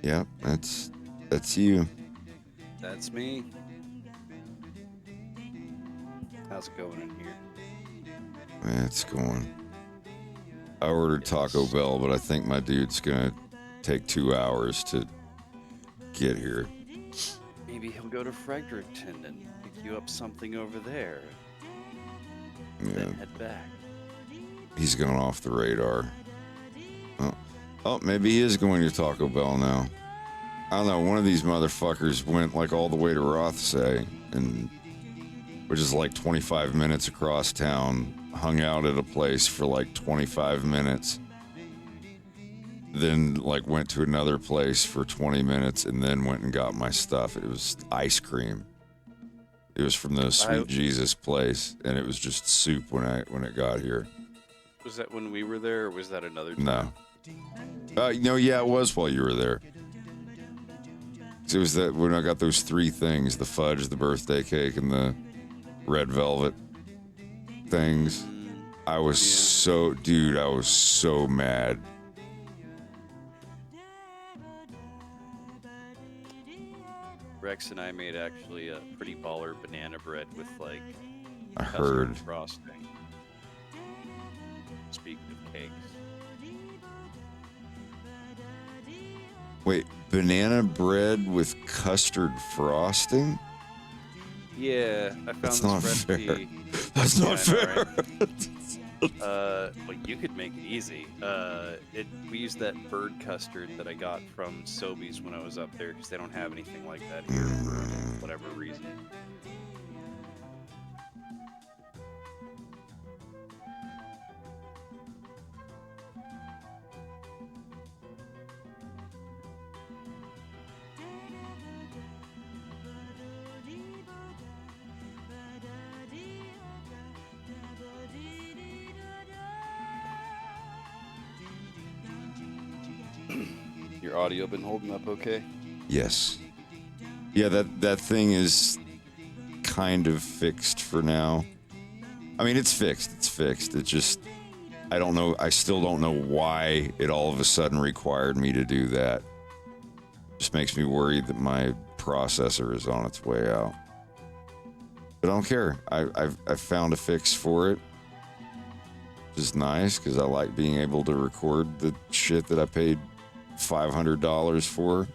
Yep, that's you. That's me. How's it going in here? It's going. I ordered Taco Bell, but I think my dude's gonna take 2 hours to get here. Maybe he'll go to Fredericton and pick you up something over there. Yeah, Then head back. he's gone off the radar. Oh, maybe he is going to Taco Bell now. I don't know. One of these motherfuckers went like all the way to Rothsay, and which is like 25 minutes across town. Hung out at a place for like 25 minutes. Then like went to another place for 20 minutes, and then went and got my stuff. It was ice cream. It was from the Sweet Jesus place, and it was just soup when it got here. Was that when we were there, or was that another time? No. No, yeah, it was while you were there. It was that when I got those 3 things, the fudge, the birthday cake, and the red velvet things. I was I was so mad. Rex and I made actually a pretty baller banana bread with like I custard heard. frosting. Speaking of cakes. Wait, banana bread with custard frosting? Yeah, I found That's this not recipe. fair. That's not fair. Well, you could make it easy. We used that bird custard that I got from Sobeys when I was up there because they don't have anything like that here for whatever reason. Your audio been holding up okay? Yes. Yeah, that thing is kind of fixed for now. I mean, it's fixed. It's fixed. It just, I don't know. I still don't know why it all of a sudden required me to do that. Just makes me worried that my processor is on its way out. But I don't care. I've found a fix for it. Which is nice because I like being able to record the shit that I paid $500 for.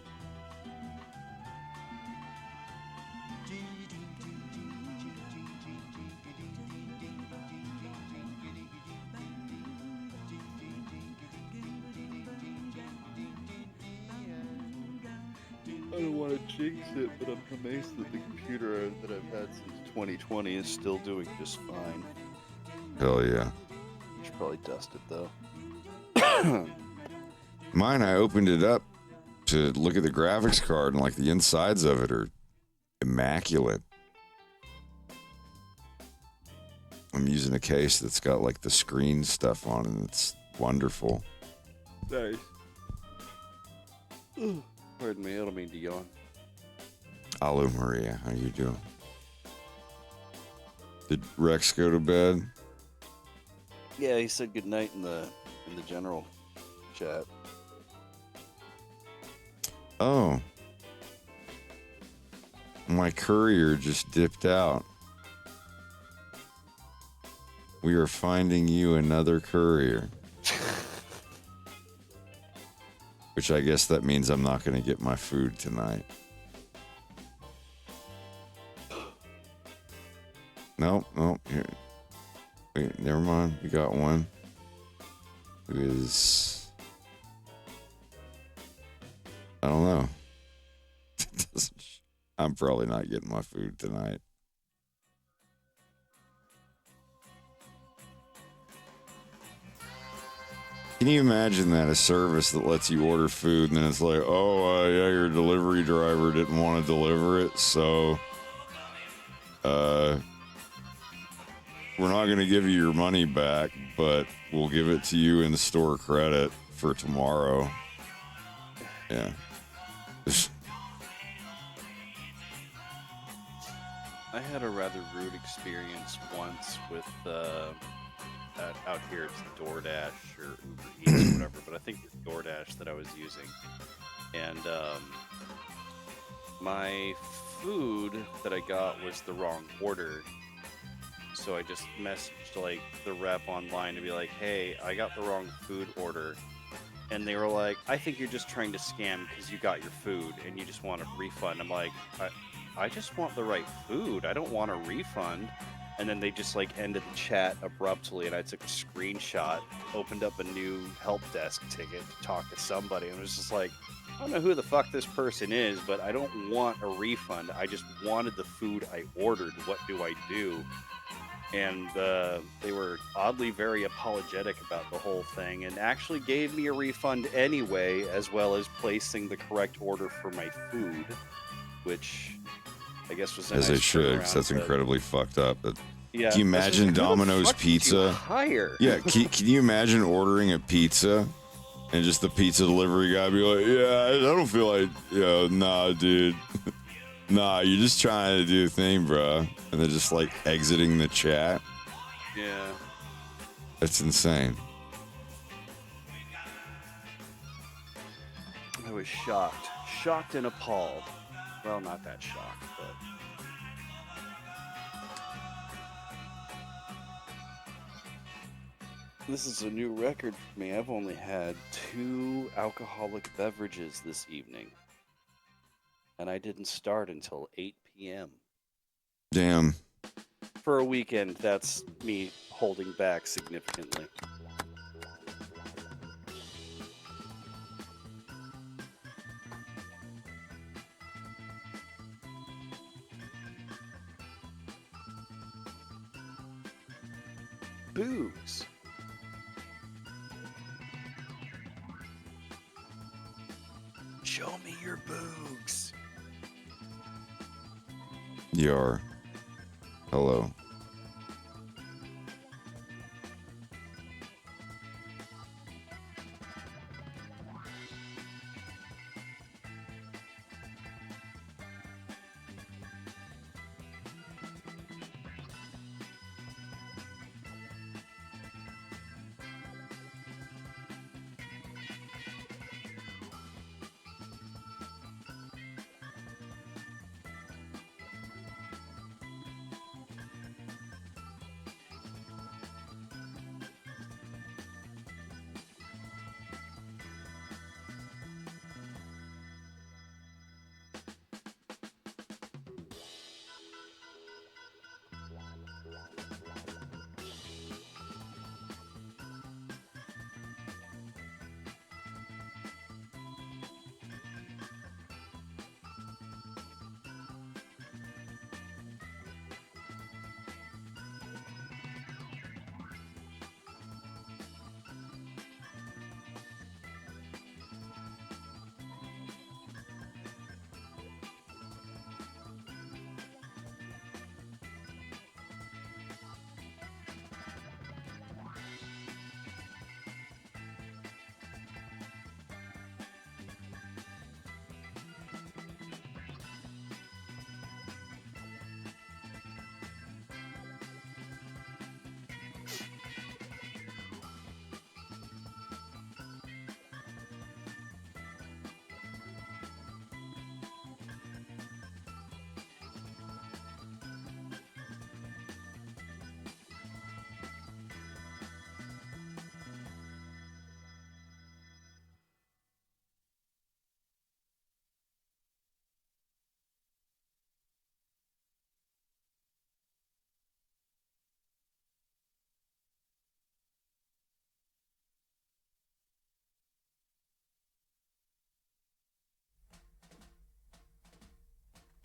I don't want to jinx it, but I'm amazed that the computer that I've had since 2020 is still doing just fine. Hell yeah. Should probably dust it though. Mine, I opened it up to look at the graphics card, and like the insides of it are immaculate. I'm using a case that's got like the screen stuff on it, and it's wonderful. Nice. Pardon me, I don't mean to yawn. Hello, Maria. How you doing? Did Rex go to bed? Yeah, he said good night in the general chat. Oh. My courier just dipped out. We are finding you another courier. Which I guess that means I'm not going to get my food tonight. Nope. Here. Wait, never mind. We got one. Who is... I don't know. I'm probably not getting my food tonight. Can you imagine that? A service that lets you order food and then it's like, oh, yeah, your delivery driver didn't want to deliver it, so we're not going to give you your money back, but we'll give it to you in store credit for tomorrow. Yeah. I had a rather rude experience once with out here it's DoorDash or Uber Eats or whatever, but I think it's DoorDash that I was using. and my food that I got was the wrong order. So I just messaged like the rep online to be like, "Hey, I got the wrong food order." And they were like, "I think you're just trying to scam because you got your food and you just want a refund." I'm like, I just want the right food. I don't want a refund. And then they just like ended the chat abruptly, and I took a screenshot, opened up a new help desk ticket to talk to somebody, and it was just like, I don't know who the fuck this person is, but I don't want a refund. I just wanted the food I ordered. What do I do? And they were oddly very apologetic about the whole thing and actually gave me a refund anyway, as well as placing the correct order for my food, which I guess was a As nice they should, 'cause turnaround, that's but- incredibly fucked up. Yeah, Can you this was imagine like, who the Domino's fuck did you Pizza? hire? Yeah, can you imagine ordering a pizza and just the pizza delivery guy be like, "Yeah, I don't feel like, nah, dude. Nah, you're just trying to do a thing, bro." And they're just like exiting the chat. Yeah. That's insane. I was shocked. Shocked and appalled. Well, not that shocked, but... This is a new record for me. I've only had 2 alcoholic beverages this evening. And I didn't start until 8 p.m. Damn. For a weekend, that's me holding back significantly. Booze. Show me your boogs. Yar. Hello.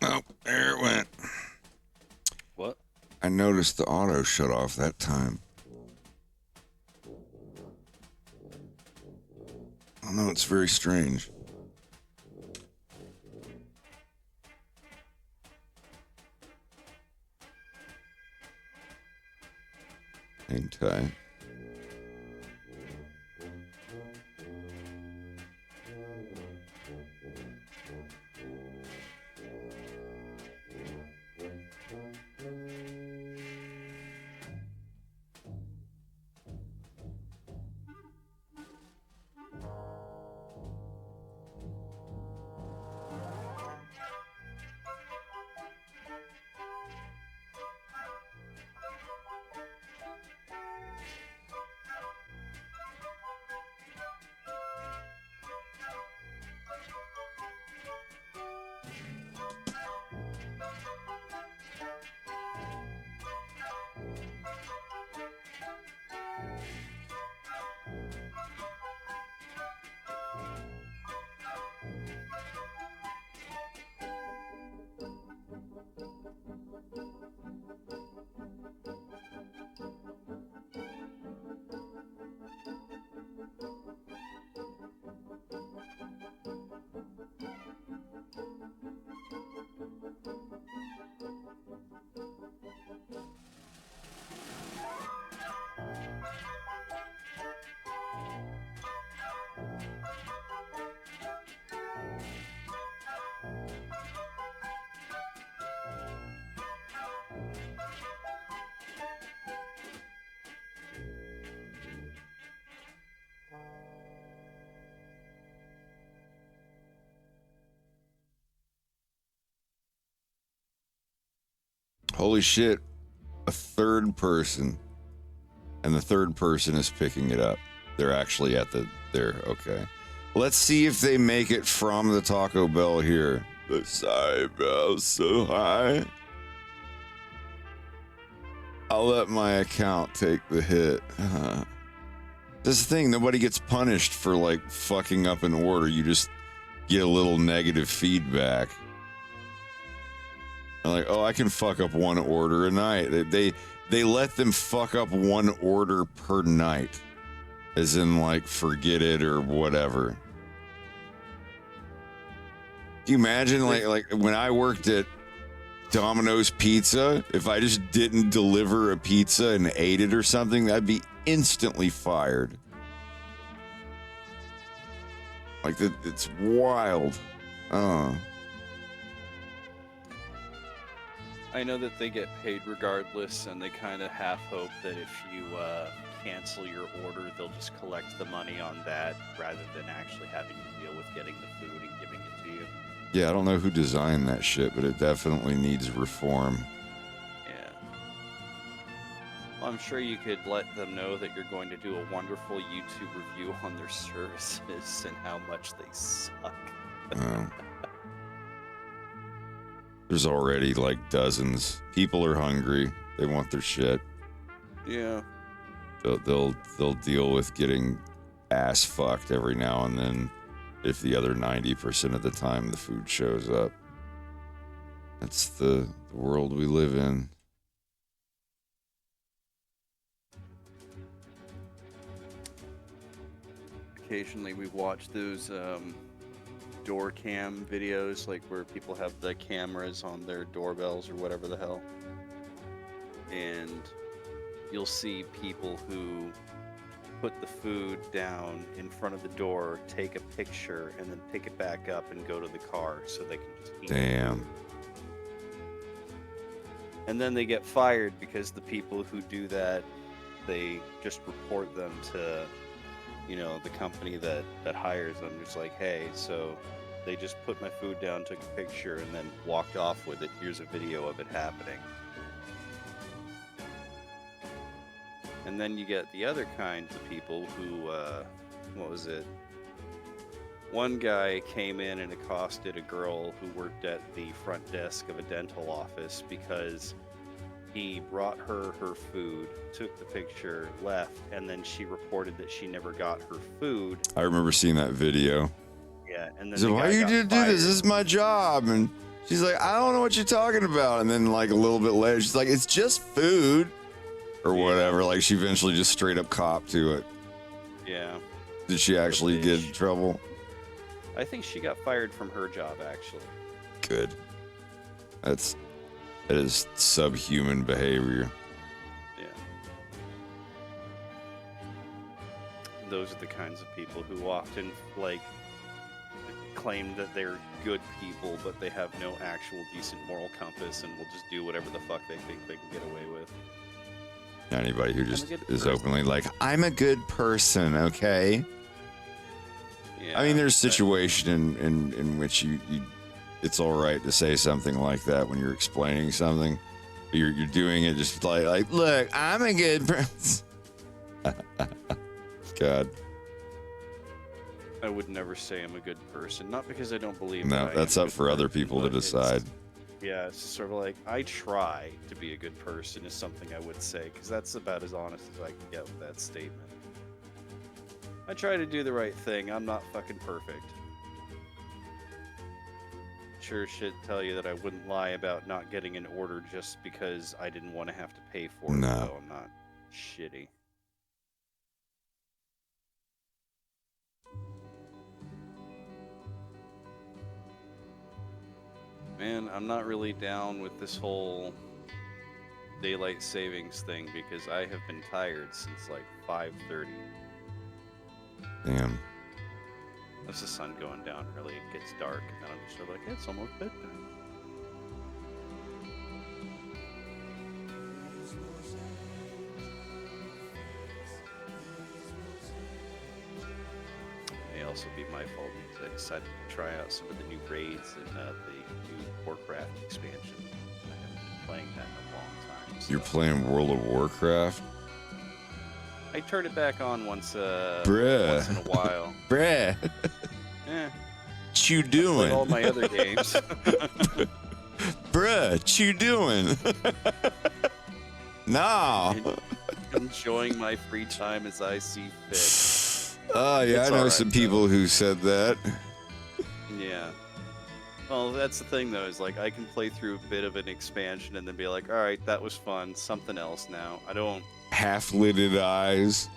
Oh, there it went. What? I noticed the auto shut off that time. I don't know, it's very strange. Hang tight. Holy shit. A third person. And the third person is picking it up. They're actually at there. Okay. Let's see if they make it from the Taco Bell here. The eyebrows so high. I'll let my account take the hit. This is the thing. Nobody gets punished for like fucking up an order. You just get a little negative feedback. And like, oh, I can fuck up one order a night. They let them fuck up one order per night. As in like forget it or whatever. Can you imagine like when I worked at Domino's Pizza, if I just didn't deliver a pizza and ate it or something, I'd be instantly fired. Like it's wild. I know that they get paid regardless, and they kind of half hope that if you cancel your order, they'll just collect the money on that rather than actually having to deal with getting the food and giving it to you. Yeah, I don't know who designed that shit, but it definitely needs reform. Yeah. Well, I'm sure you could let them know that you're going to do a wonderful YouTube review on their services and how much they suck. There's already like dozens. People are hungry. They want their shit. Yeah. They'll deal with getting ass fucked every now and then if the other 90% of the time the food shows up. That's the world we live in. Occasionally we watch those door cam videos, like where people have the cameras on their doorbells or whatever the hell. And you'll see people who put the food down in front of the door, take a picture, and then pick it back up and go to the car so they can just eat. Damn. And then they get fired because the people who do that, they just report them to, you know, the company that hires them. It's like, hey, so they just put my food down, took a picture, and then walked off with it. Here's a video of it happening. And then you get the other kinds of people who, what was it? One guy came in and accosted a girl who worked at the front desk of a dental office because he brought her food, took the picture, left, and then she reported that she never got her food. I remember seeing that video. Yeah, and then So why you do this? This is my job. And she's like, I don't know what you're talking about. And then like a little bit later, she's like, it's just food or whatever. Like she eventually just straight up copped to it. Yeah. Did she actually get in trouble? I think she got fired from her job, actually. Good. That is subhuman behavior. Yeah. Those are the kinds of people who often like claim that they're good people, but they have no actual decent moral compass and will just do whatever the fuck they think they can get away with. Anybody who just is openly like, I'm a good person, okay? Yeah, I mean, there's a situation in which you it's all right to say something like that when you're explaining something. But you're doing it just like, look, I'm a good person. God. I would never say I'm a good person, not because I don't believe. No, that that's up for other people to decide. Yeah, it's sort of like, I try to be a good person is something I would say, because that's about as honest as I can get with that statement. I try to do the right thing. I'm not fucking perfect. Sure shit tell you that I wouldn't lie about not getting an order just because I didn't want to have to pay for it. No. So I'm not shitty. Man, I'm not really down with this whole daylight savings thing because I have been tired since like 5:30. Damn. As the sun going down, really, it gets dark, and then I'm just sort of like, hey, it's almost bedtime. It may also be my fault because I decided to try out some of the new raids and the new Warcraft expansion. I haven't playing that in a long time. So. You're playing World of Warcraft? I turn it back on once Bruh. once in a while. Bruh. Eh, What you play doing? all my other games. Bruh, what you doing? Nah. Enjoying my free time as I see fit. Oh, yeah, It's I know alright, some people who said that. Yeah. Well, that's the thing, though, is like I can play through a bit of an expansion and then be like, all right, that was fun. Something else now. I don't. Half-lidded eyes,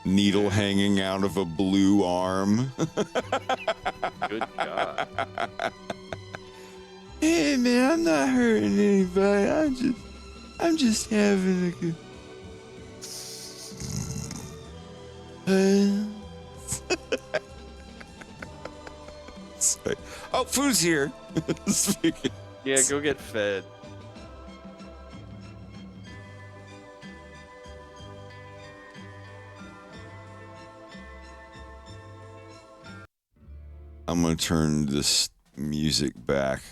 needle hanging out of a blue arm. Good God. Hey, man, I'm not hurting anybody. I'm just having a good. Oh, food's here. Speaking. Yeah, go get fed. I'm gonna turn this music back.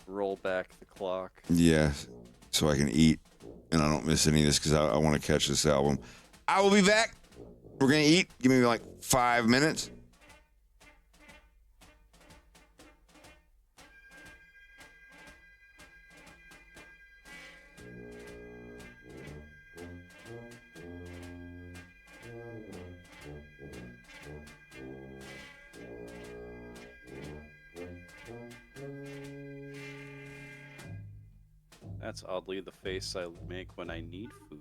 Roll back the clock. Yeah, so I can eat and I don't miss any of this because I want to catch this album. I will be back. We're gonna eat. Give me like 5 minutes. That's oddly the face I make when I need food.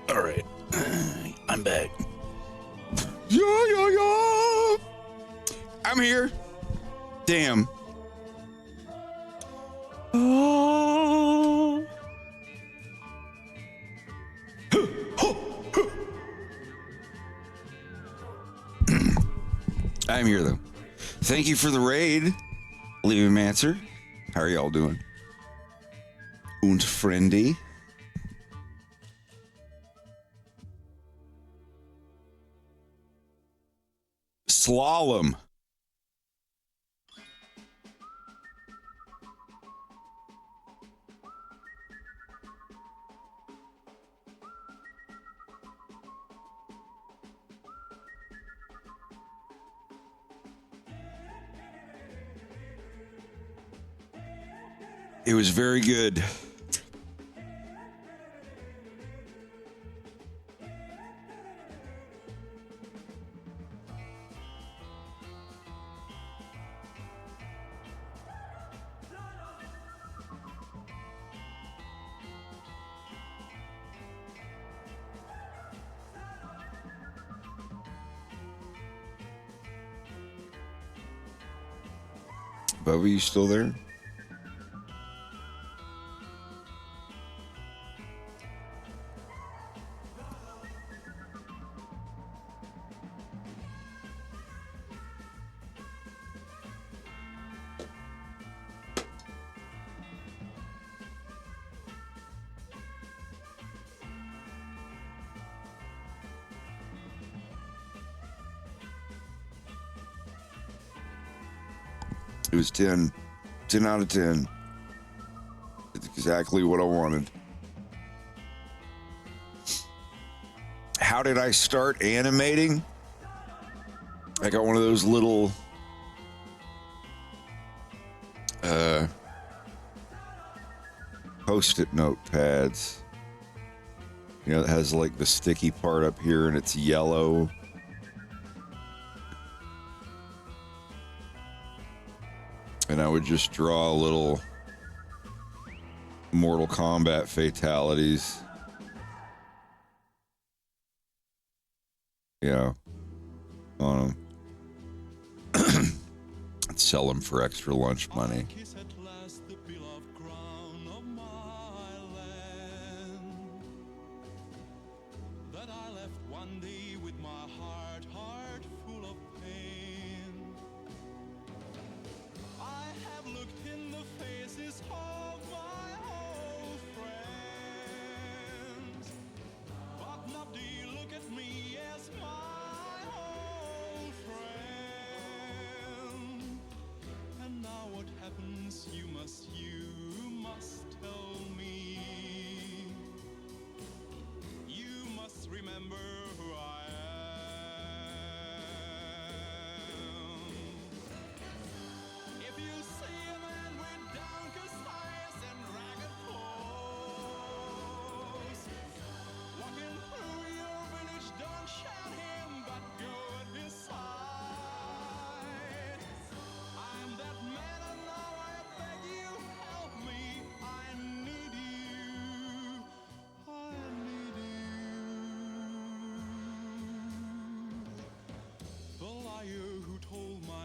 All right. I'm back. Yeah. I'm here. Damn. Oh. I'm here, though. Thank you for the raid, Leave-Mancer. How are y'all doing? Und friendy. Slalom. It was very good. Bubba, you still there? It was 10. 10 out of 10. It's exactly what I wanted. How did I start animating? I got one of those little Post-it notepads. You know, it has like the sticky part up here and it's yellow. And I would just draw little Mortal Kombat fatalities. Yeah. On them. Sell them for extra lunch money.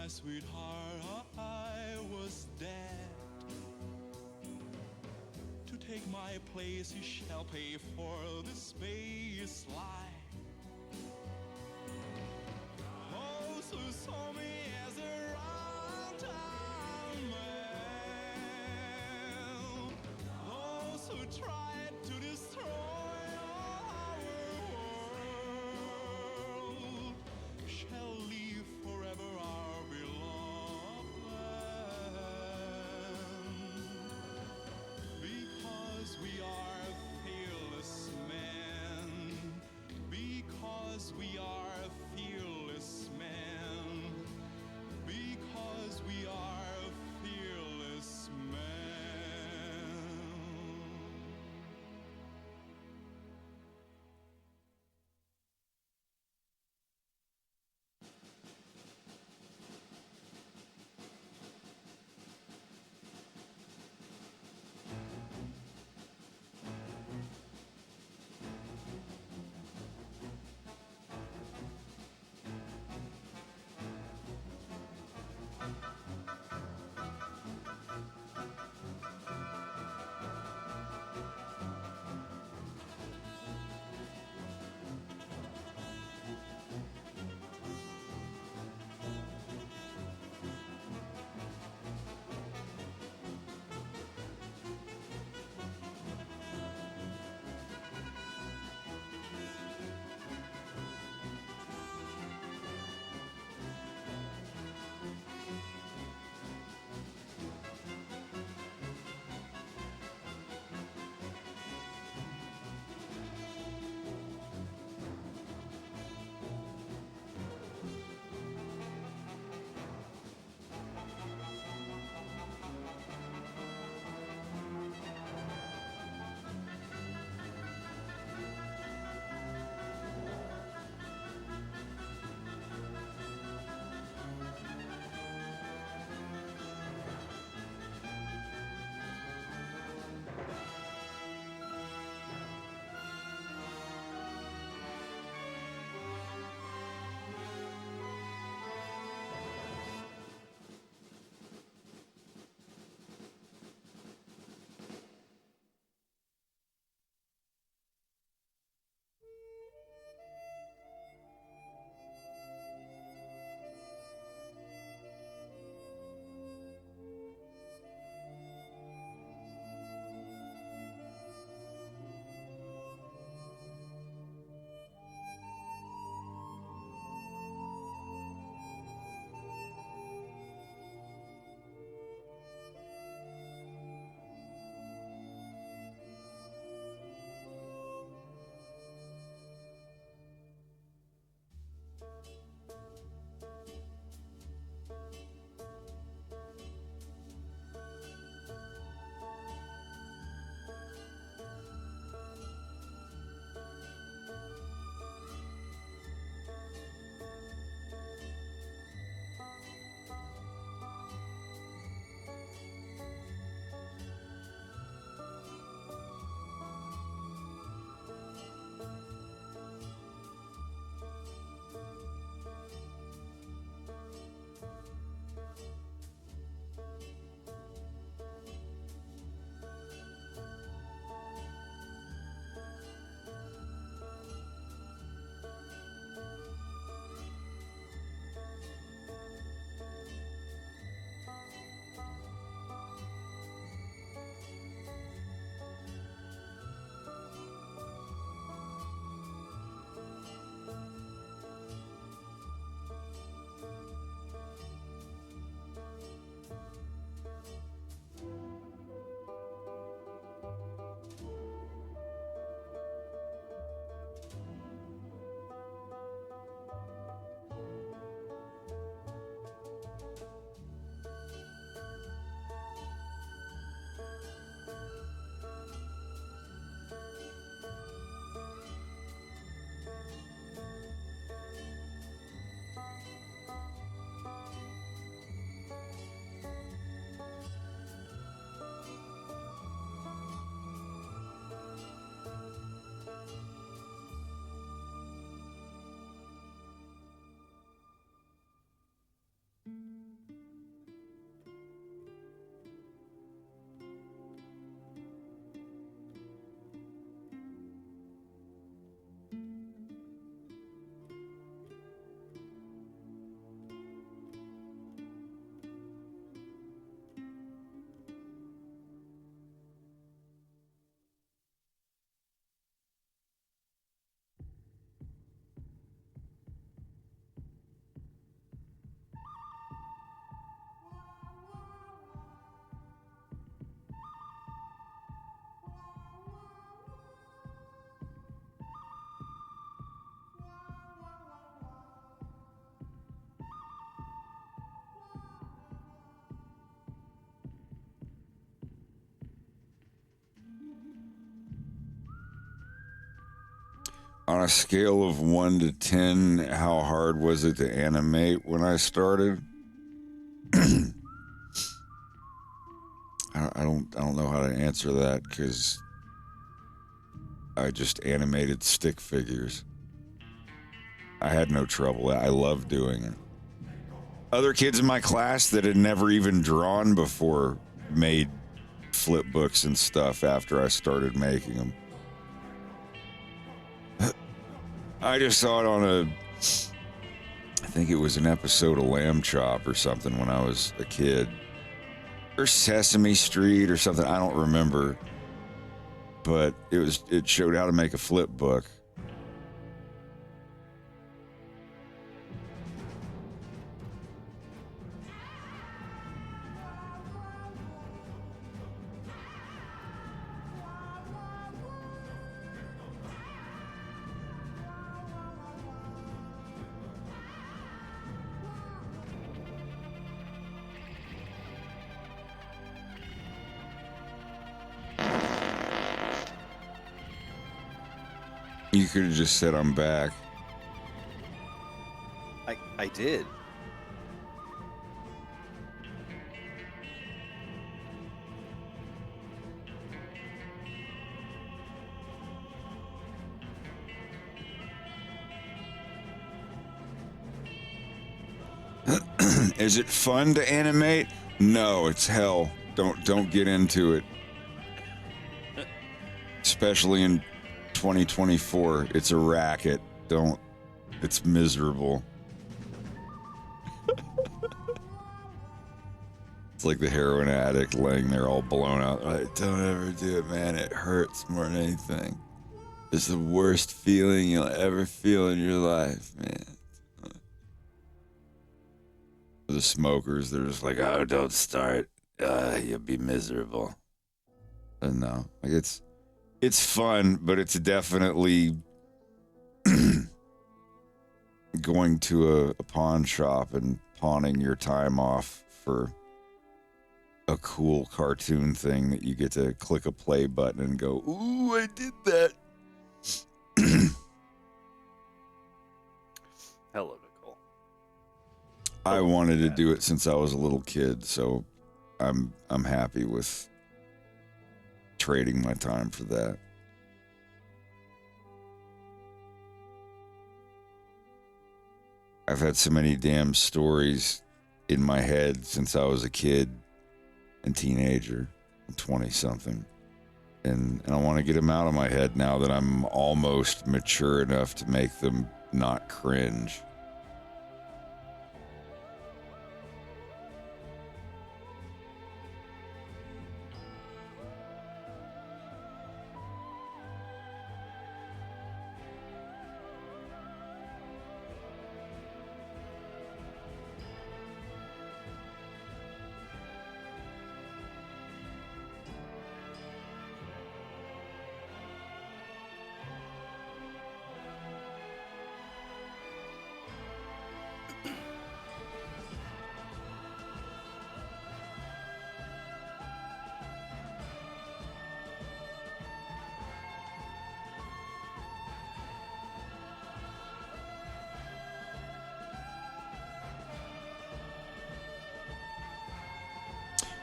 my sweetheart was dead. To take my place, you shall pay for the space line. Those who saw me as a round-town man, those who tried to destroy our world, shall leave forever our beloved land. Because we are fearless men, On a scale of 1 to 10, how hard was it to animate when I started? I don't know how to answer that because I just animated stick figures. I had no trouble. I loved doing it. Other kids in my class that had never even drawn before made flip books and stuff after I started making them. I just saw it on I think it was an episode of Lamb Chop or something when I was a kid. Or Sesame Street or something, I don't remember. But it showed how to make a flip book. You could have just said I'm back. I did. Is it fun to animate? No, it's hell. Don't get into it. Especially in 2024, it's a racket. It's miserable. It's like the heroin addict laying there all blown out. Like, don't ever do it, man. It hurts more than anything. It's the worst feeling you'll ever feel in your life, man. The smokers, they're just like, oh, don't start. You'll be miserable. And no, like it's fun, but it's definitely going to a pawn shop and pawning your time off for a cool cartoon thing that you get to click a play button and go, ooh, I did that. Hell of a goal. I wanted to do it since I was a little kid, so I'm happy with trading my time for that. I've had so many damn stories in my head since I was a kid and teenager, 20-something. And I want to get them out of my head now that I'm almost mature enough to make them not cringe.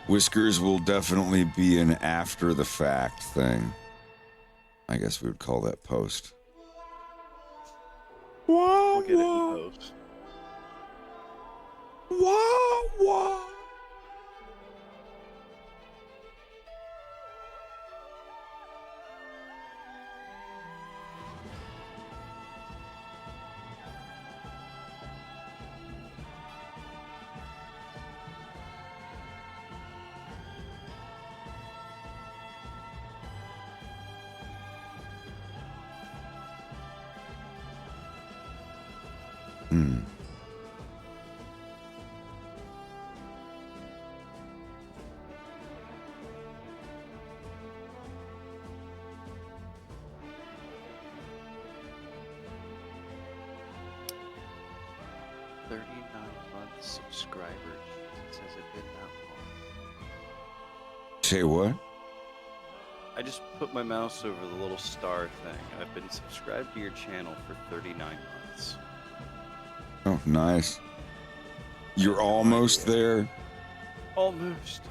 Whiskers will definitely be an after the fact thing. I guess we would call that post. We'll get it in post. Wah, wah. Subscribers. It says it been that long. Say what? I just put my mouse over the little star thing. I've been subscribed to your channel for 39 months. Oh, nice. You're I have no almost idea. there. Almost.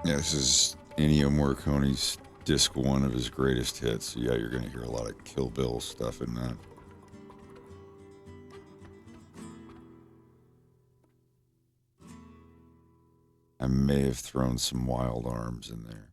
Yeah, this is Ennio Morricone's disc 1 of his greatest hits. So yeah, you're going to hear a lot of Kill Bill stuff in that. I may have thrown some Wild Arms in there.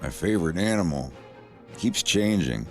My favorite animal keeps changing.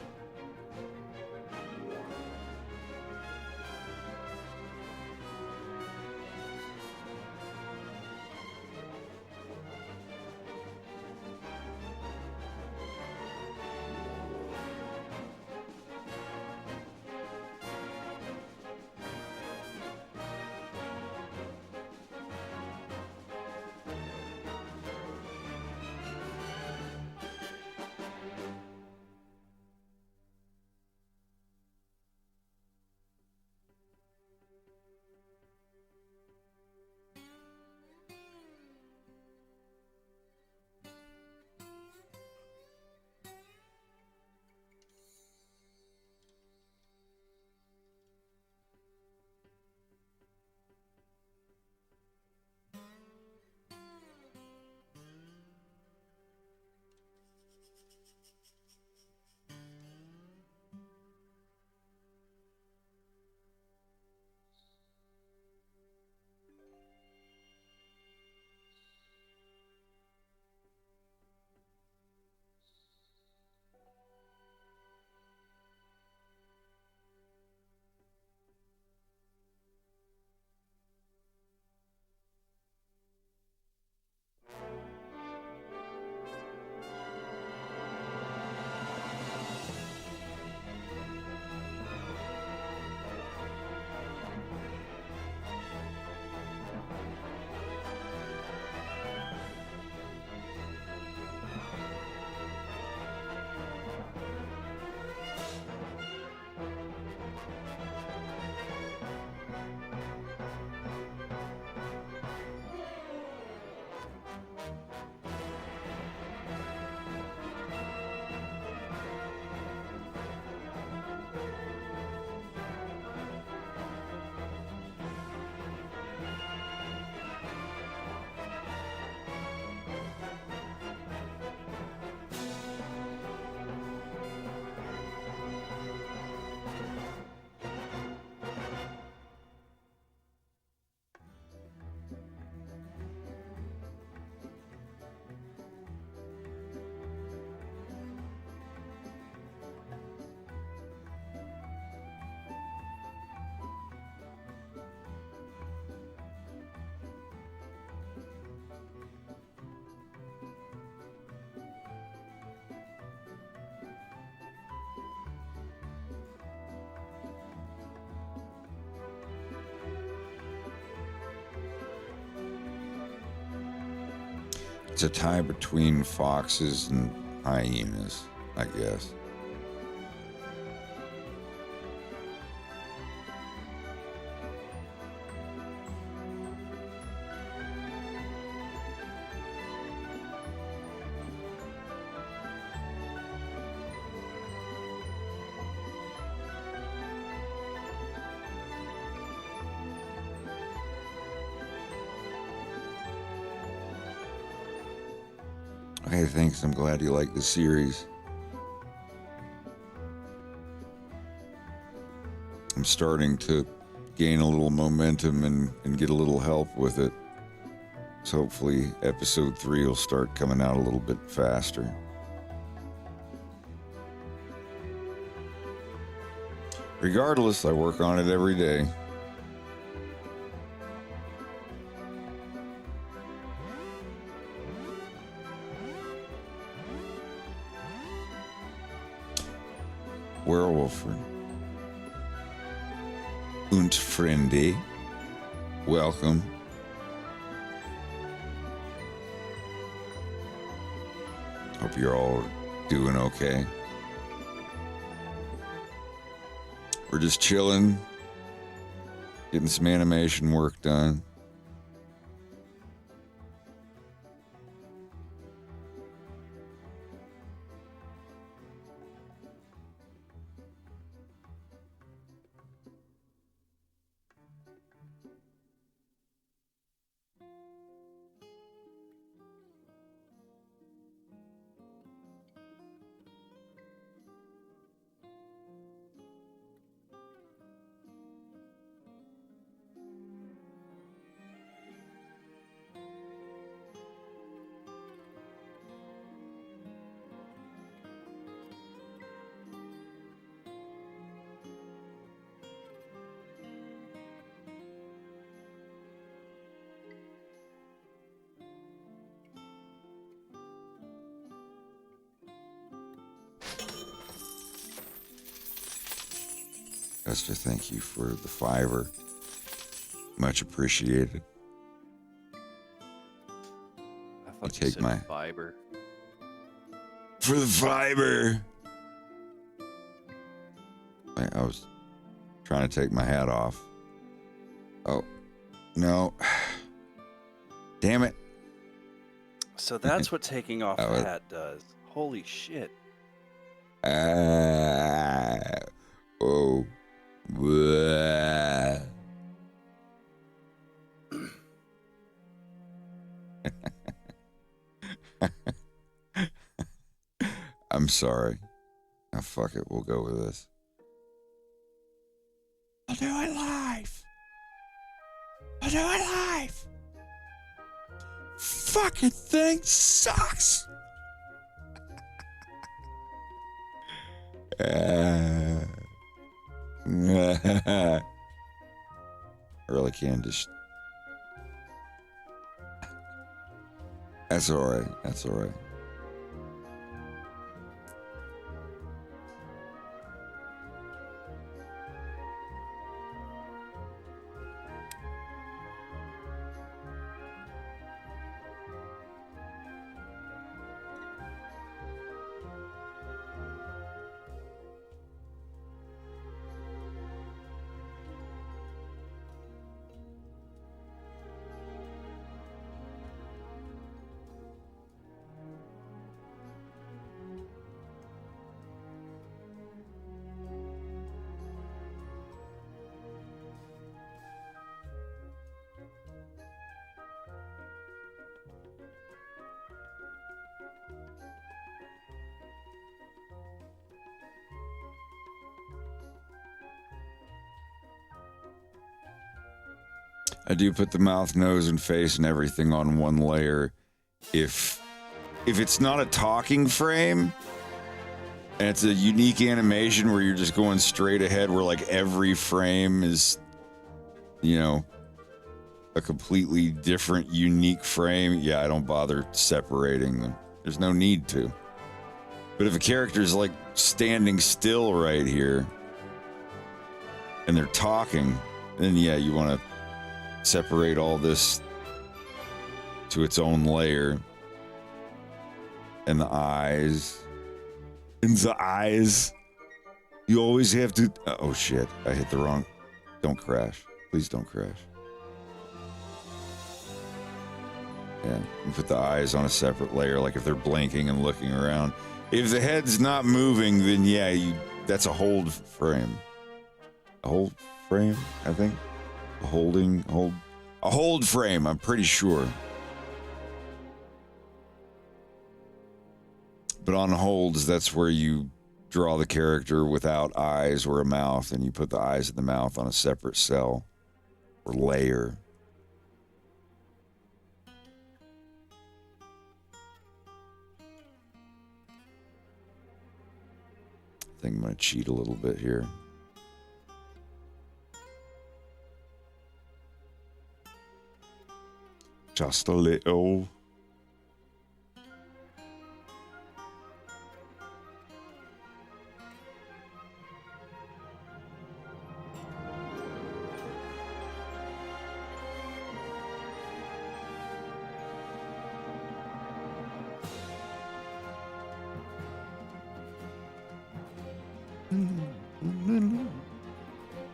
It's a tie between foxes and hyenas, I guess. Okay, thanks. I'm glad you like the series. I'm starting to gain a little momentum and get a little help with it. So hopefully episode 3 will start coming out a little bit faster. Regardless, I work on it every day. Werewolfer und Freunde, welcome. Hope you're all doing okay. We're just chilling, getting some animation work done. Esther, thank you for the $5. Much appreciated. I thought You take said my fiber. For the fiber. I was trying to take my hat off. Oh, no. Damn it. So that's what taking off Oh, a hat does. Holy shit. Oh. Bleh. I'm sorry. Oh, fuck it. We'll go with this. I'll do it live. I'll do it live. Fucking thing sucks. I really can just. That's all right. That's all right. I do put the mouth, nose, and face and everything on one layer. If it's not a talking frame, and it's a unique animation where you're just going straight ahead, where like every frame is, you know, a completely different, unique frame, yeah, I don't bother separating them. There's no need to. But if a character's like standing still right here, and they're talking, then yeah, you want to separate all this to its own layer. and the eyes. And the eyes. You always have to. Oh shit! I hit the wrong. Don't crash. Please don't crash. Yeah, you put the eyes on a separate layer, like if they're blinking and looking around. If the head's not moving, then yeah, that's a hold frame. A hold frame, I think. A hold frame, I'm pretty sure. But on holds, that's where you draw the character without eyes or a mouth, and you put the eyes and the mouth on a separate cell or layer. I think I'm going to cheat a little bit here. Just a little.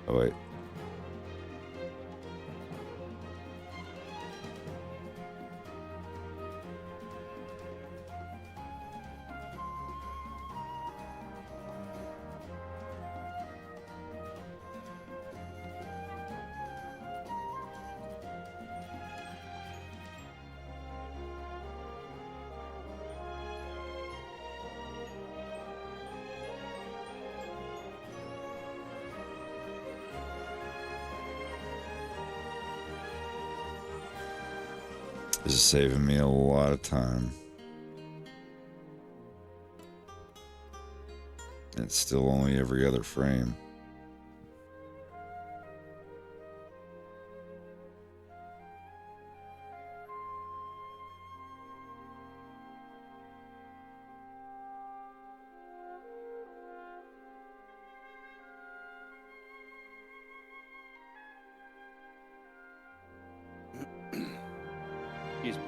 Oh, wait. This is saving me a lot of time. It's still only every other frame. Excuse me.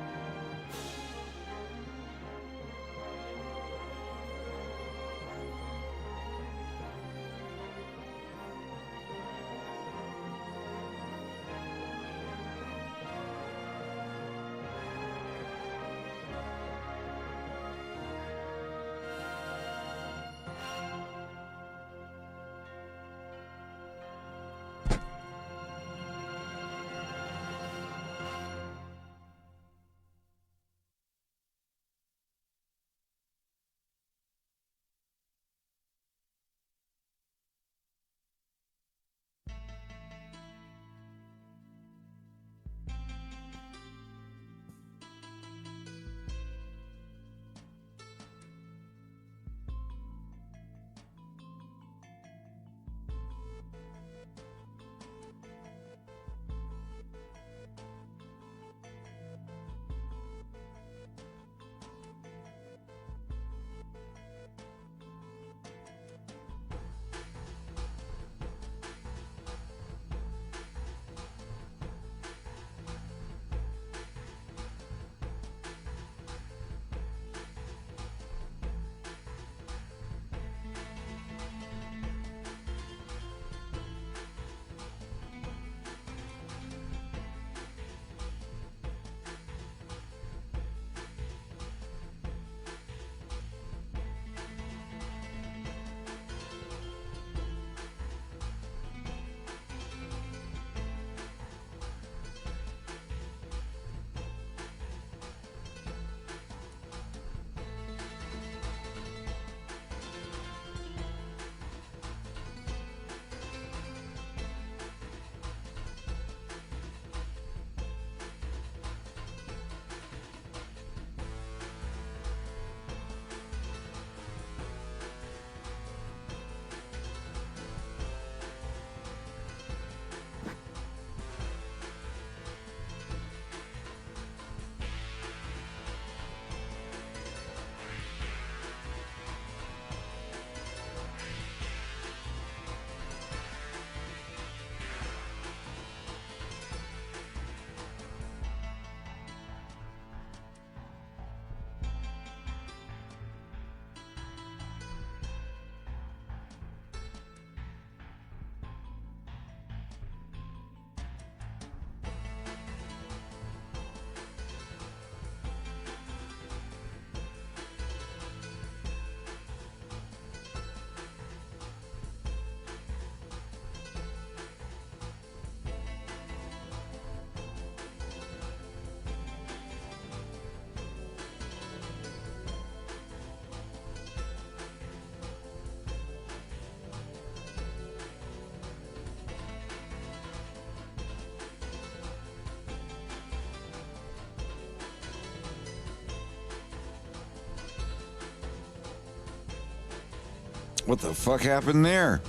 What the fuck happened there?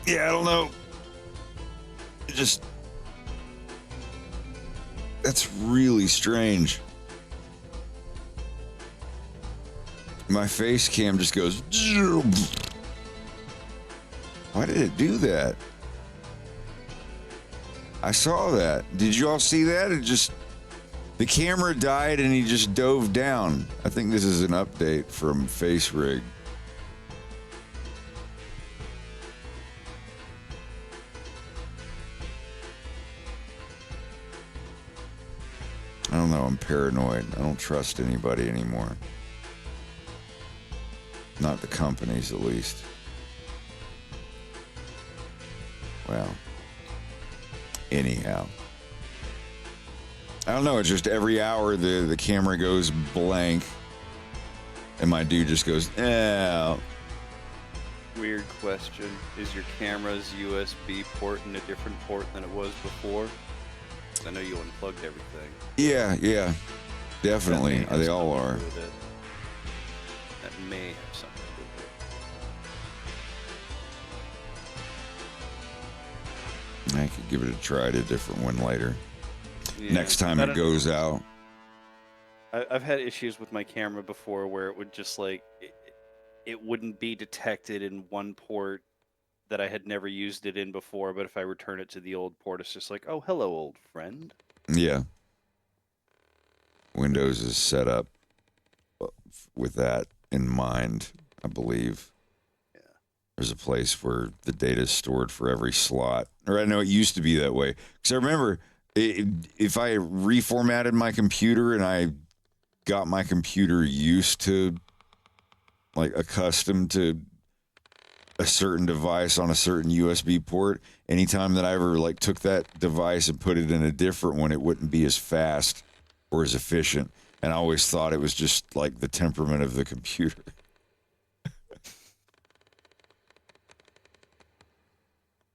Yeah, I don't know. It just... That's really strange. My face cam just goes... Why did it do that? I saw that. Did you all see that? It just... The camera died and he just dove down. I think this is an update from FaceRig. I don't know, I'm paranoid. I don't trust anybody anymore. Not the companies, at least. Well, anyhow. I don't know, it's just every hour the camera goes blank and my dude just goes, eh. Weird question. Is your camera's USB port in a different port than it was before? I know you unplugged everything. Yeah, definitely. They all are. That may have something to do with it. I could give it a try to a different one later. Yeah, Next time it goes out. I've had issues with my camera before where it would just like, it wouldn't be detected in one port that I had never used it in before, but if I return it to the old port, it's just like, oh, hello, old friend. Yeah. Windows is set up with that in mind, I believe. Yeah. There's a place where the data is stored for every slot. Or I know it used to be that way. Because I remember if I reformatted my computer and I got my computer used to, like, accustomed to a certain device on a certain USB port, anytime that I ever like took that device and put it in a different one, it wouldn't be as fast or as efficient. And I always thought it was just like the temperament of the computer.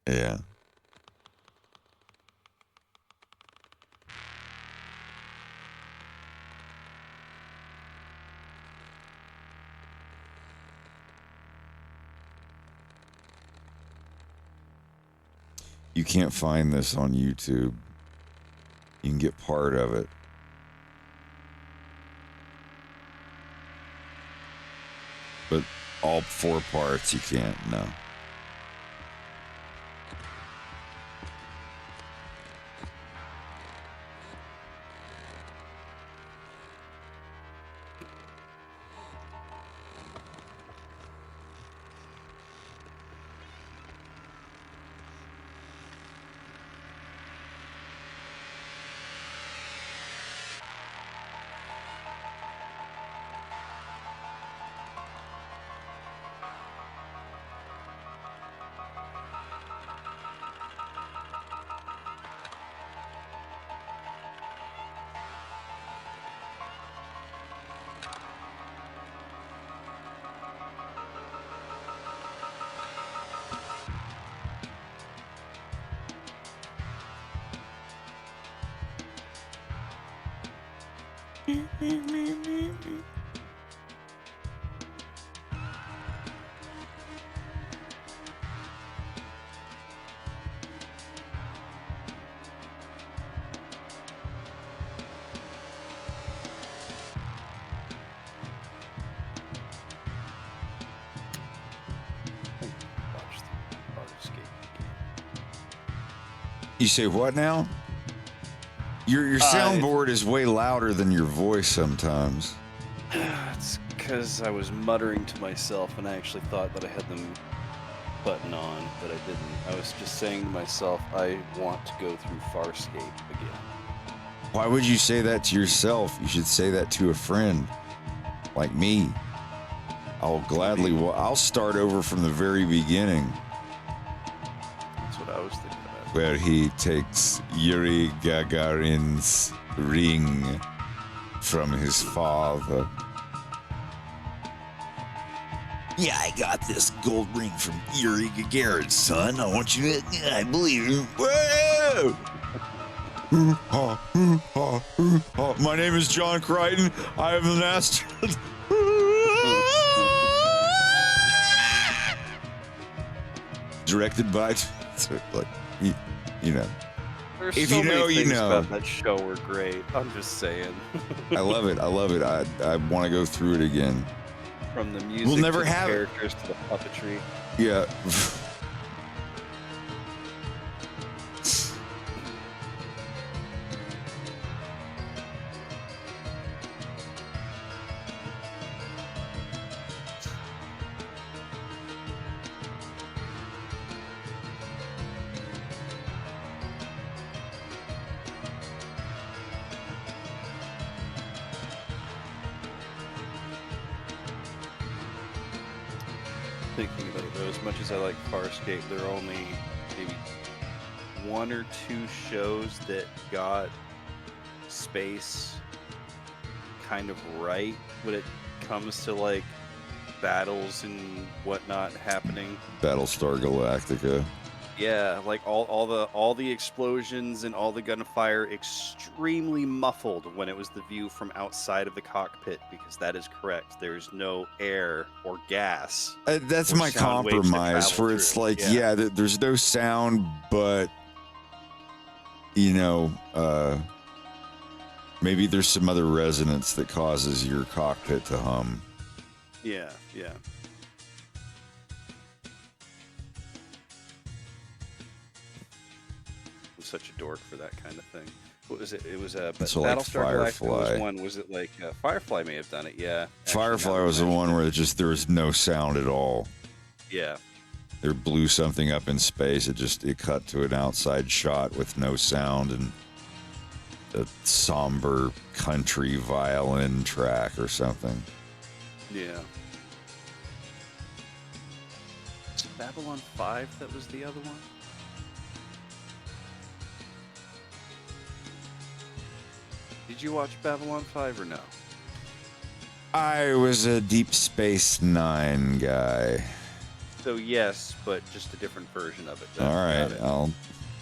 Yeah. You can't find this on YouTube. You can get part of it. But all 4 parts you can't, no. You say what now? Your soundboard is way louder than your voice sometimes. It's because I was muttering to myself and I actually thought that I had them button on, but I didn't. I was just saying to myself, I want to go through Farscape again. Why would you say that to yourself? You should say that to a friend like me. I'll gladly, I'll start over from the very beginning. That's what I was thinking about. Where he takes Yuri Gagarin's ring from his father. Yeah, I got this gold ring from Yuri Gagarin, son. I want you to, I believe you. Whoa! My name is John Crichton. I am an astronaut. directed by, like, you know. There's If so you know, many you things know. about that show were great. I'm just saying. I love it. I love it. I want to go through it again. From the music never to the have it. characters to the puppetry. Yeah. Thinking about it though, as much as I like Farscape, there are only maybe 1 or 2 shows that got space kind of right when it comes to like battles and whatnot happening. Battlestar Galactica. Yeah, like all the explosions and all the gunfire extremely muffled when it was the view from outside of the cockpit, because that is correct. There's no air or gas. That's or my sound waves to compromise, travel where it's through. like, yeah, there's no sound, but you know, maybe there's some other resonance that causes your cockpit to hum. Yeah, yeah. I'm such a dork for that kind of thing. What was it? It was a So, like, Battlestar Galactica Firefly. was one. Was it like Firefly may have done it? Yeah. Actually, now Firefly that was you the mention one where there was no sound at all. it. Yeah. They blew something up in space. It cut to an outside shot with no sound and a somber country violin track or something. Yeah. Was it Babylon 5 that was the other one? Did you watch Babylon 5 or no? I was a Deep Space Nine guy. So yes, but just a different version of it. All Got right, it.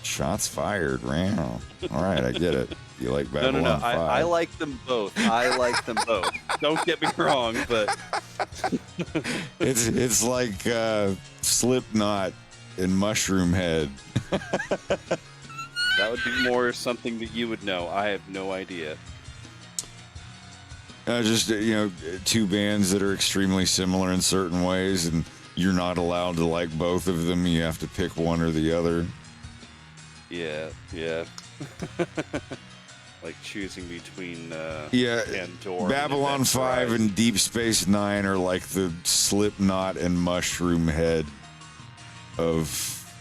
shots fired. Wow. All right, I get it. You like Babylon No. 5? I like them both. I like them both. Don't get me wrong, but It's like Slipknot and Mushroom Head. that would be more something that you would know. I have no idea. Just two bands that are extremely similar in certain ways, and you're not allowed to like both of them. You have to pick one or the other. Yeah. Like choosing between Pandora, Babylon and 5 and Deep Space Nine are like the Slipknot and Mushroom Head of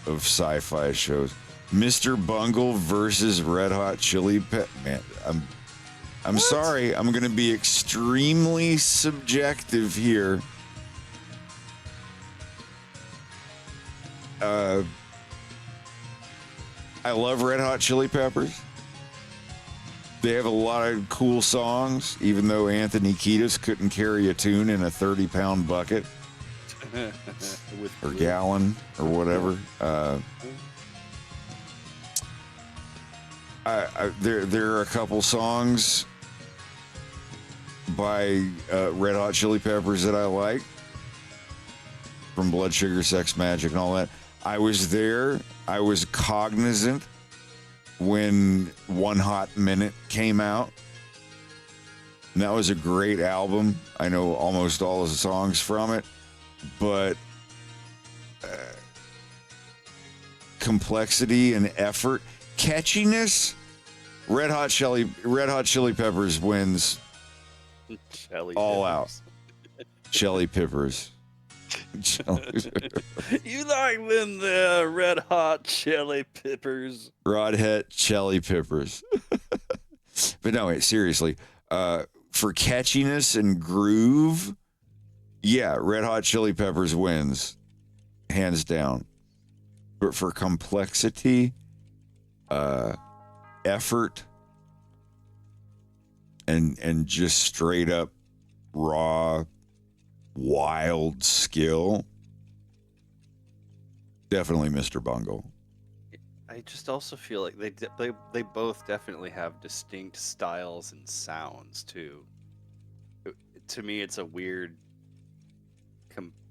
sci-fi shows. Mr. Bungle versus Red Hot Chili Peppers. Man, I'm sorry. I'm going to be extremely subjective here. I love Red Hot Chili Peppers. They have a lot of cool songs, even though Anthony Kiedis couldn't carry a tune in a 30-pound bucket or gallon or whatever. There are a couple songs by Red Hot Chili Peppers that I like, from Blood Sugar Sex Magic and all that. I was there. I was cognizant when One Hot Minute came out. And that was a great album. I know almost all of the songs from it, but complexity and effort, catchiness, Red Hot Chili Peppers wins all out. Chili Peppers. You like them there, Red Hot Chili Peppers. Rodhead Chili Peppers. But no, wait, seriously. For catchiness and groove, yeah, Red Hot Chili Peppers wins, hands down. But for complexity, effort, and just straight up raw, wild skill, definitely Mr. Bungle. I just also feel like they both definitely have distinct styles and sounds too. To me, it's a weird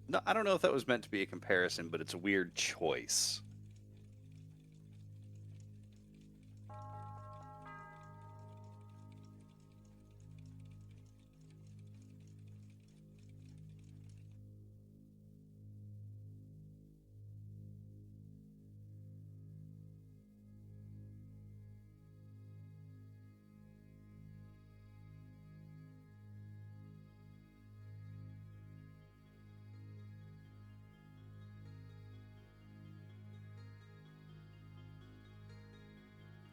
No, I don't know if that was meant to be a comparison, but it's a weird choice.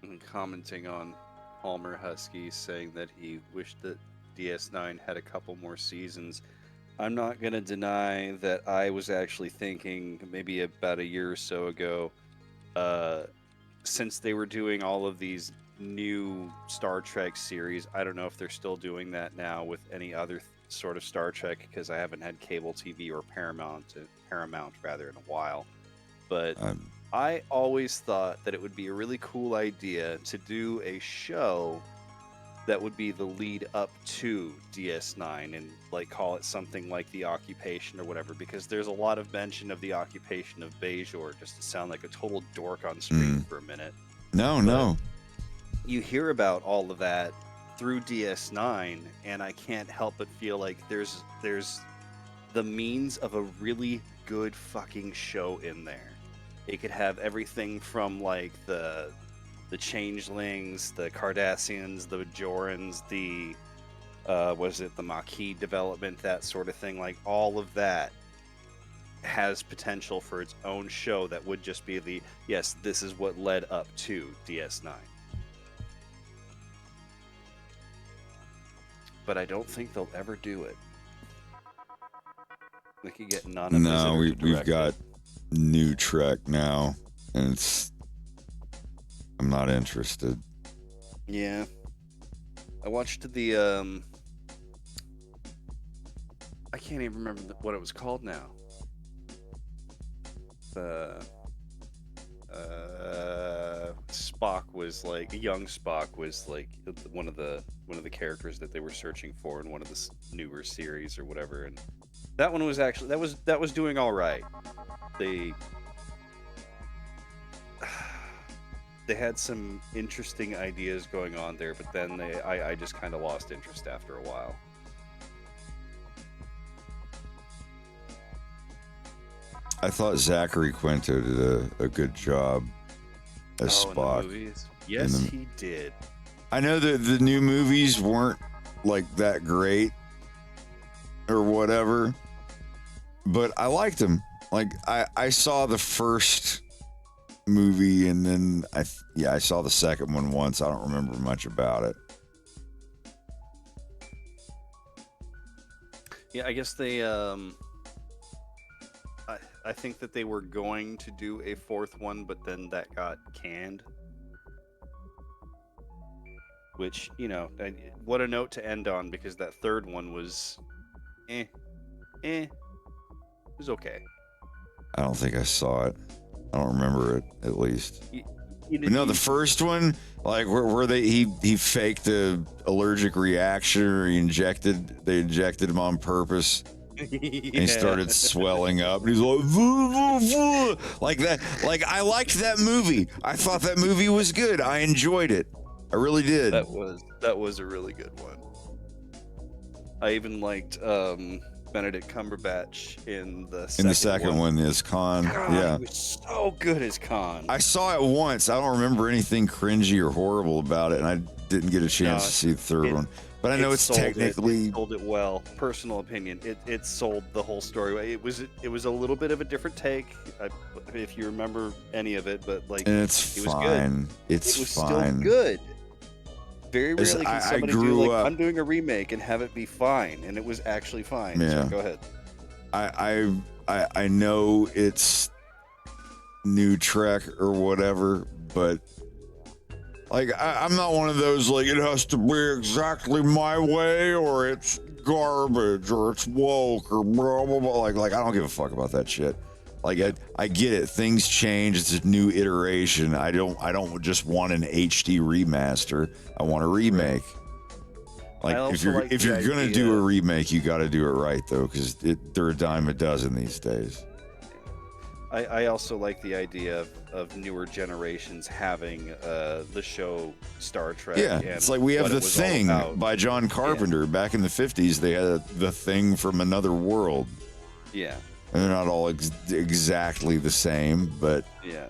And commenting on Palmer Husky saying that he wished that DS9 had a couple more seasons. I'm not going to deny that I was actually thinking maybe about a year or so ago, since they were doing all of these new Star Trek series, I don't know if they're still doing that now with any other sort of Star Trek, because I haven't had cable TV or Paramount rather in a while. But I always thought that it would be a really cool idea to do a show that would be the lead up to DS9 and like call it something like The Occupation or whatever, because there's a lot of mention of the occupation of Bajor, just to sound like a total dork on screen for a minute. No. You hear about all of that through DS9, and I can't help but feel like there's the means of a really good fucking show in there. It could have everything from like the Changelings, the Cardassians, the Bajorans, the the Maquis development, that sort of thing. Like all of that has potential for its own show that would just be yes, this is what led up to DS9. But I don't think they'll ever do it. They could get No, we've got new Trek now, and I'm not interested. Yeah, I watched the I can't even remember what it was called now. Spock was like young Spock was like one of the characters that they were searching for in one of the newer series or whatever, and that one was actually that was doing all right. They had some interesting ideas going on there, but then I just kind of lost interest after a while. I thought Zachary Quinto did a good job as Spock. In the movies? Yes, he did. I know that the new movies weren't like that great or whatever, but I liked him. Like I saw the first movie, and then I saw the second one once. I don't remember much about it. Yeah, I guess they I think that they were going to do a fourth one, but then that got canned. Which, you know, what a note to end on, because that third one was it was okay. I don't think I saw it. I don't remember it, at least. But no, the first one, like where he faked the allergic reaction, or they injected him on purpose. Yeah. And he started swelling up, and he's like, "Voo, voo, voo." Like that. Like, I liked that movie. I thought that movie was good. I enjoyed it. I really did. That was a really good one. I even liked Benedict Cumberbatch in the second one as Khan. God, yeah, he was so good as Khan. I saw it once. I don't remember anything cringy or horrible about it, and I didn't get a chance to see the third one. But I know it's technically sold it well. Personal opinion, it sold the whole story. It was a little bit of a different take, if you remember any of it. But like, and it's it was fine. good. It was fine. still good. Very rarely can somebody do like, up, I'm doing a remake and have it be fine, and it was actually fine. Yeah. So go ahead. I know it's new Trek or whatever, but like I'm not one of those like it has to be exactly my way, or it's garbage, or it's woke, or blah blah blah. Like I don't give a fuck about that shit. Like I get it. Things change. It's a new iteration. I don't just want an HD remaster. I want a remake. Like if also you're like if the you're gonna idea- do a remake, you got to do it right though, because they're a dime a dozen these days. I also like the idea of newer generations having the show Star Trek. Yeah, and it's like we have what it The was all Thing about. by John Carpenter. Back in the 50s, they had The Thing from another world. Yeah. And they're not all exactly the same, but Yeah.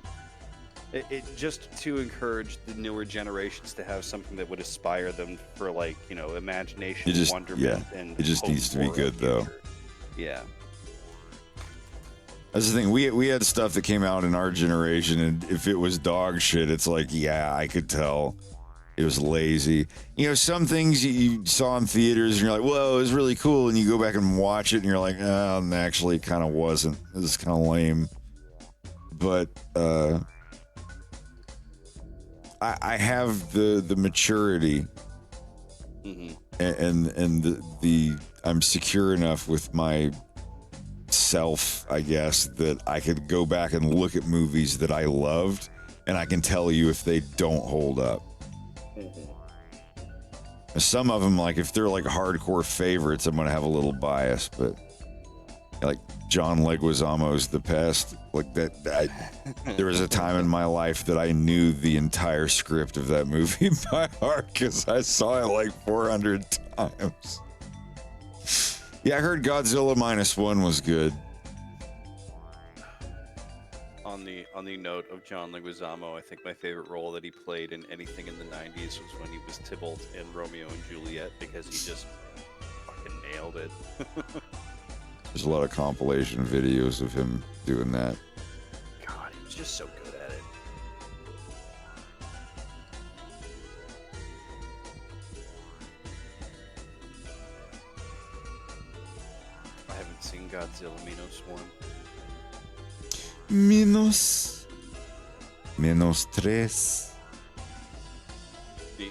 It just to encourage the newer generations to have something that would inspire them for, like, you know, imagination, it just wonderment, and it just hope needs to be for a good though. future. Yeah. That's the thing. We had stuff that came out in our generation, and if it was dog shit, it's like, yeah, I could tell it was lazy. You know, some things you saw in theaters, and you're like, whoa, it was really cool, and you go back and watch it, and you're like, oh, actually, it kind of wasn't. It was kind of lame. But I have the maturity, and the I'm secure enough with my self, I guess, that I could go back and look at movies that I loved, and I can tell you if they don't hold up. Some of them, like if they're like hardcore favorites, I'm gonna have a little bias, but like John Leguizamo's The Pest, like that. There was a time in my life that I knew the entire script of that movie by heart because I saw it like 400 times. Yeah, I heard Godzilla -1 was good. On the note of John Leguizamo, I think my favorite role that he played in anything in the 90s was when he was Tybalt in Romeo and Juliet, because he just fucking nailed it. There's a lot of compilation videos of him doing that. God, he was just so good at it. I haven't seen Godzilla -1. Menos tres.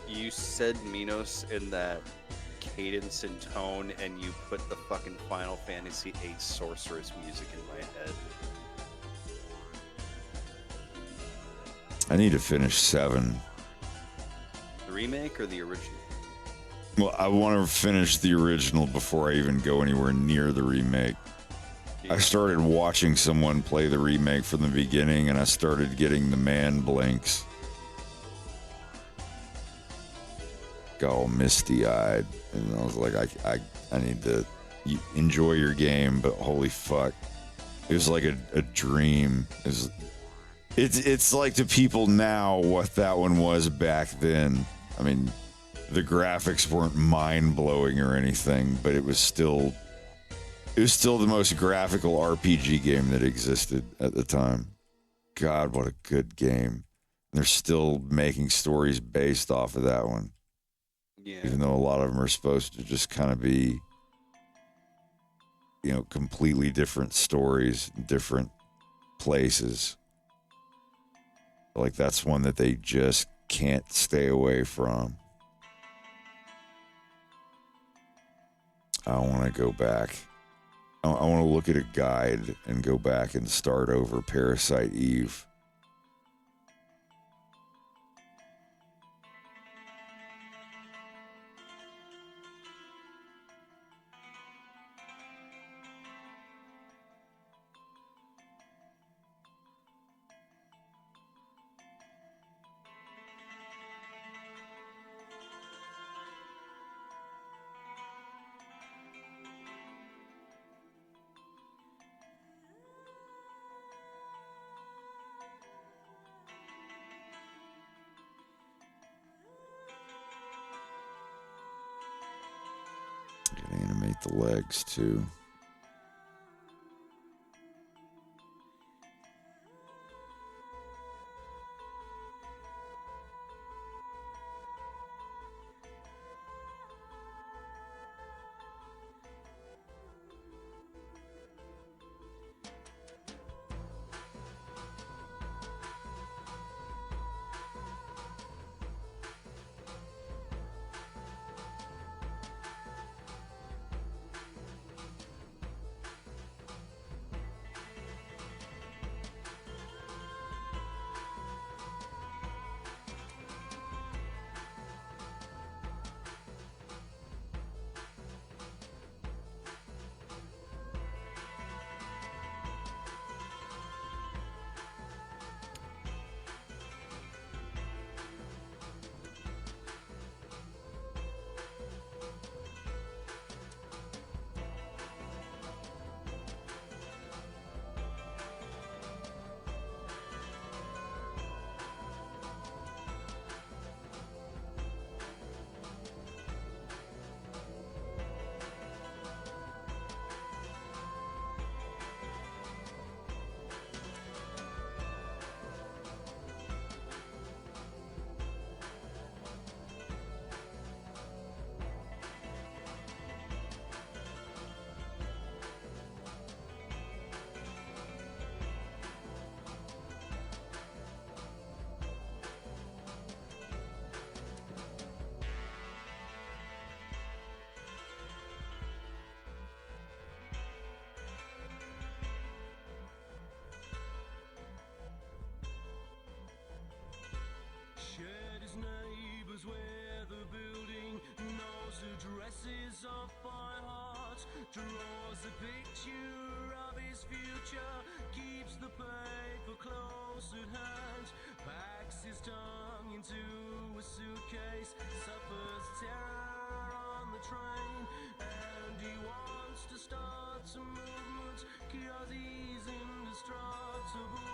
You said Minos in that cadence and tone, and you put the fucking Final Fantasy VIII Sorceress music in my head. I need to finish 7. The remake or the original? Well, I want to finish the original before I even go anywhere near the remake. I started watching someone play the remake from the beginning, and I started getting the man blinks. Got all misty-eyed, and I was like, I need to enjoy your game, but holy fuck, it was like a dream. It's like to people now what that one was back then. I mean, the graphics weren't mind-blowing or anything, but it was still the most graphical RPG game that existed at the time. God, what a good game. They're still making stories based off of that one. Yeah. Even though a lot of them are supposed to just kind of be, you know, completely different stories, different places. Like, that's one that they just can't stay away from. I want to go back. I want to look at a guide and go back and start over Parasite Eve. Gotta animate the legs too. up by heart, draws a picture of his future, keeps the paper close at hand, packs his tongue into a suitcase, suffers terror on the train, and he wants to start some movement, cause he's indestructible.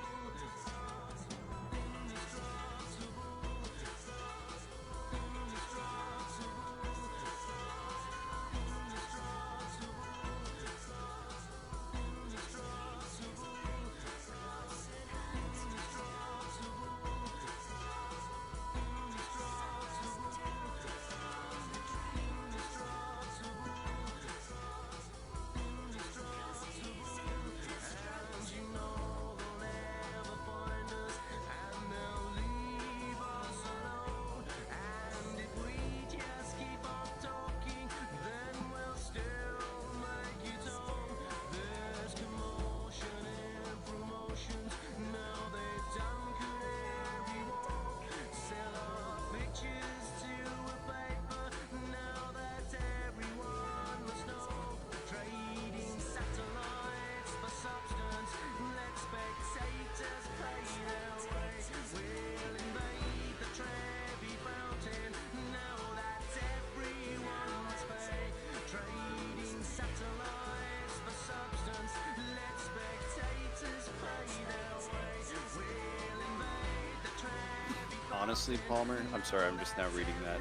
Honestly, Palmer, I'm sorry, I'm just now reading that.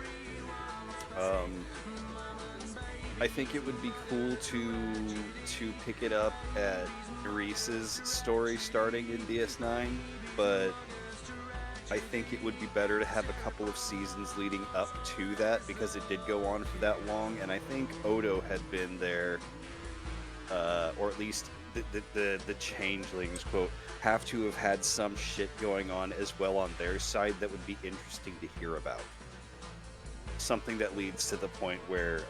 I think it would be cool to pick it up at Reese's story starting in DS9, but I think it would be better to have a couple of seasons leading up to that because it did go on for that long, and I think Odo had been there, or at least the changelings, quote, have to have had some shit going on as well on their side that would be interesting to hear about. Something that leads to the point where,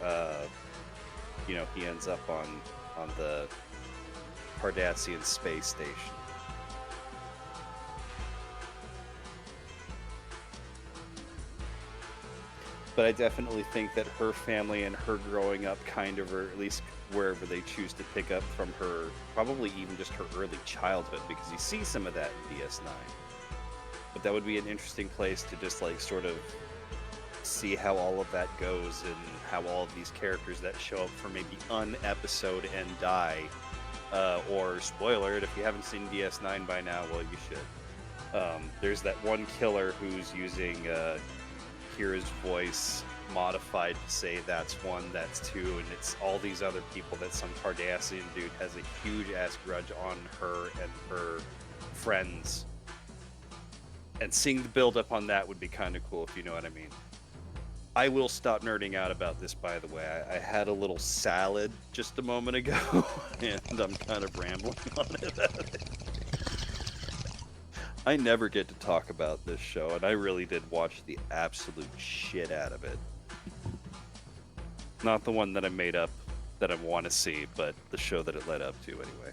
he ends up on the Cardassian space station. But I definitely think that her family and her growing up kind of, or at least wherever they choose to pick up from her, probably even just her early childhood, because you see some of that in DS9. But that would be an interesting place to just like sort of see how all of that goes and how all of these characters that show up for maybe an episode and die, or spoiler it, if you haven't seen DS9 by now, well, you should. There's that one killer who's using Kira's voice modified to say that's one, that's two, and it's all these other people that some Cardassian dude has a huge ass grudge on her and her friends. And seeing the build up on that would be kind of cool, if you know what I mean. I will stop nerding out about this, by the way. I had a little salad just a moment ago, and I'm kind of rambling on it. I never get to talk about this show, and I really did watch the absolute shit out of it. Not the one that I made up that I want to see, but the show that it led up to anyway.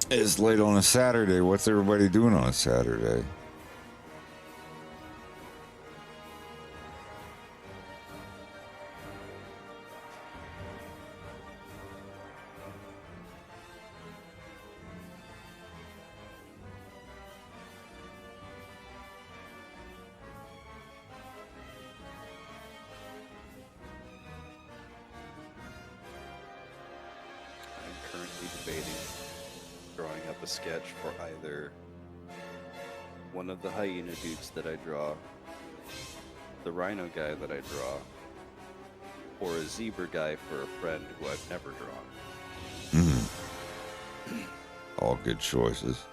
It's late on a Saturday. What's everybody doing on a Saturday? I'm currently debating drawing up a sketch for either one of the hyena dudes that I draw, the rhino guy that I draw, or a zebra guy for a friend who I've never drawn. All good choices.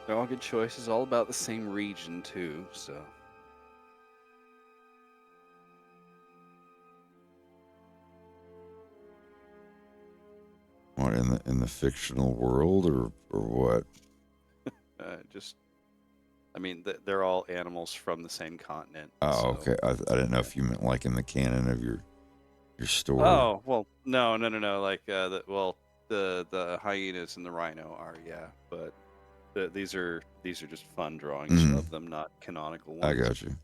They're all good choices, all about the same region too, so. What, in the fictional world or what? I mean, they're all animals from the same continent. Oh, so. okay. I didn't know if you meant like in the canon of your story. Oh, well, no. Like, the hyenas and the rhino are, yeah, but these are just fun drawings of them, not canonical ones. I got you.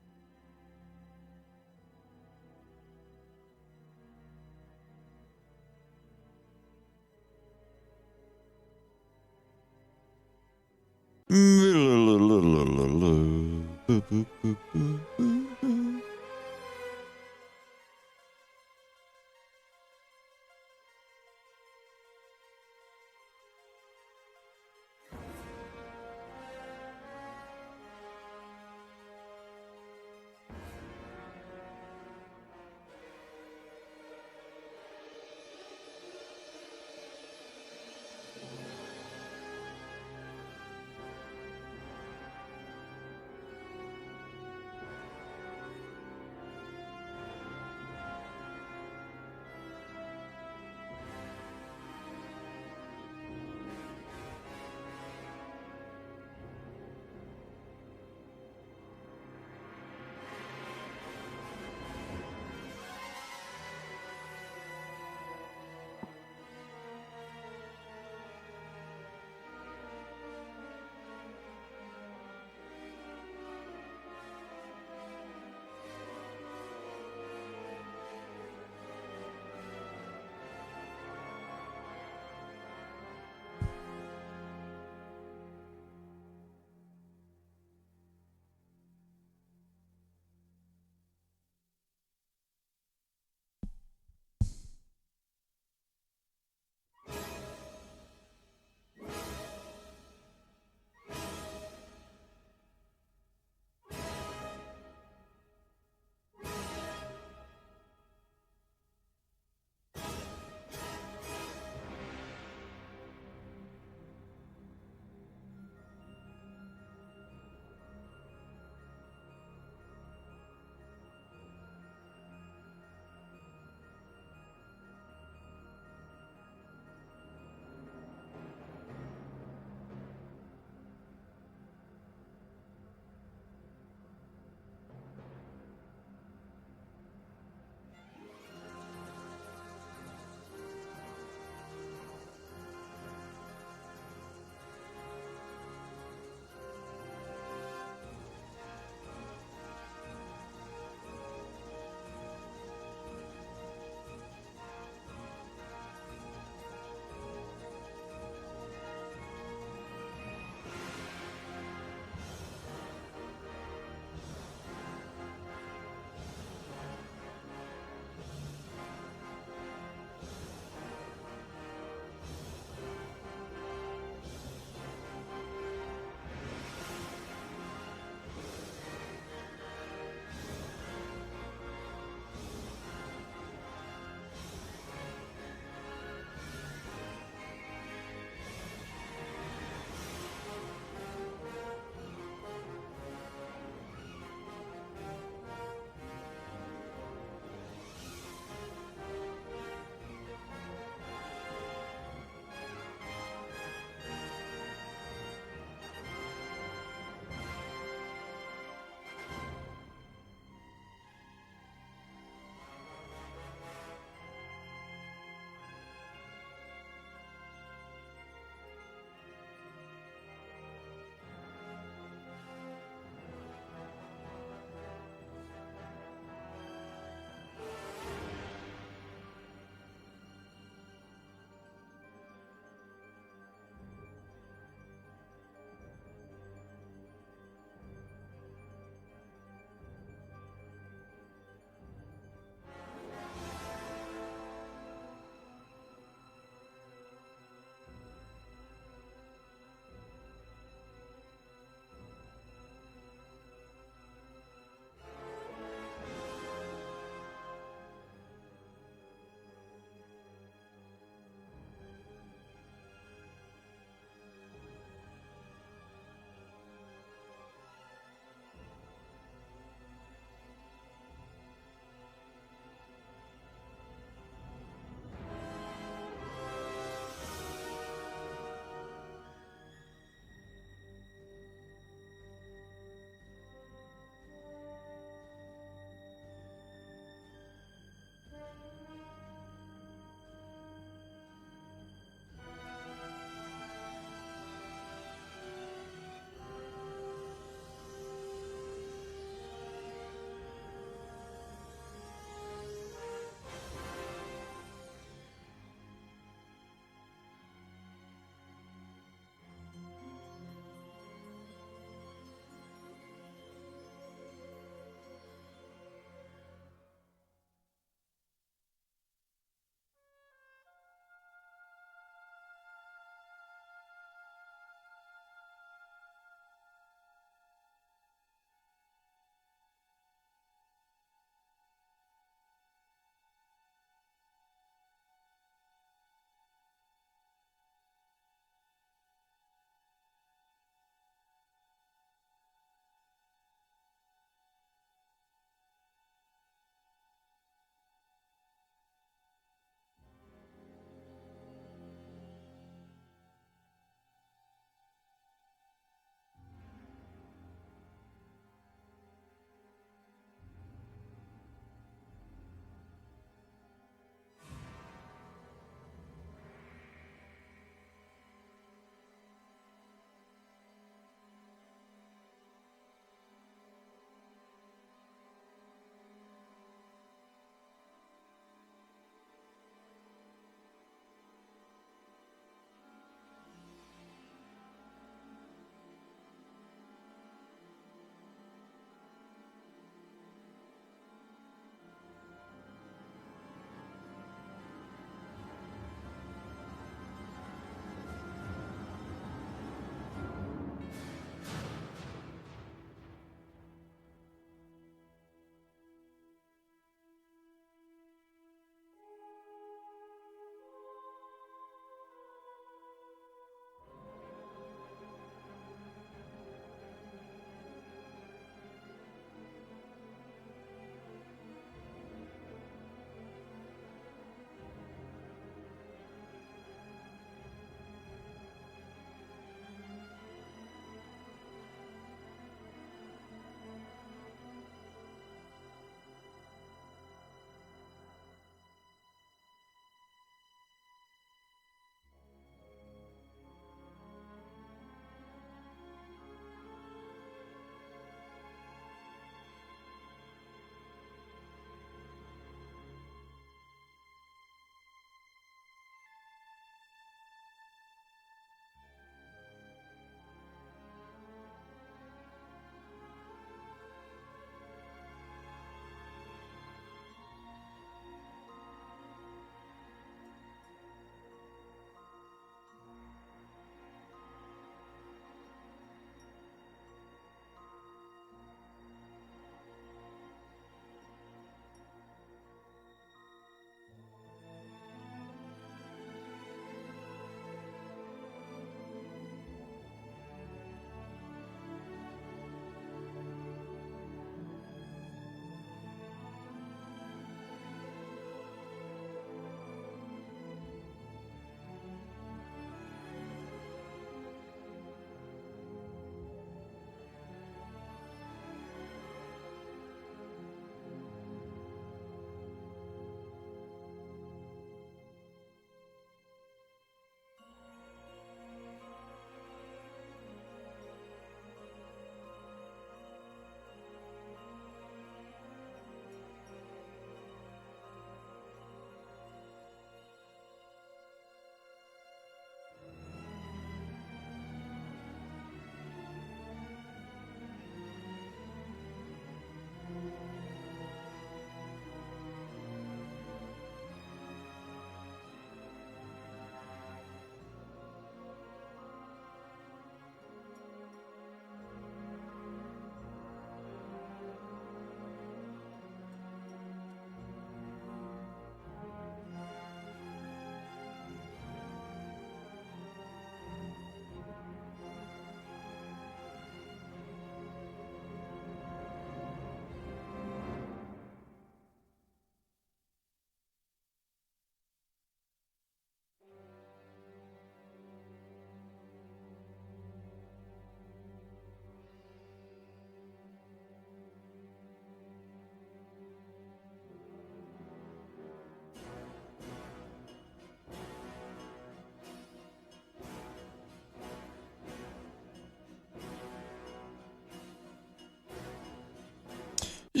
Is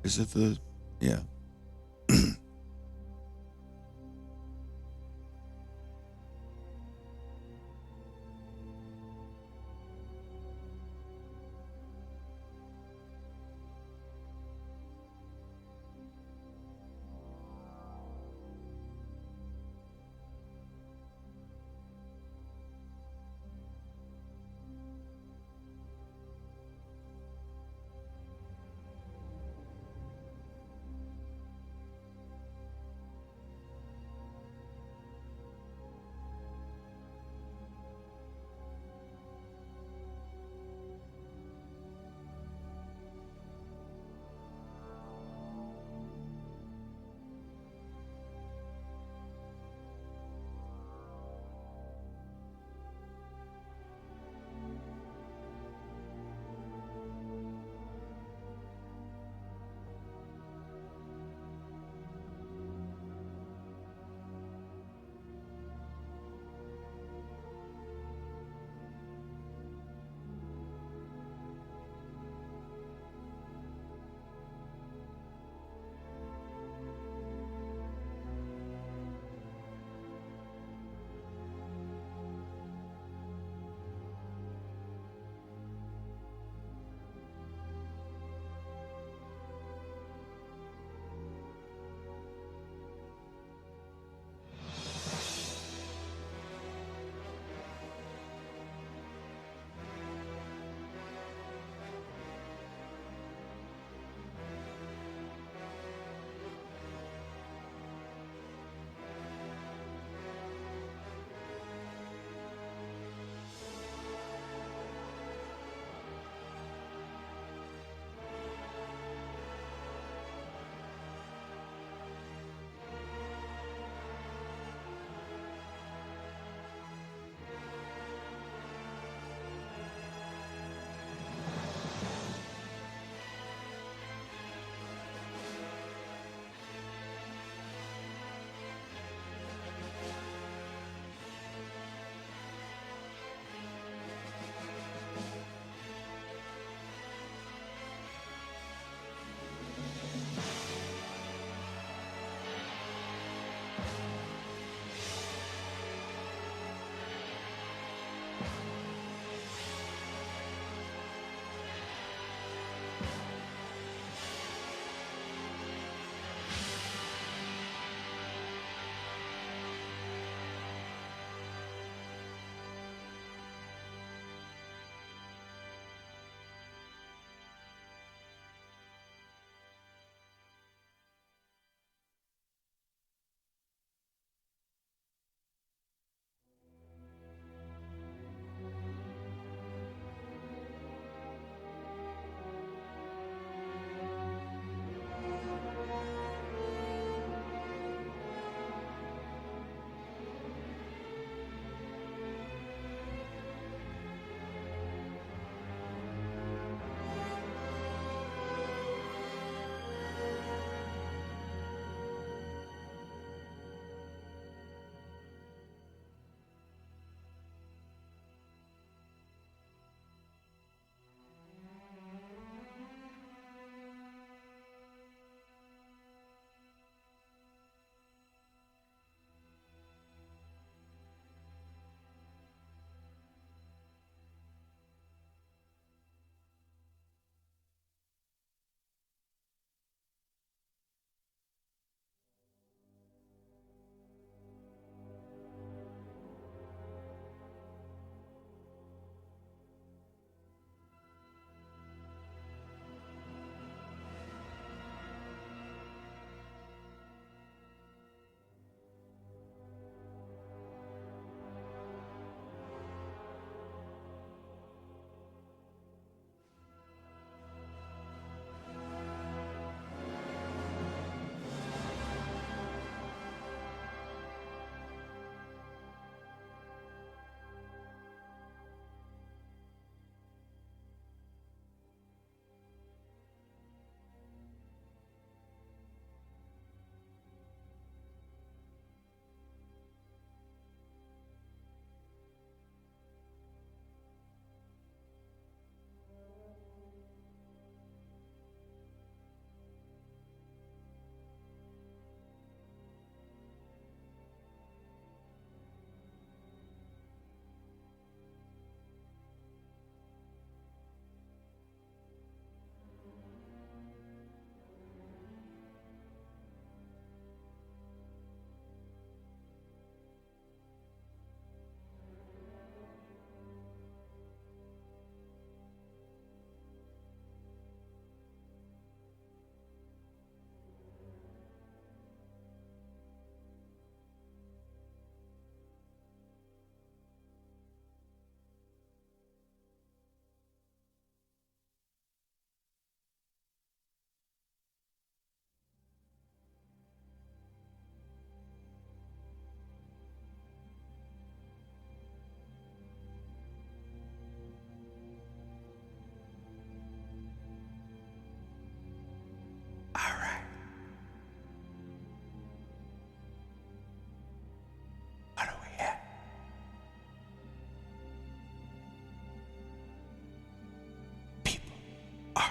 it the? Yeah.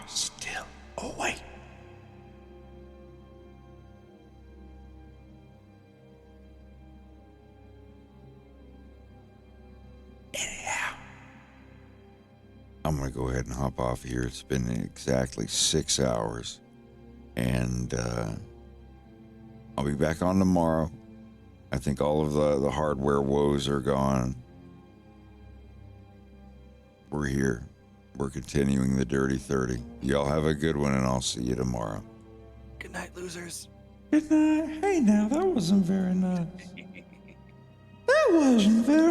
still awake. Anyhow, I'm going to go ahead and hop off here. It's been exactly 6 hours. And I'll be back on tomorrow. I think all of the hardware woes are gone. We're here. We're continuing the Dirty 30. Y'all have a good one, and I'll see you tomorrow. Good night, losers. Good night. Hey, now, that wasn't very nice. That wasn't very